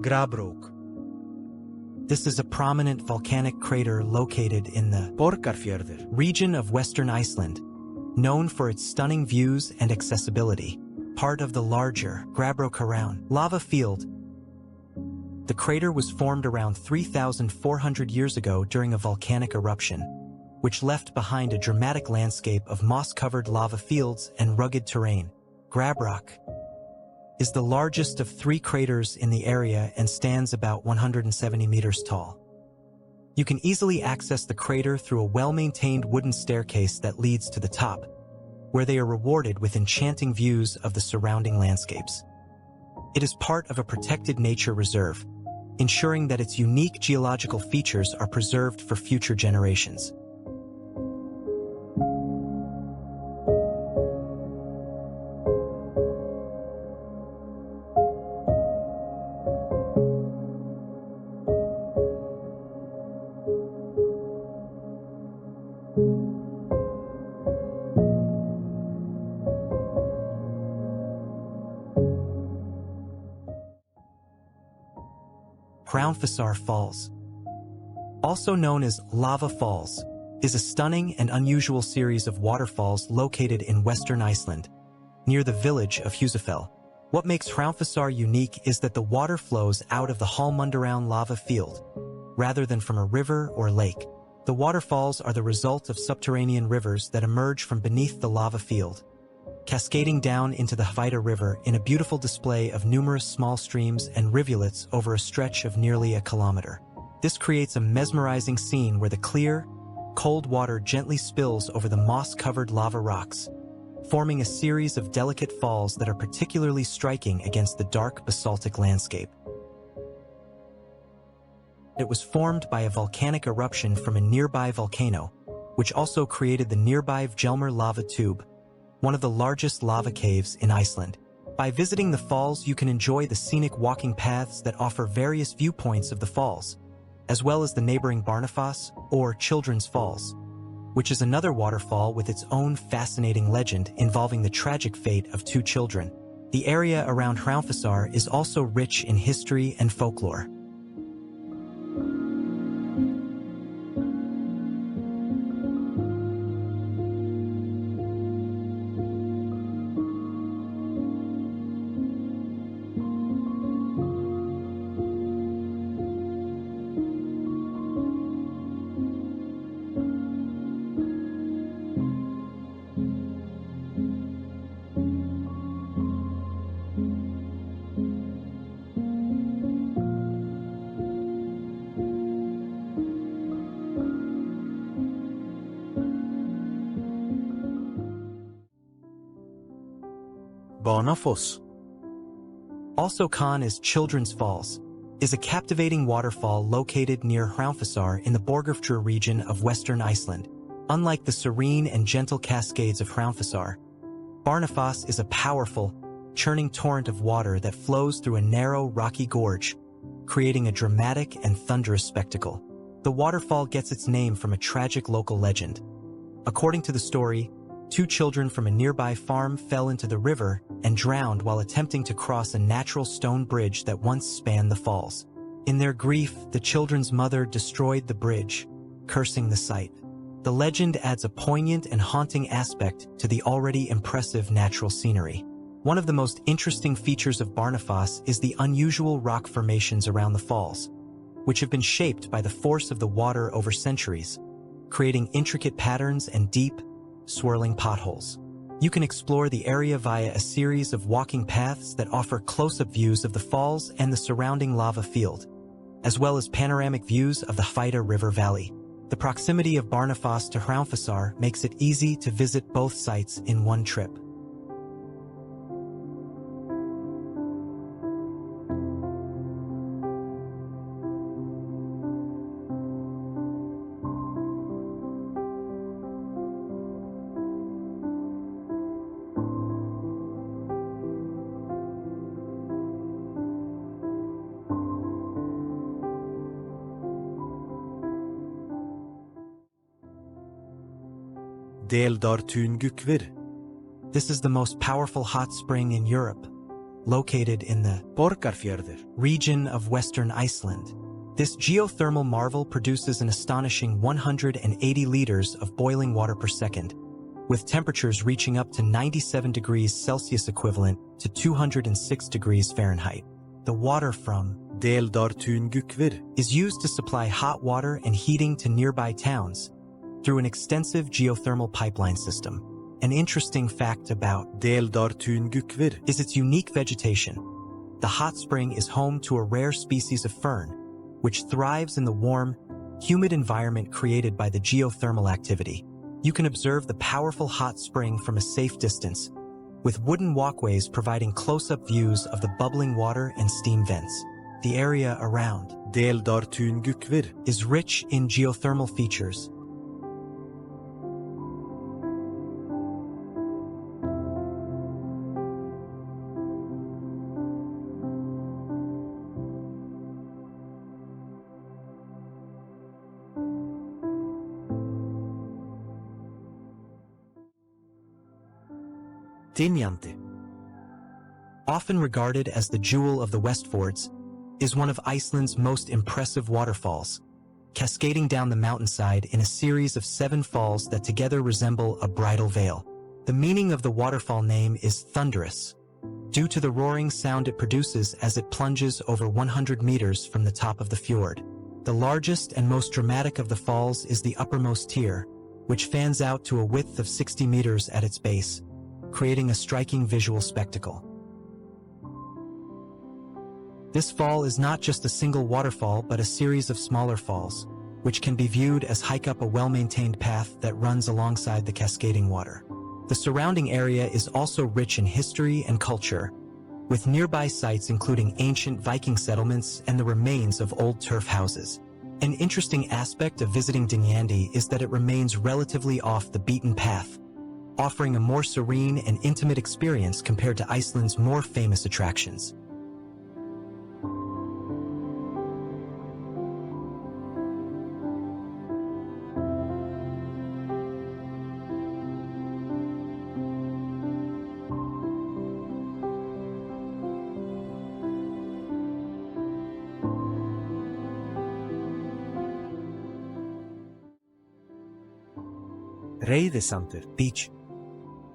Grabrók. This is a prominent volcanic crater located in the Borgarfjörður region of western Iceland, known for its stunning views and accessibility. Part of the larger Grabrókaround lava field. The crater was formed around 3,400 years ago during a volcanic eruption, which left behind a dramatic landscape of moss-covered lava fields and rugged terrain. Grabrók is the largest of 3 craters in the area and stands about 170 meters tall. You can easily access the crater through a well-maintained wooden staircase that leads to the top, where they are rewarded with enchanting views of the surrounding landscapes. It is part of a protected nature reserve, ensuring that its unique geological features are preserved for future generations. Hraunfossar Falls, also known as Lava Falls, is a stunning and unusual series of waterfalls located in western Iceland, near the village of Húsafell. What makes Hraunfossar unique is that the water flows out of the Hallmundarán lava field, rather than from a river or lake. The waterfalls are the result of subterranean rivers that emerge from beneath the lava field, cascading down into the Hvida River in a beautiful display of numerous small streams and rivulets over a stretch of nearly a kilometer. This creates a mesmerizing scene where the clear, cold water gently spills over the moss-covered lava rocks, forming a series of delicate falls that are particularly striking against the dark basaltic landscape. It was formed by a volcanic eruption from a nearby volcano, which also created the nearby Vgelmur lava tube, one of the largest lava caves in Iceland. By visiting the falls, you can enjoy the scenic walking paths that offer various viewpoints of the falls, as well as the neighboring Barnafoss, or Children's Falls, which is another waterfall with its own fascinating legend involving the tragic fate of 2 children. The area around Hraunfossar is also rich in history and folklore. Barnafoss, also known as Children's Falls, is a captivating waterfall located near Hraunfossar in the Borgarfjörður region of western Iceland. Unlike the serene and gentle cascades of Hraunfossar, Barnafoss is a powerful, churning torrent of water that flows through a narrow, rocky gorge, creating a dramatic and thunderous spectacle. The waterfall gets its name from a tragic local legend. According to the story, 2 children from a nearby farm fell into the river and drowned while attempting to cross a natural stone bridge that once spanned the falls. In their grief, the children's mother destroyed the bridge, cursing the site. The legend adds a poignant and haunting aspect to the already impressive natural scenery. One of the most interesting features of Barnafoss is the unusual rock formations around the falls, which have been shaped by the force of the water over centuries, creating intricate patterns and deep, swirling potholes. You can explore the area via a series of walking paths that offer close-up views of the falls and the surrounding lava field, as well as panoramic views of the Fida River Valley. The proximity of Barnafoss to Hraunfossar makes it easy to visit both sites in one trip. Thingvellir. This is the most powerful hot spring in Europe, located in the Borgarfjörður region of western Iceland. This geothermal marvel produces an astonishing 180 liters of boiling water per second, with temperatures reaching up to 97 degrees Celsius equivalent to 206 degrees Fahrenheit. The water from Thingvellir is used to supply hot water and heating to nearby towns through an extensive geothermal pipeline system. An interesting fact about Thingvellir is its unique vegetation. The hot spring is home to a rare species of fern, which thrives in the warm, humid environment created by the geothermal activity. You can observe the powerful hot spring from a safe distance, with wooden walkways providing close-up views of the bubbling water and steam vents. The area around Thingvellir is rich in geothermal features. Dynjandi. Often regarded as the jewel of the Westfjords, is one of Iceland's most impressive waterfalls, cascading down the mountainside in a series of 7 falls that together resemble a bridal veil. The meaning of the waterfall name is thunderous, due to the roaring sound it produces as it plunges over 100 meters from the top of the fjord. The largest and most dramatic of the falls is the uppermost tier, which fans out to a width of 60 meters at its base, creating a striking visual spectacle. This fall is not just a single waterfall but a series of smaller falls, which can be viewed as hike up a well-maintained path that runs alongside the cascading water. The surrounding area is also rich in history and culture, with nearby sites including ancient Viking settlements and the remains of old turf houses. An interesting aspect of visiting Dynjandi is that it remains relatively off the beaten path, offering a more serene and intimate experience compared to Iceland's more famous attractions. Reyðisandur. Beach.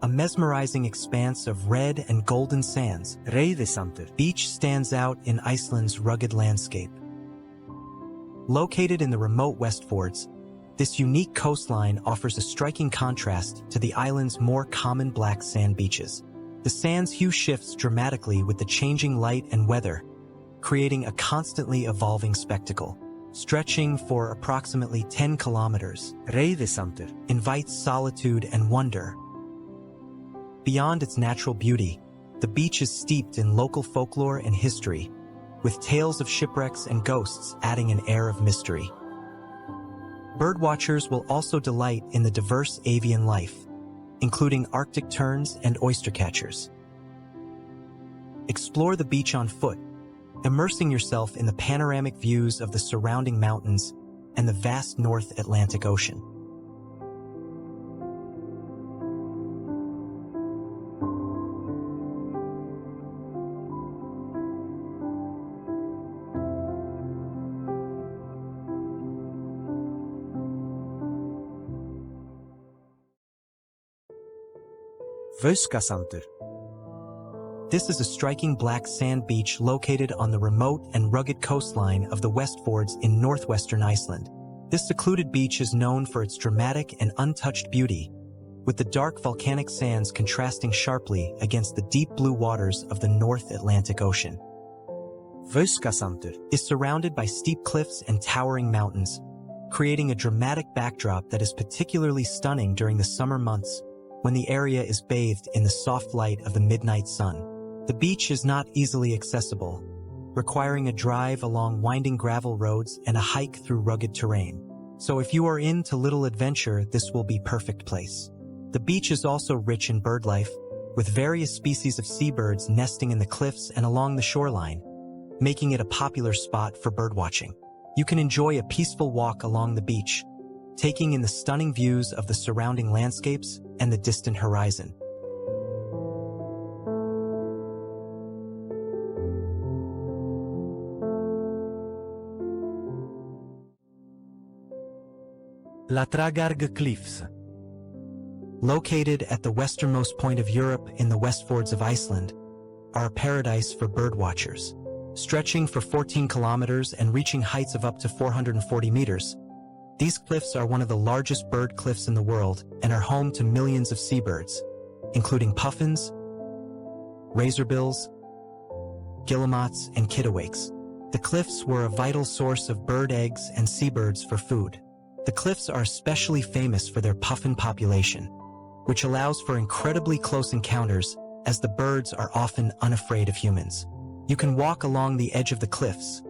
A mesmerizing expanse of red and golden sands, Reyðisandur. beach stands out in Iceland's rugged landscape. Located in the remote Westfjords, this unique coastline offers a striking contrast to the island's more common black sand beaches. The sand's hue shifts dramatically with the changing light and weather, creating a constantly evolving spectacle. Stretching for approximately 10 kilometers, Reyðisandur invites solitude and wonder. Beyond its natural beauty, the beach is steeped in local folklore and history, with tales of shipwrecks and ghosts adding an air of mystery. Birdwatchers will also delight in the diverse avian life, including Arctic terns and oystercatchers. Explore the beach on foot, immersing yourself in the panoramic views of the surrounding mountains and the vast North Atlantic Ocean. Vauskasandur. This is a striking black sand beach located on the remote and rugged coastline of the Westfjords in northwestern Iceland. This secluded beach is known for its dramatic and untouched beauty, with the dark volcanic sands contrasting sharply against the deep blue waters of the North Atlantic Ocean. Vauskasandur Is surrounded by steep cliffs and towering mountains, creating a dramatic backdrop that is particularly stunning during the summer months when the area is bathed in the soft light of the midnight sun. The beach is not easily accessible, requiring a drive along winding gravel roads and a hike through rugged terrain. So if you are into little adventure, this will be perfect place. The beach is also rich in bird life, with various species of seabirds nesting in the cliffs and along the shoreline, making it a popular spot for birdwatching. You can enjoy a peaceful walk along the beach, taking in the stunning views of the surrounding landscapes and the distant horizon. Latragarg Cliffs. Located at the westernmost point of Europe in the Westfjords of Iceland, are a paradise for birdwatchers. Stretching for 14 kilometers and reaching heights of up to 440 meters, these cliffs are one of the largest bird cliffs in the world and are home to millions of seabirds, including puffins, razorbills, guillemots, and kittiwakes. The cliffs were a vital source of bird eggs and seabirds for food. The cliffs are especially famous for their puffin population, which allows for incredibly close encounters as the birds are often unafraid of humans. You can walk along the edge of the cliffs,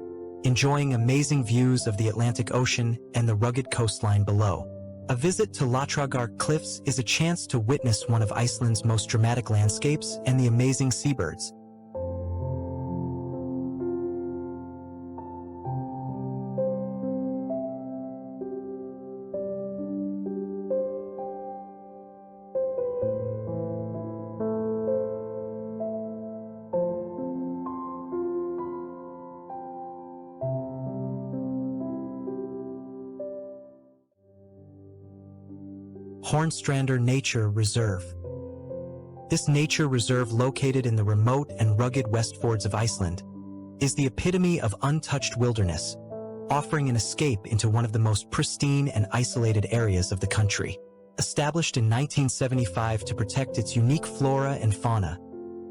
enjoying amazing views of the Atlantic Ocean and the rugged coastline below. A visit to Latragarg Cliffs is a chance to witness one of Iceland's most dramatic landscapes and the amazing seabirds. Hornstrandir Nature Reserve. This nature reserve, located in the remote and rugged Westfjords of Iceland, is the epitome of untouched wilderness, offering an escape into one of the most pristine and isolated areas of the country. Established in 1975 to protect its unique flora and fauna,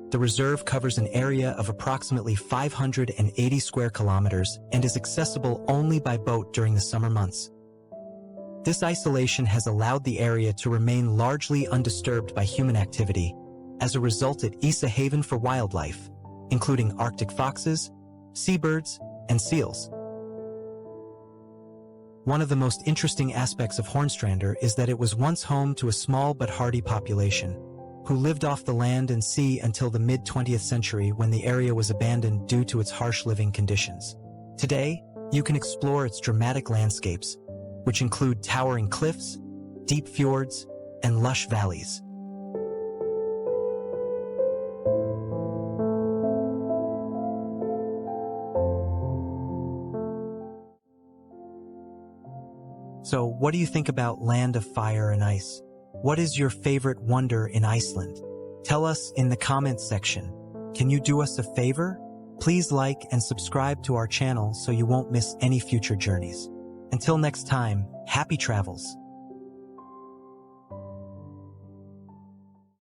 the reserve covers an area of approximately 580 square kilometers and is accessible only by boat during the summer months. This isolation has allowed the area to remain largely undisturbed by human activity. As a result, it is a haven for wildlife, including Arctic foxes, seabirds, and seals. One of the most interesting aspects of Hornstrandir is that it was once home to a small but hardy population, who lived off the land and sea until the mid-20th century, when the area was abandoned due to its harsh living conditions. Today, you can explore its dramatic landscapes, which include towering cliffs, deep fjords, and lush valleys. So, what do you think about Land of Fire and Ice? What is your favorite wonder in Iceland? Tell us in the comments section. Can you do us a favor? Please like and subscribe to our channel so you won't miss any future journeys. Until next time, happy travels.